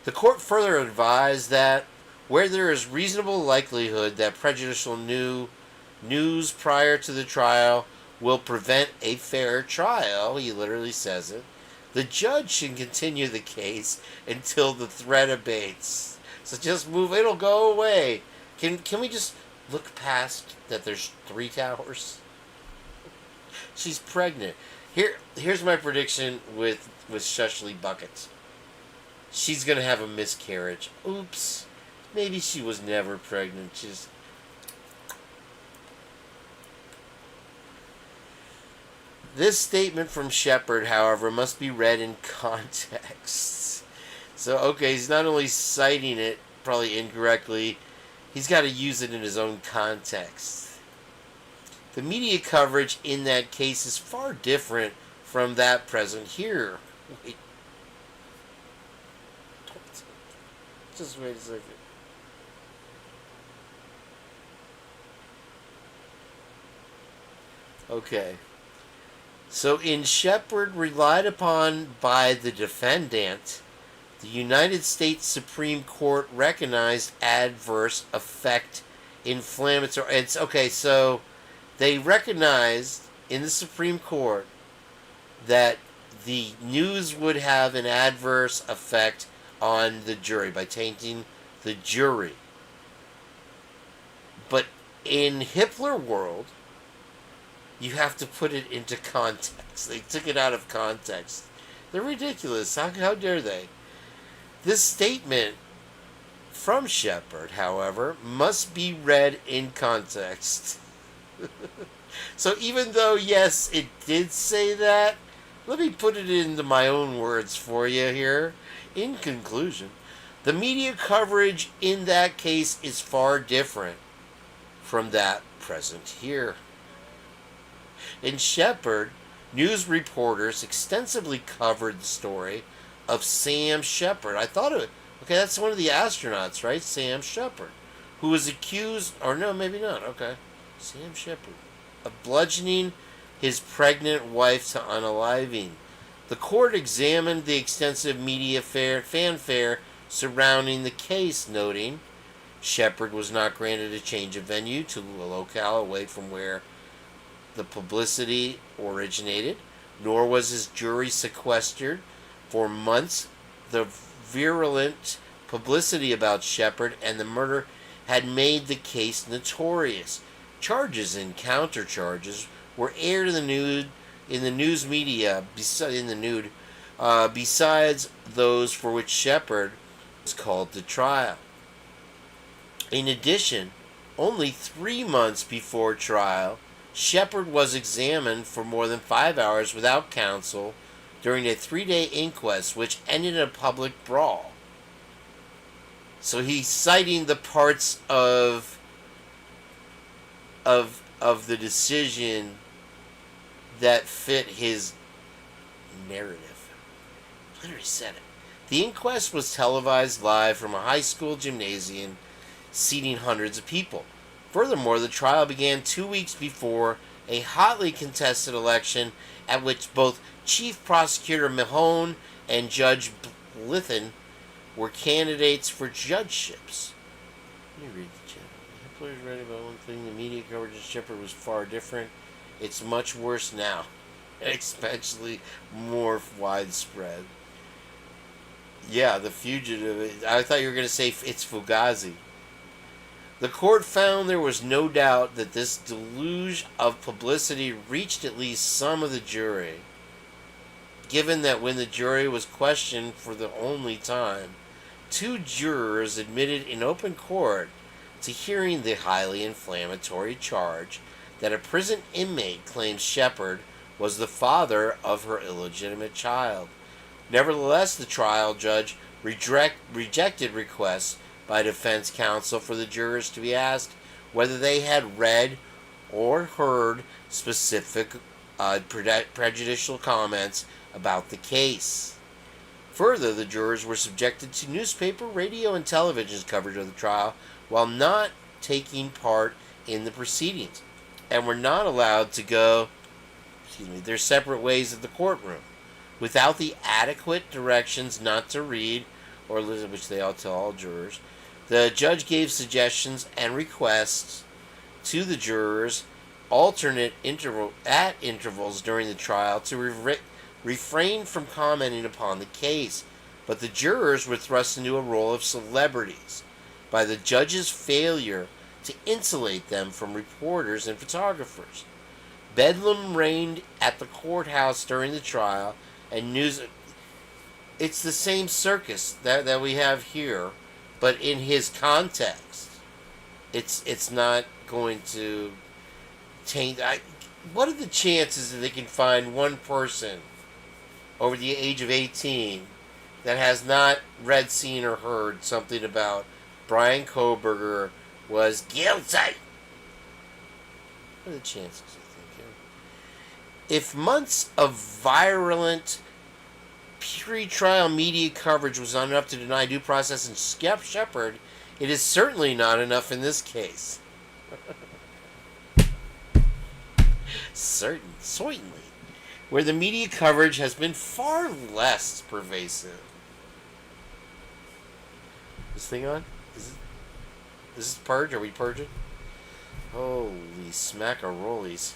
The court further advised that where there is reasonable likelihood that prejudicial news prior to the trial will prevent a fair trial, he literally says it, the judge should continue the case until the threat abates. So just move, it'll go away. Can we just look past that there's 3 towers? She's pregnant. Here's my prediction with Shushley Buckets. She's going to have a miscarriage. Oops. Maybe she was never pregnant. This statement from Shepard, however, must be read in context. So, okay, he's not only citing it, probably incorrectly, he's got to use it in his own context. The media coverage in that case is far different from that present here. Wait. Just wait a second. Okay. So in Shepard, relied upon by the defendant, the United States Supreme Court recognized adverse effect inflammatory. It's okay, so they recognized in the Supreme Court that the news would have an adverse effect on the jury by tainting the jury. But in Hippler world, you have to put it into context. They took it out of context. They're ridiculous. How dare they? This statement from Shepard, however, must be read in context. So even though, yes, it did say that, let me put it into my own words for you here. In conclusion, the media coverage in that case is far different from that present here. In Shepard, news reporters extensively covered the story of Sam Shepard. I thought it, okay, that's one of the astronauts, right? Sam Shepard, who was accused, or no, maybe not, okay. Sam Shepard, of bludgeoning his pregnant wife to unaliving. The court examined the extensive media fanfare surrounding the case, noting Shepard was not granted a change of venue to a locale away from where the publicity originated, nor was his jury sequestered. For months, the virulent publicity about Shepard and the murder had made the case notorious. Charges and countercharges were aired in the news media besides those for which Shepard was called to trial. In addition, only 3 months before trial, Shepard was examined for more than 5 hours without counsel during a 3-day inquest, which ended in a public brawl. So he's citing the parts of the decision that fit his narrative. Literally said it. The inquest was televised live from a high school gymnasium, seating hundreds of people. Furthermore, the trial began 2 weeks before a hotly contested election at which both Chief Prosecutor Mahone and Judge Lithin were candidates for judgeships. Let me read the chat. Hippler is right about one thing. The media coverage of Shepard was far different. It's much worse now, especially more widespread. Yeah, the fugitive. I thought you were going to say it's Fugazi. The court found there was no doubt that this deluge of publicity reached at least some of the jury, given that when the jury was questioned for the only time, 2 jurors admitted in open court to hearing the highly inflammatory charge that a prison inmate claims Shepard was the father of her illegitimate child. Nevertheless, the trial judge rejected requests by defense counsel for the jurors to be asked whether they had read or heard specific prejudicial comments about the case. Further, the jurors were subjected to newspaper, radio, and television coverage of the trial while not taking part in the proceedings, and were not allowed to go their separate ways at the courtroom without the adequate directions not to read or listen, which they all tell all jurors. The judge gave suggestions and requests to the jurors at intervals during the trial to refrain from commenting upon the case, but the jurors were thrust into a role of celebrities by the judge's failure to insulate them from reporters and photographers. Bedlam reigned at the courthouse during the trial, and news. It's the same circus that we have here, but in his context, it's not going to taint. What are the chances that they can find one person over the age of 18 that has not read, seen, or heard something about Brian Kohberger was guilty? What are the chances, you think? If months of virulent pre-trial media coverage was not enough to deny due process in Shepard, it is certainly not enough in this case. Certainly. Where the media coverage has been far less pervasive. This thing on? Is this Purge? Are we purging? Holy smackarolies.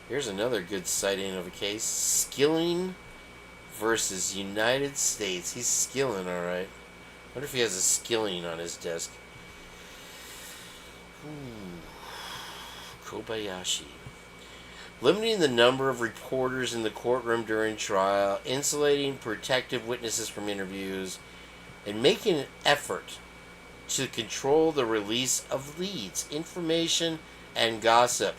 Here's another good sighting of a case. Skilling versus United States. He's skilling, alright. Wonder if he has a skilling on his desk. Kobayashi. limiting the number of reporters in the courtroom during trial, insulating protective witnesses from interviews, and making an effort to control the release of leads, information, and gossip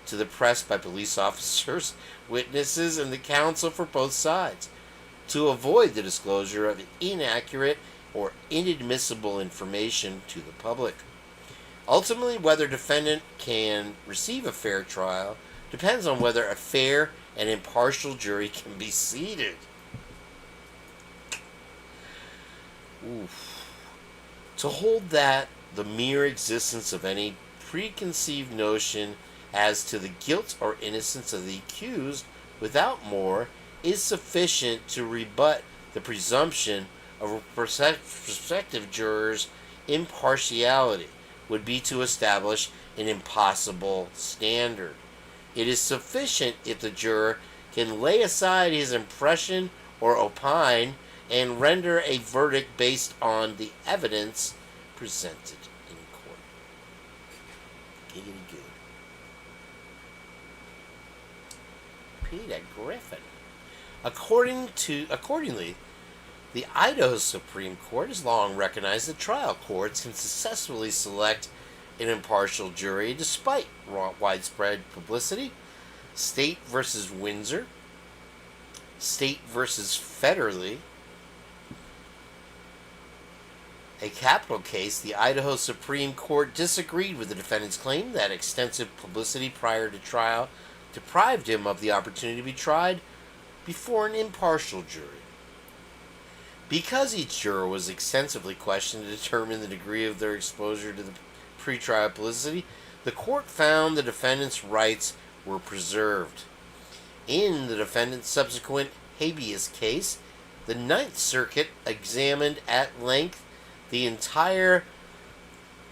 to the press by police officers, witnesses, and the counsel for both sides, to avoid the disclosure of inaccurate or inadmissible information to the public. Ultimately, whether defendant can receive a fair trial depends on whether a fair and impartial jury can be seated. Oof. To hold that the mere existence of any preconceived notion as to the guilt or innocence of the accused without more is sufficient to rebut the presumption of a prospective juror's impartiality would be to establish an impossible standard. It is sufficient if the juror can lay aside his impression or opine and render a verdict based on the evidence presented in court. Giggity good. Peter Griffin. Accordingly, the Idaho Supreme Court has long recognized that trial courts can successfully select an impartial jury despite widespread publicity. State versus Windsor, State versus Federley, a capital case, the Idaho Supreme Court disagreed with the defendant's claim that extensive publicity prior to trial deprived him of the opportunity to be tried before an impartial jury. Because each juror was extensively questioned to determine the degree of their exposure to the pretrial publicity, the court found the defendant's rights were preserved. In the defendant's subsequent habeas case, the Ninth Circuit examined at length the entire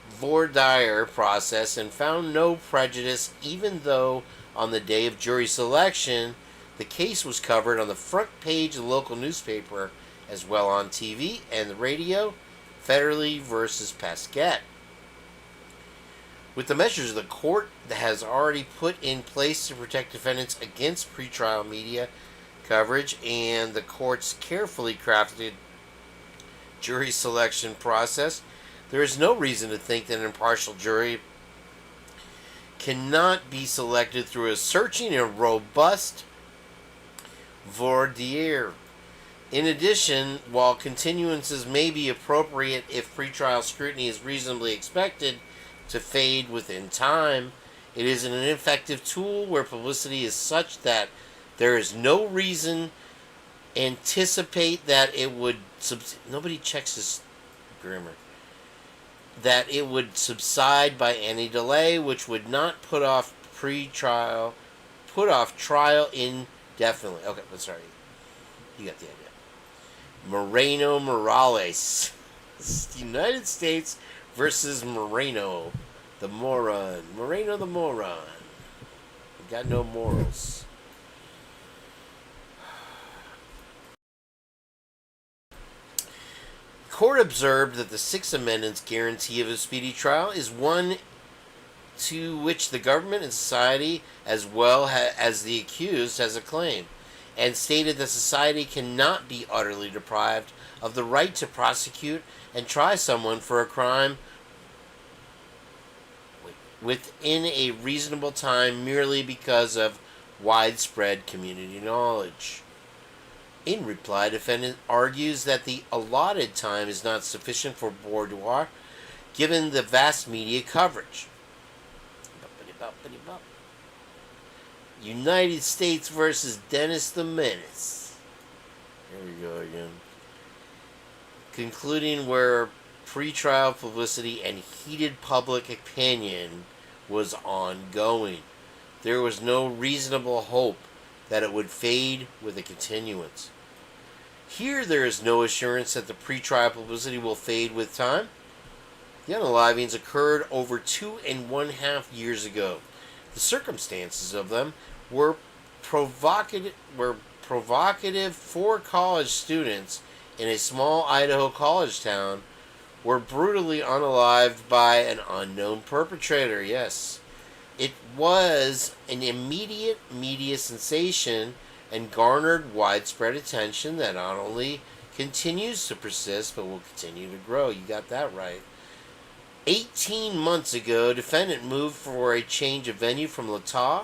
voir dire process and found no prejudice, even though on the day of jury selection, the case was covered on the front page of the local newspaper as well on TV and the radio, Federley versus Pasquette. With the measures the court has already put in place to protect defendants against pretrial media coverage and the court's carefully crafted jury selection process, there is no reason to think that an impartial jury cannot be selected through a searching and robust voir dire. In addition, while continuances may be appropriate if pretrial scrutiny is reasonably expected to fade within time, it is an ineffective tool where publicity is such that there is no reason anticipate that it would nobody checks this grammar, that it would subside by any delay, which would not put off trial indefinitely. Okay, but sorry, you got the idea. Moreno Morales, United States versus Moreno the moron. Moreno the moron. Got no morals. The court observed that the Sixth Amendment's guarantee of a speedy trial is one to which the government and society, as well as the accused, has a claim, and stated that society cannot be utterly deprived of the right to prosecute and try someone for a crime within a reasonable time merely because of widespread community knowledge. In reply, defendant argues that the allotted time is not sufficient for voir dire given the vast media coverage. United States versus Dennis the Menace. Here we go again. Concluding where pretrial publicity and heated public opinion was ongoing. There was no reasonable hope that it would fade with a continuance. Here there is no assurance that the pretrial publicity will fade with time. The unalivings occurred over 2.5 years ago. The circumstances of them were provocative for college students in a small Idaho college town were brutally unalived by an unknown perpetrator. Yes, It was an immediate media sensation and garnered widespread attention that not only continues to persist but will continue to grow. You got that right. 18 months ago, defendant moved for a change of venue from Latah,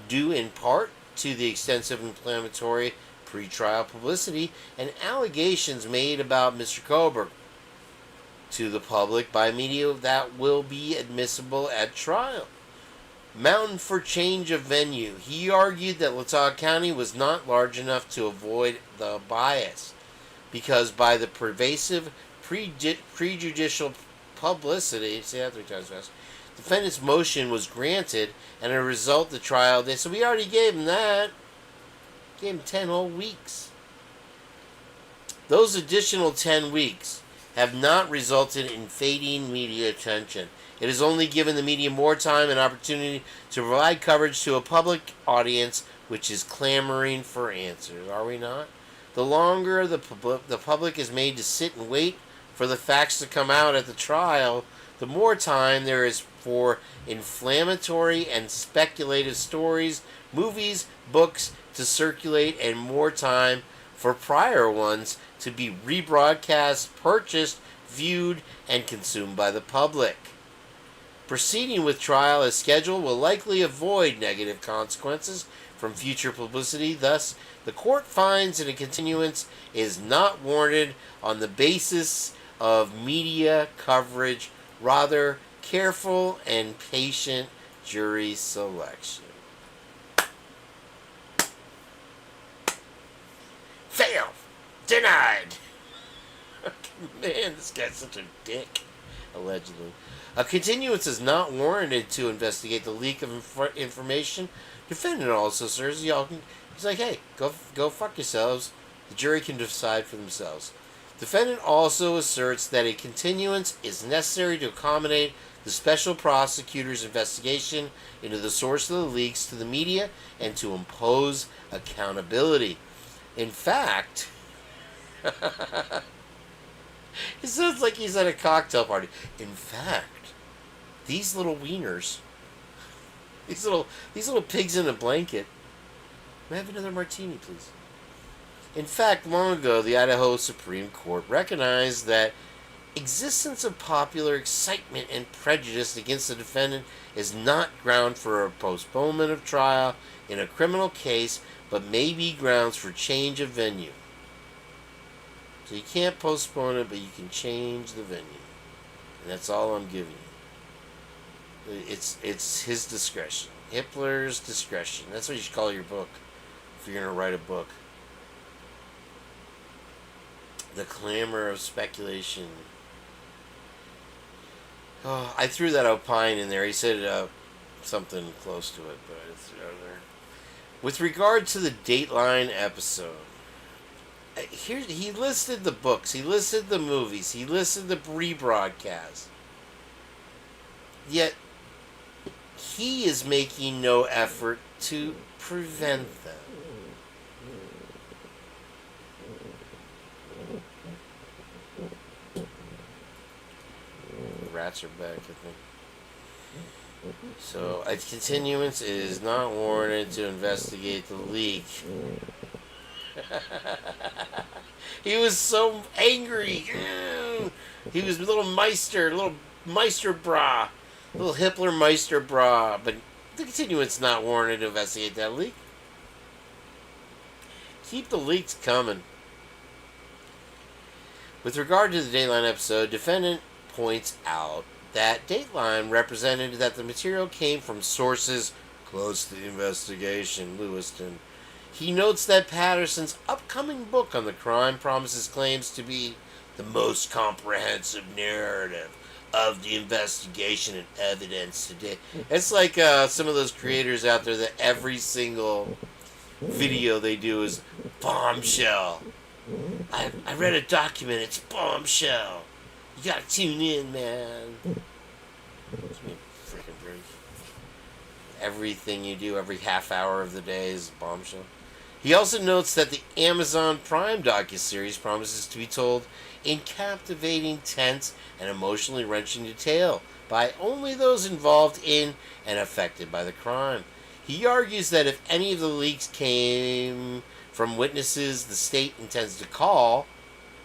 due in part to the extensive inflammatory pretrial publicity and allegations made about Mr. Koberg to the public by media that will be admissible at trial. Mountain for change of venue. He argued that Latah County was not large enough to avoid the bias because by the pervasive prejudicial publicity, say that 3 times fast, defendant's motion was granted, and as a result the trial, so we already gave him that. Gave him 10 whole weeks. Those additional 10 weeks have not resulted in fading media attention. It has only given the media more time and opportunity to provide coverage to a public audience which is clamoring for answers. Are we not? The longer the public is made to sit and wait for the facts to come out at the trial, the more time there is for inflammatory and speculative stories, movies, books to circulate, and more time for prior ones to be rebroadcast, purchased, viewed, and consumed by the public. Proceeding with trial as scheduled will likely avoid negative consequences from future publicity. Thus, the court finds that a continuance is not warranted on the basis of media coverage, rather careful and patient jury selection. Fail! Denied! Man, this guy's such a dick. Allegedly. A continuance is not warranted to investigate the leak of information. Defendant also serves y'all. He's like, hey, go fuck yourselves. The jury can decide for themselves. Defendant also asserts that a continuance is necessary to accommodate the special prosecutor's investigation into the source of the leaks to the media and to impose accountability. In fact, it sounds like he's at a cocktail party. In fact, these little wieners, these little pigs in a blanket. May I have another martini, please? In fact, long ago, the Idaho Supreme Court recognized that existence of popular excitement and prejudice against the defendant is not ground for a postponement of trial in a criminal case, but may be grounds for change of venue. So you can't postpone it, but you can change the venue. And that's all I'm giving you. It's his discretion. Hippler's discretion. That's what you should call your book if you're going to write a book. The clamor of speculation. Oh, I threw that opine in there. He said something close to it, but I threw it out there. With regard to the Dateline episode, here he listed the books, he listed the movies, he listed the rebroadcast. Yet he is making no effort to prevent them. The rats are back, I think. So, a continuance is not warranted to investigate the leak. He was so angry. He was little Meister bra. Little Hippler Meister bra. But the continuance not warranted to investigate that leak. Keep the leaks coming. With regard to the Dateline episode, defendant points out that Dateline represented that the material came from sources close to the investigation, Lewiston. He notes that Patterson's upcoming book on the crime promises claims to be the most comprehensive narrative of the investigation and evidence today. It's like some of those creators out there that every single video they do is bombshell. I read a document, it's bombshell. You gotta tune in, man. Give me a freaking drink. Everything you do, every half hour of the day is bombshell. He also notes that the Amazon Prime docuseries promises to be told in captivating, tense, and emotionally wrenching detail by only those involved in and affected by the crime. He argues that if any of the leaks came from witnesses the state intends to call,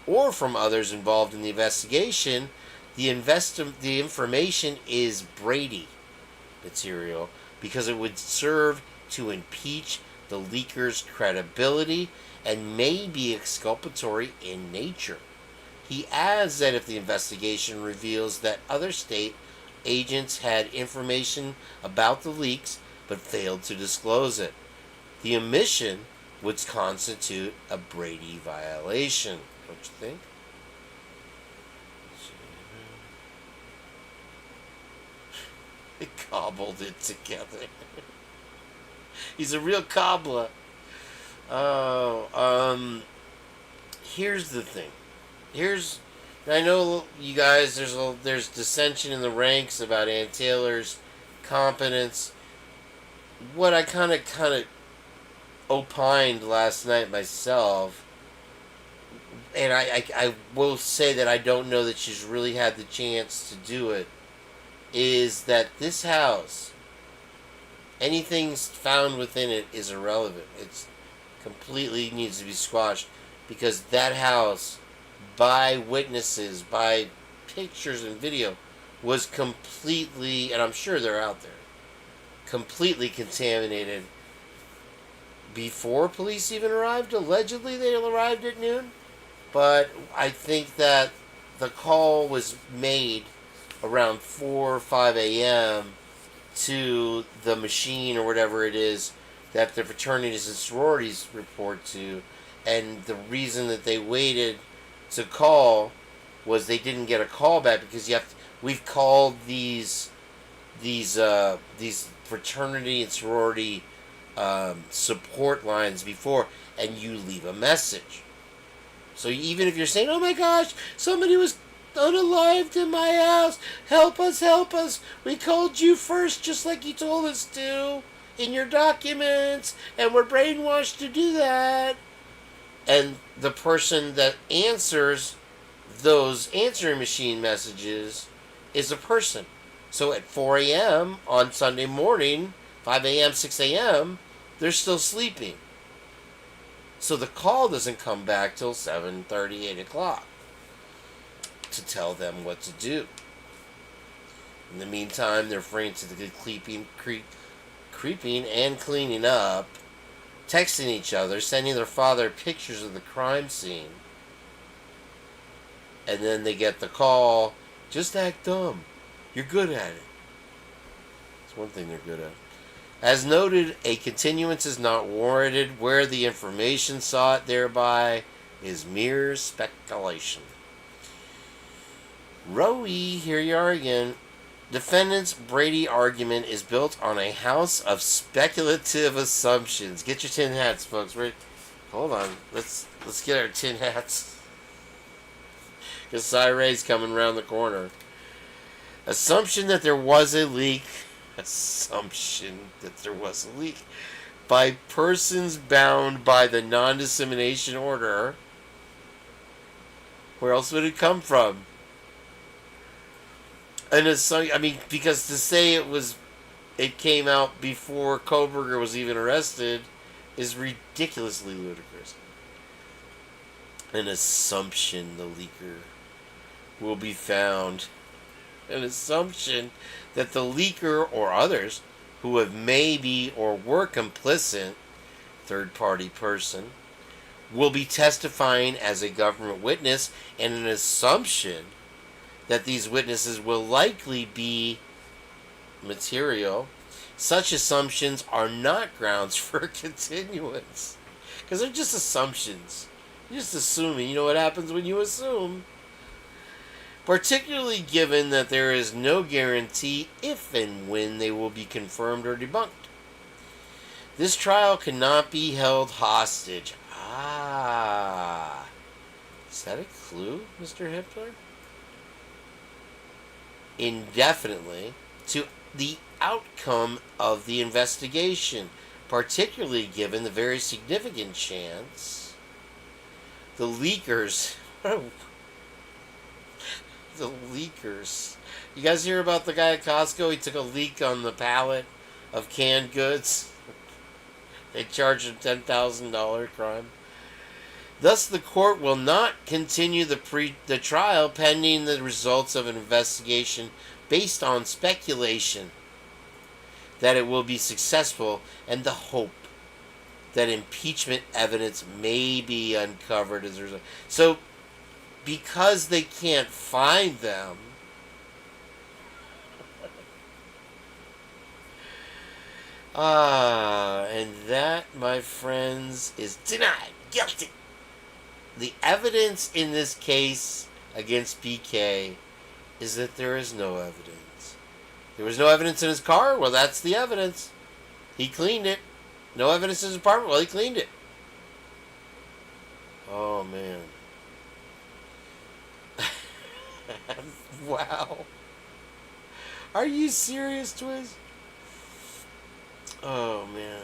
or from others involved in the investigation, the information is Brady material because it would serve to impeach the leaker's credibility and may be exculpatory in nature. He adds that if the investigation reveals that other state agents had information about the leaks but failed to disclose it, the omission would constitute a Brady violation. Don't you think? He cobbled it together. He's a real cobbler. Here's the thing. I know you guys. There's dissension in the ranks about Ann Taylor's competence. What I kind of opined last night myself, and I will say that I don't know that she's really had the chance to do it, is that this house, anything found within it is irrelevant. It's completely needs to be squashed because that house, by witnesses, by pictures and video, was completely, and I'm sure they're out there, completely contaminated before police even arrived. Allegedly they arrived at noon, but I think that the call was made around 4 or 5 a.m. to the machine or whatever it is that the fraternities and sororities report to, and the reason that they waited to call was they didn't get a call back because we've called these fraternity and sorority support lines before, and you leave a message. So even if you're saying, "Oh my gosh, somebody was unalived in my house, help us, we called you first just like you told us to in your documents, and we're brainwashed to do that," and the person that answers those answering machine messages is a person. So at 4 a.m. on Sunday morning, 5 a.m., 6 a.m., they're still sleeping. So the call doesn't come back till 7:30, 8 o'clock to tell them what to do. In the meantime, they're frantically creeping and cleaning up, texting each other, sending their father pictures of the crime scene. And then they get the call, "Just act dumb. You're good at it." It's one thing they're good at. As noted, a continuance is not warranted where the information sought thereby is mere speculation. Roe, here you are again. Defendant's Brady argument is built on a house of speculative assumptions. Get your tin hats, folks. Hold on. Let's get our tin hats. Because Cyray's coming around the corner. Assumption that there was a leak. By persons bound by the non-dissemination order. Where else would it come from? Because to say it came out before Koberger was even arrested is ridiculously ludicrous. An assumption the leaker will be found. An assumption that the leaker or others who have maybe or were complicit, third-party person, will be testifying as a government witness, and an assumption that these witnesses will likely be material. Such assumptions are not grounds for continuance. Because they're just assumptions. You're just assuming. You know what happens when you assume. Particularly given that there is no guarantee if and when they will be confirmed or debunked. This trial cannot be held hostage. Is that a clue, Mr. Hippler? Indefinitely to the outcome of the investigation, particularly given the very significant chance the leakers You guys hear about the guy at Costco? He took a leak on the pallet of canned goods. They charged him $10,000 crime. Thus, the court will not continue the trial pending the results of an investigation based on speculation that it will be successful and the hope that impeachment evidence may be uncovered as a result. So, because they can't find them, and that, my friends, is denied. Guilty. The evidence in this case against PK is that there is no evidence. There was no evidence in his car? Well, that's the evidence. He cleaned it. No evidence in his apartment? Well, he cleaned it. Oh, man. Wow. Are you serious, Twiz? Oh, man.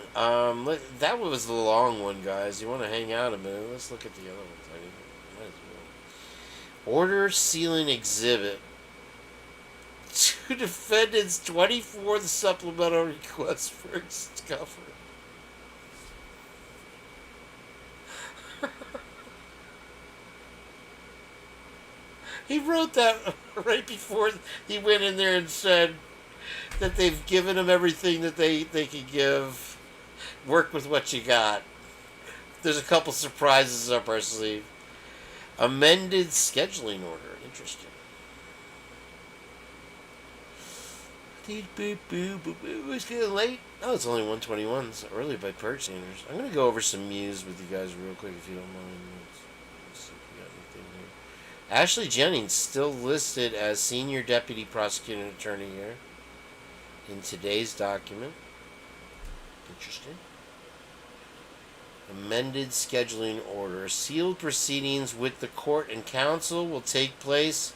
That was the long one, guys. You want to hang out a minute? Let's look at the other ones. Might as well. Order sealing exhibit. Two defendants' 24th supplemental request for discovery. He wrote that right before he went in there and said that they've given him everything that they could give. Work with what you got. There's a couple surprises up our sleeve. Amended scheduling order. Interesting. It's getting late. Oh, it's only 1:21. It's early by Purge standards. I'm going to go over some news with you guys real quick if you don't mind. Let's see if we got anything here. Ashley Jennings still listed as senior deputy prosecuting attorney here in today's document. Interesting. Amended scheduling order. Sealed proceedings with the court and counsel will take place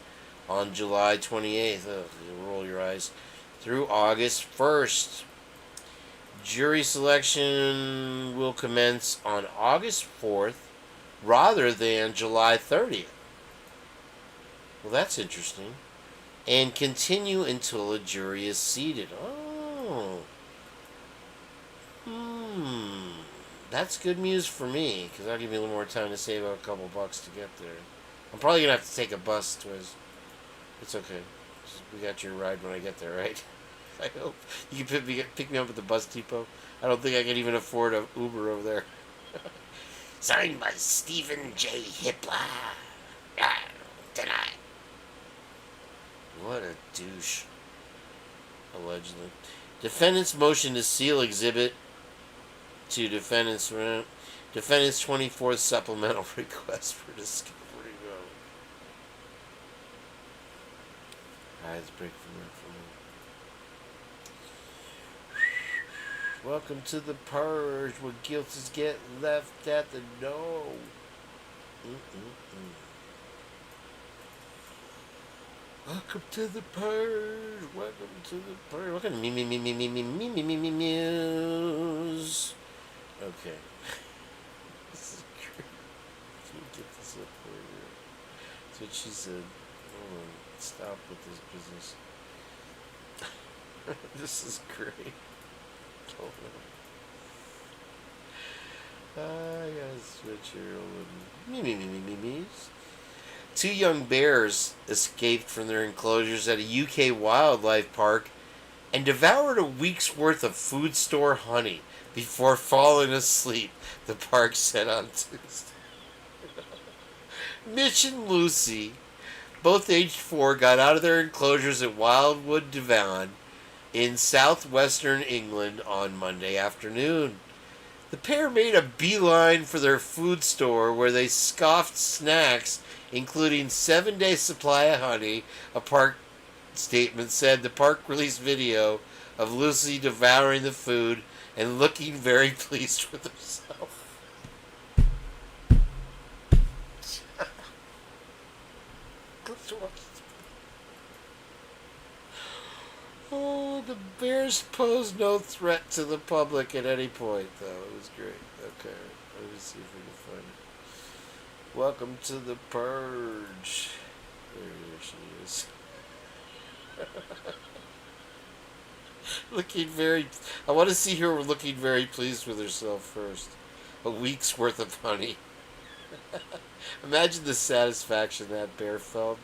on July 28th. Oh, you roll your eyes. Through August 1st. Jury selection will commence on August 4th rather than July 30th. Well, that's interesting. And continue until a jury is seated. Oh. That's good news for me, because that'll give me a little more time to save a couple bucks to get there. I'm probably going to have to take a bus, Twiz. It's okay. We got your ride when I get there, right? I hope. You can pick me up at the bus depot. I don't think I can even afford an Uber over there. Signed by Stephen J. Hippler. Denied. What a douche. Allegedly. Defendant's motion to seal exhibit to defendant's 24th supplemental request for discovery. Eyes break from that for me. Welcome to the Purge, where guilt is get left at the door. Welcome to the Purge. Welcome to the Purge. What kind of news? Okay. This is great. Let me get this up for you. That's what she said. Hold on. Stop with this business. This is great. Hold on. I gotta switch here. Me's. Two young bears escaped from their enclosures at a UK wildlife park and devoured a week's worth of food store honey before falling asleep, the park said on Tuesday. Mitch and Lucy, both aged 4, got out of their enclosures at Wildwood Devon in southwestern England on Monday afternoon. The pair made a beeline for their food store where they scoffed snacks, including 7-day supply of honey. A park statement said the park released video of Lucy devouring the food and looking very pleased with herself. Oh, the bears pose no threat to the public at any point, though. It was great. Okay, let me see if we can find it. Welcome to the Purge. There she is. Looking very... I want to see her looking very pleased with herself first. A week's worth of honey. Imagine the satisfaction that bear felt.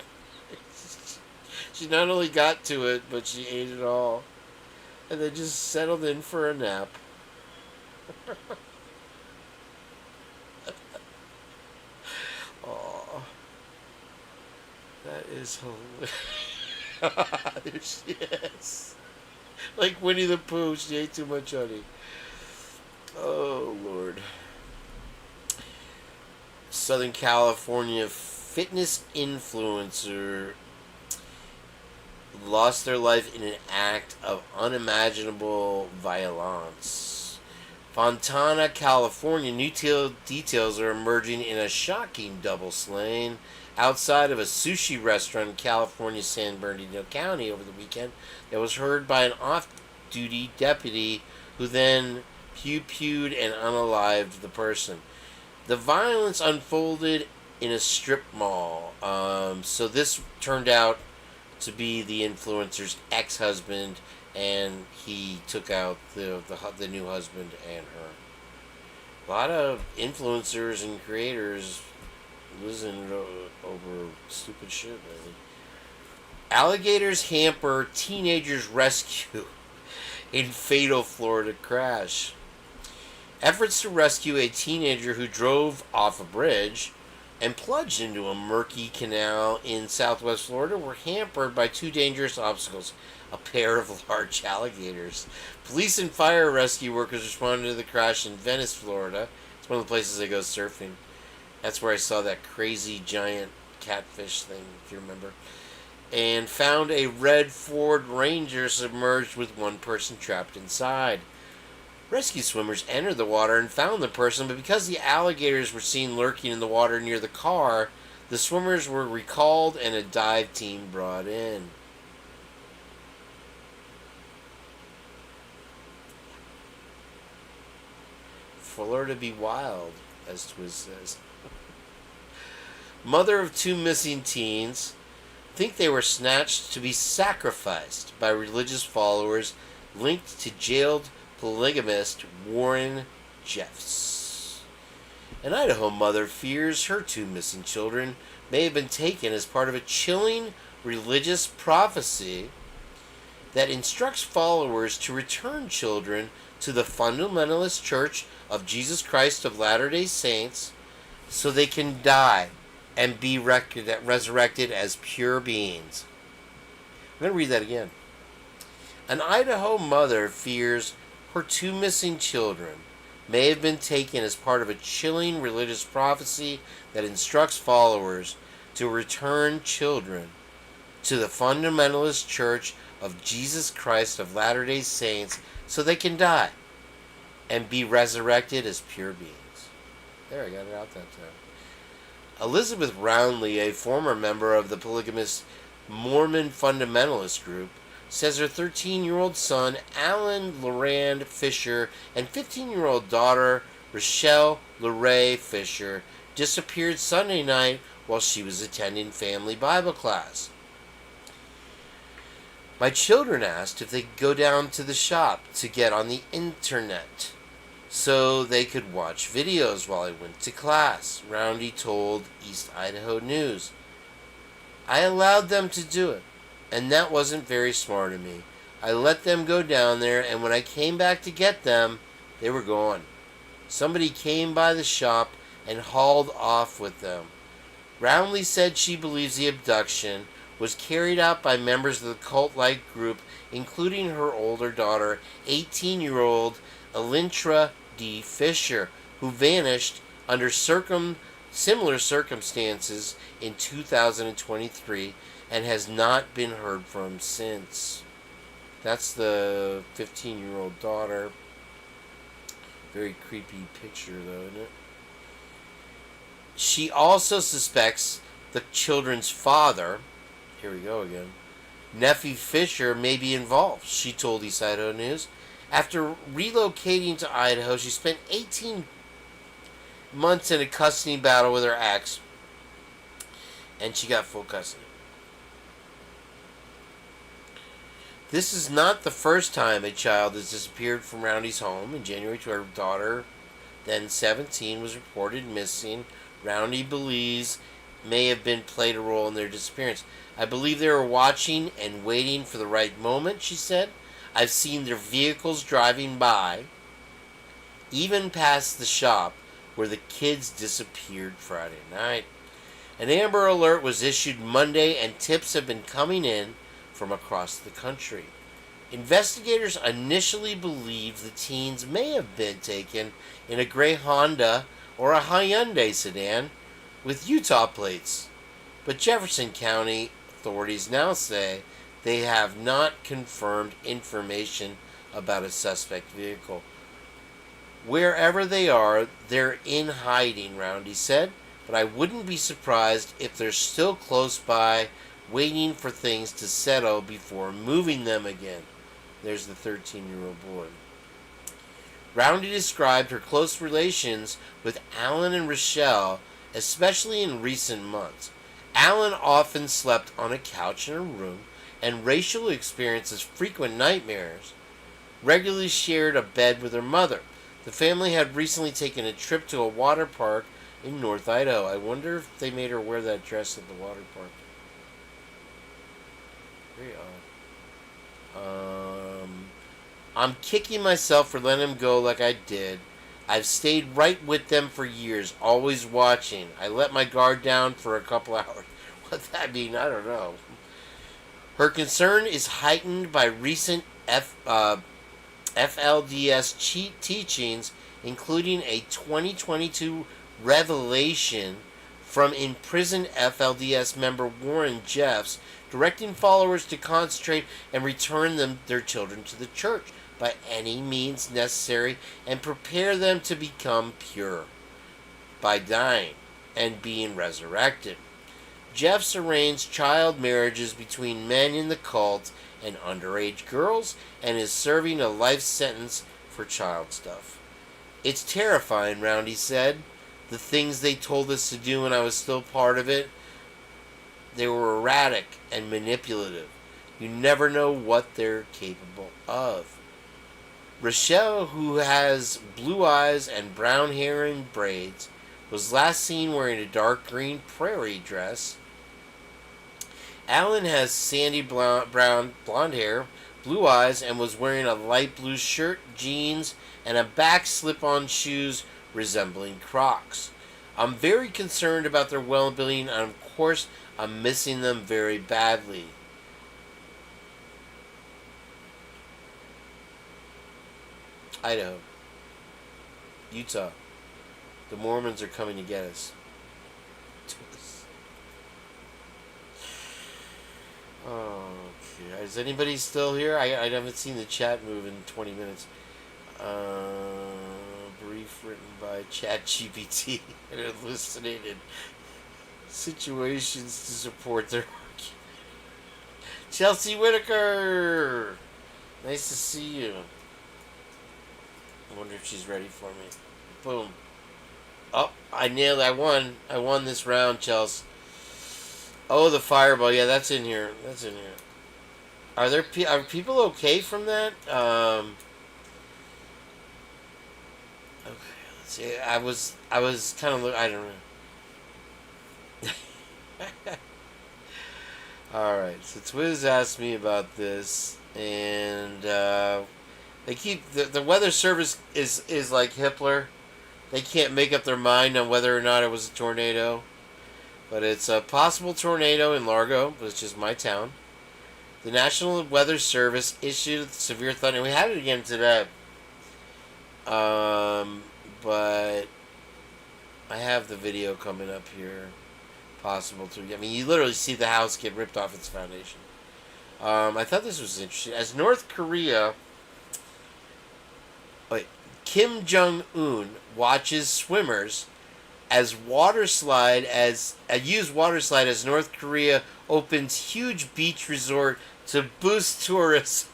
She not only got to it, but she ate it all. And then just settled in for a nap. Oh, that is hilarious. There she is. Like Winnie the Pooh, she ate too much honey. Oh, Lord. Southern California fitness influencer lost their life in an act of unimaginable violence. Fontana, California. New details are emerging in a shocking double slaying outside of a sushi restaurant in California's San Bernardino County over the weekend that was heard by an off-duty deputy who then pew-pewed and unalived the person. The violence unfolded in a strip mall. So this turned out to be the influencer's ex-husband, and he took out the new husband and her. A lot of influencers and creators losing over stupid shit, man. Alligators hamper teenagers' rescue in fatal Florida crash. Efforts to rescue a teenager who drove off a bridge and plunged into a murky canal in southwest Florida were hampered by two dangerous obstacles: a pair of large alligators. Police and fire rescue workers responded to the crash in Venice, Florida. It's one of the places I go surfing. That's where I saw that crazy giant catfish thing, if you remember. And found a red Ford Ranger submerged with one person trapped inside. Rescue swimmers entered the water and found the person, but because the alligators were seen lurking in the water near the car, the swimmers were recalled and a dive team brought in. Florida be wild, as Twiz says. Mother of two missing teens think they were snatched to be sacrificed by religious followers linked to jailed polygamist Warren Jeffs. An Idaho mother fears her two missing children may have been taken as part of a chilling religious prophecy that instructs followers to return children to the fundamentalist Church of Jesus Christ of Latter-day Saints so they can die and be resurrected as pure beings. I'm going to read that again. An Idaho mother fears her two missing children may have been taken as part of a chilling religious prophecy that instructs followers to return children to the fundamentalist Church of Jesus Christ of Latter-day Saints so they can die and be resurrected as pure beings. There, I got it out that time. Elizabeth Roundley, a former member of the polygamous Mormon fundamentalist group, says her 13-year-old son, Alan Lorand Fisher, and 15-year-old daughter, Rochelle Lorraine Fisher, disappeared Sunday night while she was attending family Bible class. My children asked if they could go down to the shop to get on the internet so they could watch videos while I went to class, Roundy told East Idaho News. I allowed them to do it, and that wasn't very smart of me. I let them go down there, and when I came back to get them, they were gone. Somebody came by the shop and hauled off with them. Roundley said she believes the abduction was carried out by members of the cult-like group, including her older daughter, 18-year-old Elintra D. Fisher, who vanished under similar circumstances in 2023 and has not been heard from since. That's the 15-year-old daughter. Very creepy picture, though, isn't it? She also suspects the children's father, here we go again, Nephi Fisher, may be involved, she told East Idaho News. After relocating to Idaho, she spent 18 months in a custody battle with her ex, and she got full custody. This is not the first time a child has disappeared from Roundy's home. In January, her daughter, then 17, was reported missing. Roundy believes may have been played a role in their disappearance. I believe they were watching and waiting for the right moment, she said. I've seen their vehicles driving by, even past the shop where the kids disappeared Friday night. An Amber Alert was issued Monday, and tips have been coming in from across the country. Investigators initially believed the teens may have been taken in a gray Honda or a Hyundai sedan with Utah plates. But Jefferson County authorities now say they have not confirmed information about a suspect vehicle. Wherever they are, they're in hiding, Roundy said, but I wouldn't be surprised if they're still close by, waiting for things to settle before moving them again. There's the 13-year-old boy. Roundy described her close relations with Alan and Rochelle, especially in recent months. Alan often slept on a couch in her room, and Rachel experiences frequent nightmares. Regularly shared a bed with her mother. The family had recently taken a trip to a water park in North Idaho. I wonder if they made her wear that dress at the water park. Very odd. I'm kicking myself for letting him go like I did. I've stayed right with them for years, always watching. I let my guard down for a couple hours. What that mean? I don't know. Her concern is heightened by recent FLDS teachings, including a 2022 revelation from imprisoned FLDS member Warren Jeffs, directing followers to concentrate and return their children to the church by any means necessary and prepare them to become pure by dying and being resurrected. Jeffs arranged child marriages between men in the cult and underage girls and is serving a life sentence for child stuff. It's terrifying, Roundy said. The things they told us to do when I was still part of it, they were erratic and manipulative. You never know what they're capable of. Rochelle, who has blue eyes and brown hair in braids, was last seen wearing a dark green prairie dress. Alan has sandy blonde hair, blue eyes, and was wearing a light blue shirt, jeans, and a back slip-on shoes resembling Crocs. I'm very concerned about their well-being, and of course, I'm missing them very badly. Idaho. Utah. The Mormons are coming to get us. Okay. Is anybody still here? I haven't seen the chat move in 20 minutes. Brief written by ChatGPT and hallucinated situations to support their argument. Chelsea Whitaker! Nice to see you. I wonder if she's ready for me. Boom. Oh, I nailed it. I won this round, Chelsea. Oh, the fireball. Yeah, that's in here. That's in here. Are people okay from that? Okay, let's see. I was kind of I don't know. All right. So Twiz asked me about this, and they keep the weather service is like Hippler. They can't make up their mind on whether or not it was a tornado. But it's a possible tornado in Largo, which is my town. The National Weather Service issued severe thunder. We had it again today. But I have the video coming up here. Possible to. I mean, you literally see the house get ripped off its foundation. I thought this was interesting. As North Korea... Kim Jong-un watches swimmers use water slide as North Korea opens huge beach resort to boost tourism.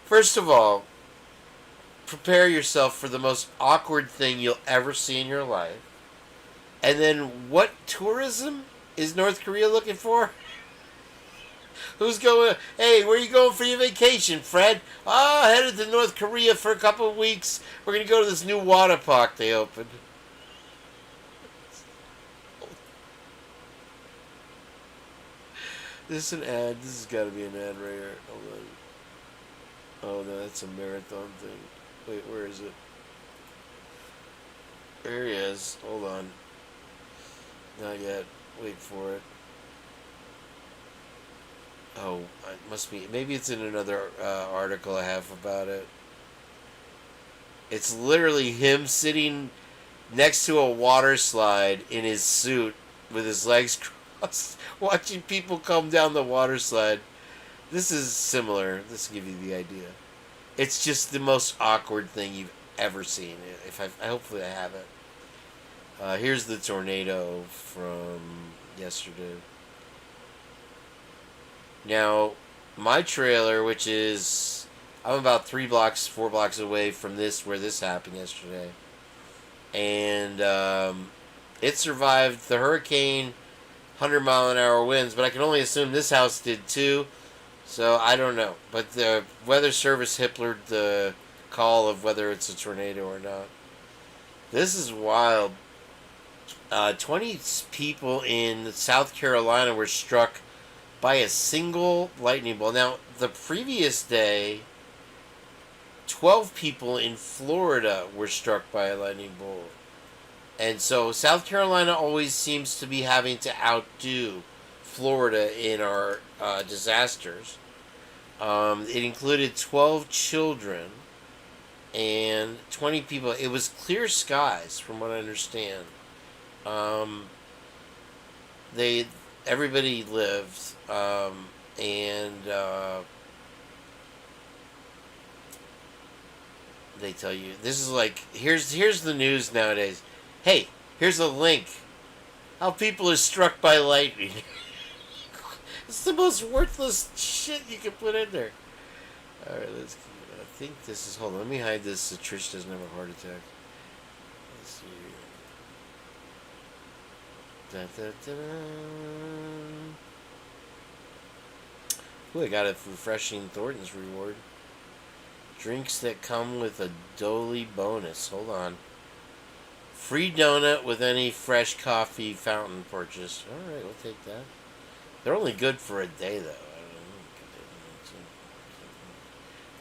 First of all, prepare yourself for the most awkward thing you'll ever see in your life. And then, what tourism is North Korea looking for? Who's going? Hey, where you going for your vacation, Fred? Headed to North Korea for a couple of weeks. We're gonna go to this new water park they opened. This is an ad. This has got to be an ad right here. Hold on. Oh no, that's a marathon thing. Wait, where is it? There he is. Hold on. Not yet. Wait for it. Oh, it must be. Maybe it's in another article I have about it. It's literally him sitting next to a water slide in his suit with his legs crossed, watching people come down the water slide. This is similar. This will give you the idea. It's just the most awkward thing you've ever seen. Hopefully I have it. Here's the tornado from yesterday. Now, my trailer, which is, I'm about 4 blocks away from where this happened yesterday. And it survived the hurricane, 100-mile-an-hour winds, but I can only assume this house did too. So I don't know. But the Weather Service Hipplered the call of whether it's a tornado or not. This is wild. 20 people in South Carolina were struck by a single lightning bolt. Now, the previous day, 12 people in Florida were struck by a lightning bolt. And so South Carolina always seems to be having to outdo Florida in our disasters. It included 12 children and 20 people. It was clear skies, from what I understand. Everybody lived, and they tell you this is like here's the news nowadays. Hey, here's a link. How people are struck by lightning. It's the most worthless shit you can put in there. All right, I think this is. Hold on, let me hide this so Trish doesn't have a heart attack. Let's see. Ooh, I got a refreshing Thornton's reward. Drinks that come with a Dolly bonus. Hold on. Free donut with any fresh coffee fountain purchase. Alright, we'll take that. They're only good for a day, though.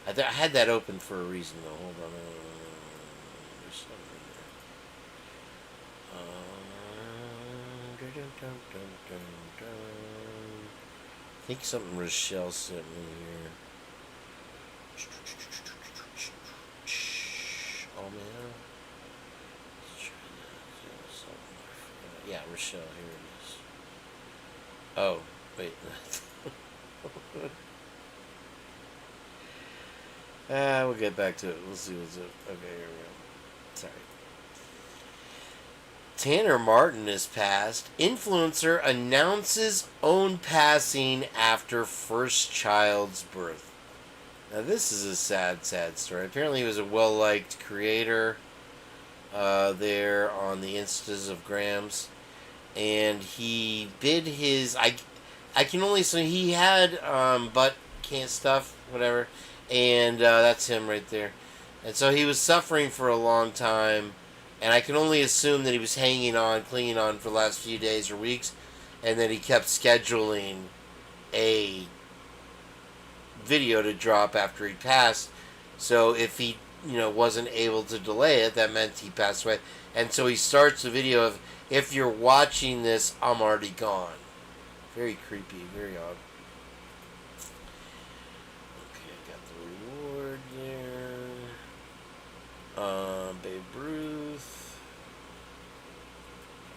I had that open for a reason, though. Hold on. There's something there. I think something Rochelle sent me here. Oh, man. Yeah, Rochelle, here it is. Oh, wait. We'll get back to it. We'll see what's up. Okay, here we go. Sorry. Tanner Martin is passed. Influencer announces own passing after first child's birth. Now, this is a sad, sad story. Apparently, he was a well-liked creator there on the Instas of Grams. And he bid his... I can only say he had butt can't stuff, whatever. And that's him right there. And so he was suffering for a long time. And I can only assume that he was hanging on, clinging on for the last few days or weeks. And that he kept scheduling a video to drop after he passed. So if he, wasn't able to delay it, that meant he passed away. And so he starts the video of, if you're watching this, I'm already gone. Very creepy, very odd. Okay, I got the reward there. Babe Ruth.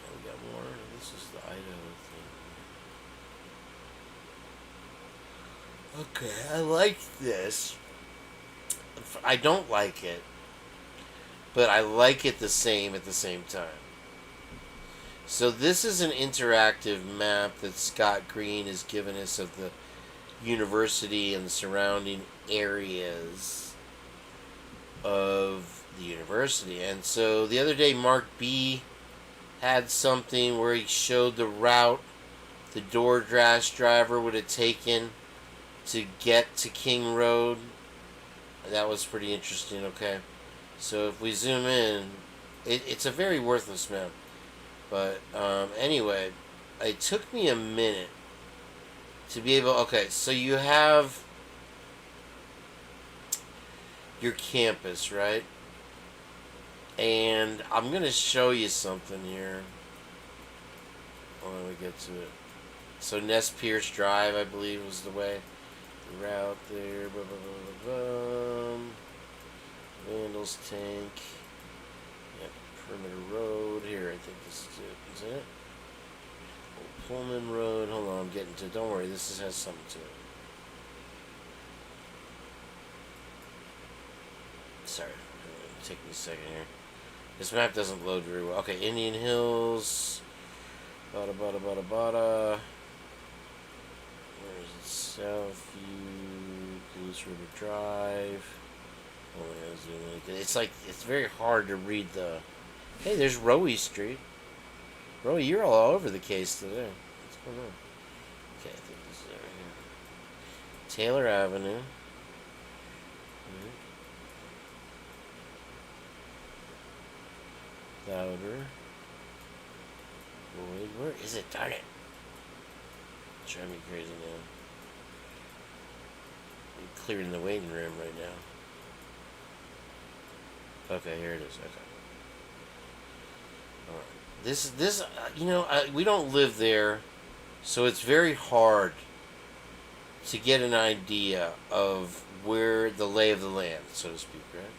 Oh, we got more. This is the Idaho thing. Okay, I like this. I don't like it, but I like it the same at the same time. So this is an interactive map that Scott Green has given us of the university and the surrounding areas of the university. And so the other day, Mark B had something where he showed the route the DoorDash driver would have taken to get to King Road. That was pretty interesting, okay? So if we zoom in, it's a very worthless map. But anyway, it took me a minute to be able... Okay, so you have your campus, right? And I'm going to show you something here when we get to it. So Ness Pierce Drive, I believe, was the way. The route there. Vandals Tank. Yep, Perimeter Road. Here, I think this is it. Is it? Old Pullman Road. Hold on, I'm getting to it. Don't worry, this has something to it. Sorry, it'll take me a second here. This map doesn't load very well. Okay, Indian Hills. Bada. Where is it? Southview. Goose River Drive. Oh, yeah, it's like, it's very hard to read the... Hey, there's Rowie Street. Rowie, you're all over the case today. What's going on? Okay, I think this is over here. Taylor Avenue. Louder. Boyd, where is it? Darn it. It's driving me crazy now. I'm clearing the waiting room right now. Okay, here it is. Okay. Alright. This, you know, we don't live there, so it's very hard to get an idea of where the lay of the land, so to speak, right?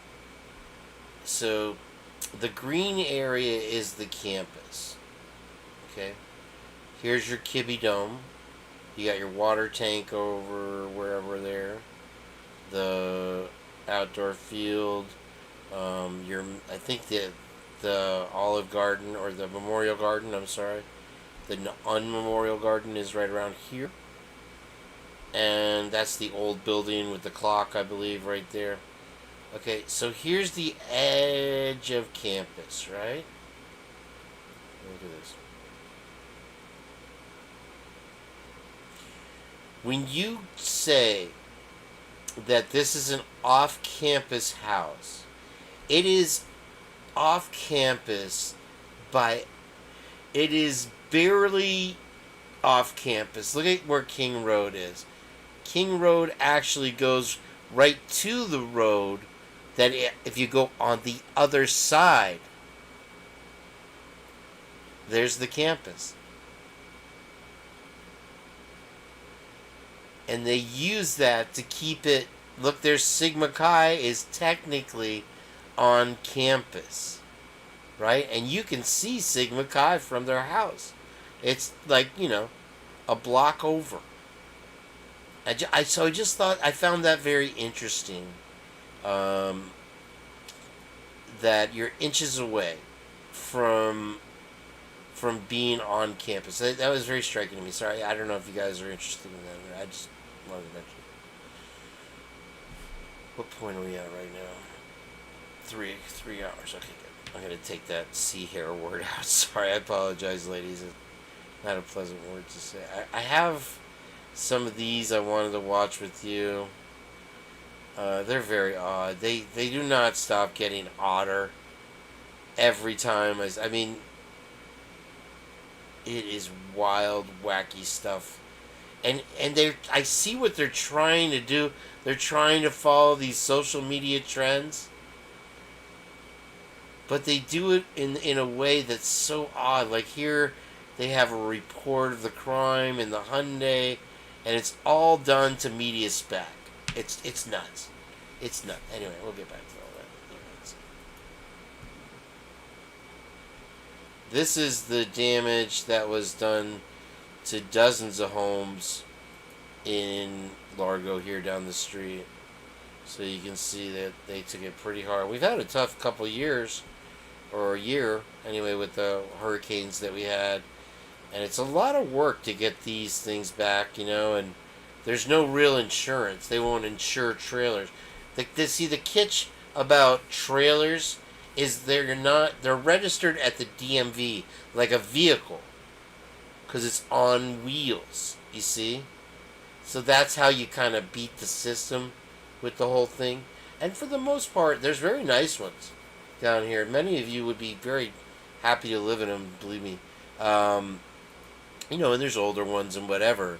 So, the green area is the campus. Okay? Here's your Kibbe Dome. You got your water tank over wherever there. The outdoor field. I think the Olive Garden, or the Memorial Garden, I'm sorry. The unmemorial garden is right around here. And that's the old building with the clock, I believe, right there. Okay, so here's the edge of campus, right? Look at this. When you say that this is an off-campus house, it is off-campus by... It is barely off-campus. Look at where King Road is. King Road actually goes right to the road that if you go on the other side, there's the campus. And they use that to keep it... Look, there's Sigma Chi is technically on campus, right? And you can see Sigma Chi from their house. It's like, you know, a block over. So I just thought, I found that very interesting. That you're inches away from being on campus. That was very striking to me. Sorry, I don't know if you guys are interested in that. I just wanted to mention it. What point are we at right now? 3 hours. Okay, good. I'm going to take that C hair word out. Sorry, I apologize, ladies. It's not a pleasant word to say. I have some of these I wanted to watch with you. They're very odd. They do not stop getting odder every time. I mean, it is wild, wacky stuff. And I see what they're trying to do. They're trying to follow these social media trends. But they do it in a way that's so odd. Like here, they have a report of the crime in the Hyundai, and it's all done to media spec. It's nuts. It's nuts. Anyway, we'll get back to all that. This is the damage that was done to dozens of homes in Largo here down the street. So you can see that they took it pretty hard. We've had a tough couple years, or a year anyway, with the hurricanes that we had. And it's a lot of work to get these things back, you know, and there's no real insurance. They won't insure trailers. The kitsch about trailers is they're registered at the DMV like a vehicle. because it's on wheels, you see? So that's how you kind of beat the system with the whole thing. And for the most part, there's very nice ones down here. Many of you would be very happy to live in them, believe me. You know, and there's older ones and whatever.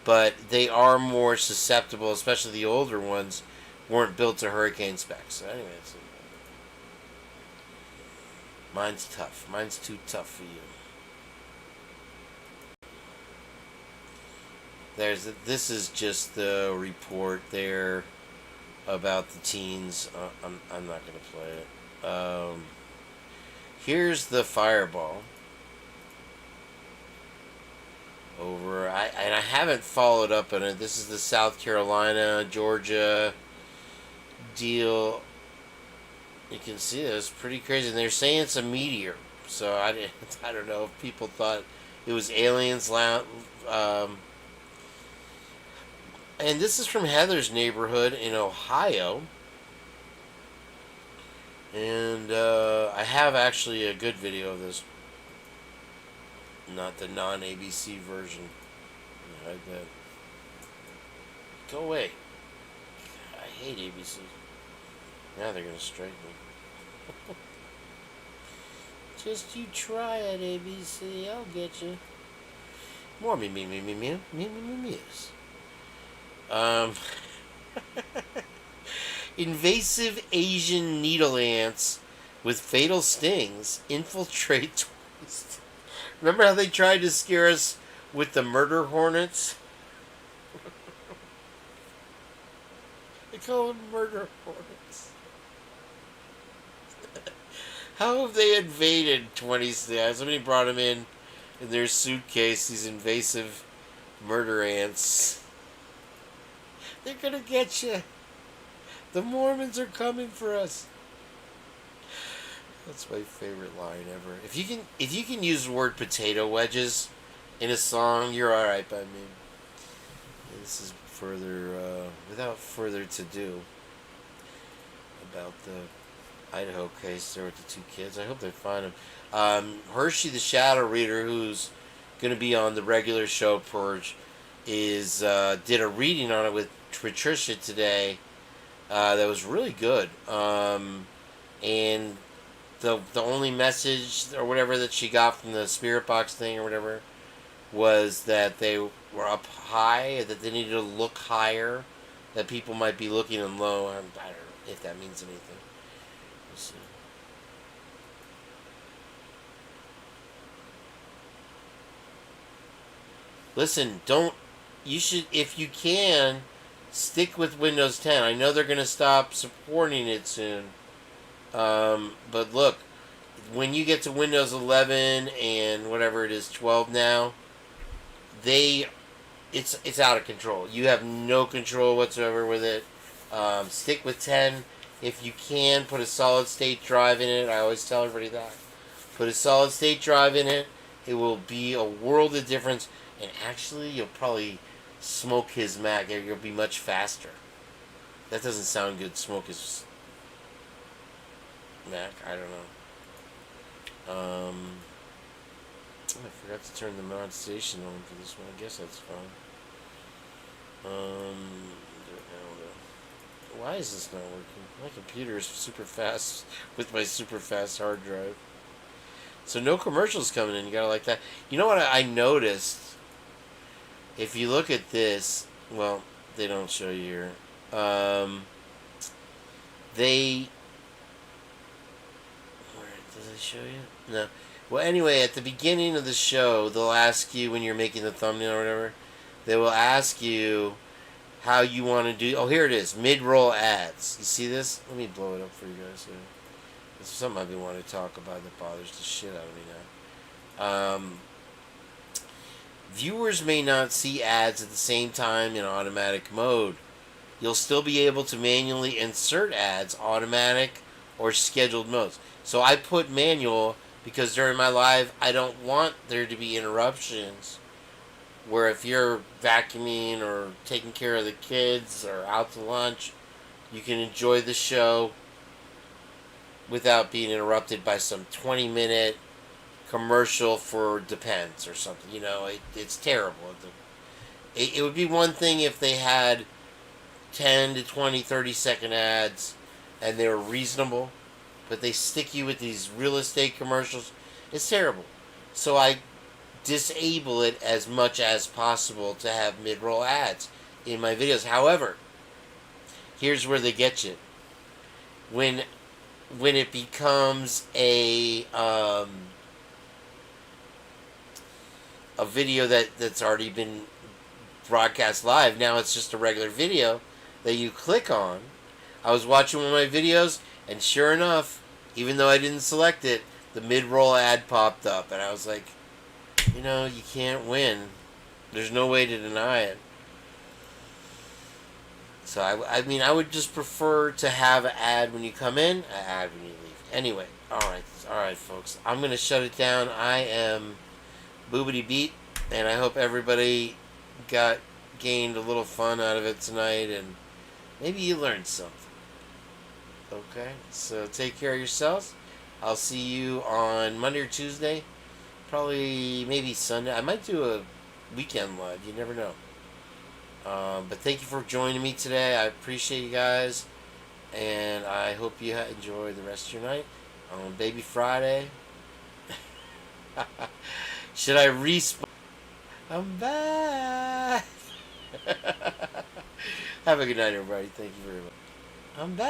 But they are more susceptible, especially the older ones, weren't built to hurricane specs. So anyway, mine's tough. Mine's too tough for you. This is just the report there about the teens. I'm not going to play it. Here's the fireball. And I haven't followed up on it. This is the South Carolina, Georgia deal. You can see this, pretty crazy. And they're saying it's a meteor. So I don't know if people thought it was aliens. And this is from Heather's neighborhood in Ohio. And I have actually a good video of this. Not the non-ABC version. Yeah, go away. I hate ABC. Now they're going to strike me. Just you try it, ABC. I'll get you. More me. Invasive Asian needle ants with fatal stings infiltrate twice. Remember how they tried to scare us with the murder hornets? They call them murder hornets. How have they invaded 20 states? Somebody brought them in their suitcase, these invasive murder ants. They're gonna get you. The Mormons are coming for us. That's my favorite line ever. If you can use the word potato wedges in a song, you're all right by me. And this is without further to do about the Idaho case there with the two kids. I hope they find them. Hershey, the Shadow Reader, who's going to be on the regular show Purge, did a reading on it with Patricia today that was really good. And the only message or whatever that she got from the spirit box thing or whatever was that they were up high, that they needed to look higher, that people might be looking in low. I don't know if that means anything. We'll see. Listen, you should, if you can, stick with Windows 10. I know they're going to stop supporting it soon. But look, when you get to Windows 11 and whatever it is, 12 now, it's out of control. You have no control whatsoever with it. Stick with 10. If you can, put a solid state drive in it. I always tell everybody that. Put a solid state drive in it. It will be a world of difference. And actually, you'll probably smoke his Mac. You'll be much faster. That doesn't sound good. Smoke his Mac. I don't know. I forgot to turn the monetization on for this one. I guess that's fine. Why is this not working? My computer is super fast with my super fast hard drive. So no commercials coming in. You gotta like that. You know what I noticed? If you look at this, well, they don't show you here. Where does it show you? No. Well, anyway, at the beginning of the show, they'll ask you when you're making the thumbnail or whatever. They will ask you how you want to do. Oh, here it is. Mid-roll ads. You see this? Let me blow it up for you guys here. This is something I've been wanting to talk about that bothers the shit out of me now. Viewers may not see ads at the same time in automatic mode. You'll still be able to manually insert ads, automatic or scheduled modes. So I put manual because during my live, I don't want there to be interruptions where if you're vacuuming or taking care of the kids or out to lunch, you can enjoy the show without being interrupted by some 20-minute commercial for Depends or something. You know, it's terrible. It would be one thing if they had 10 to 20, 30-second ads and they were reasonable, but they stick you with these real estate commercials. It's terrible. So I disable it as much as possible to have mid-roll ads in my videos. However, here's where they get you. When it becomes a video that's already been broadcast live, now it's just a regular video that you click on. I was watching one of my videos, and sure enough, even though I didn't select it, the mid-roll ad popped up, and I was like, you know, you can't win. There's no way to deny it. So I mean, I would just prefer to have an ad when you come in, an ad when you leave. Anyway, all right, folks. I'm gonna shut it down. I am Boobity Beat, and I hope everybody gained a little fun out of it tonight, and maybe you learned something. Okay, so take care of yourselves. I'll see you on Monday or Tuesday, probably maybe Sunday. I might do a weekend live. You never know. But thank you for joining me today. I appreciate you guys, and I hope you enjoy the rest of your night on Baby Friday. Should I respawn? I'm back. Have a good night, everybody. Thank you very much. I'm back.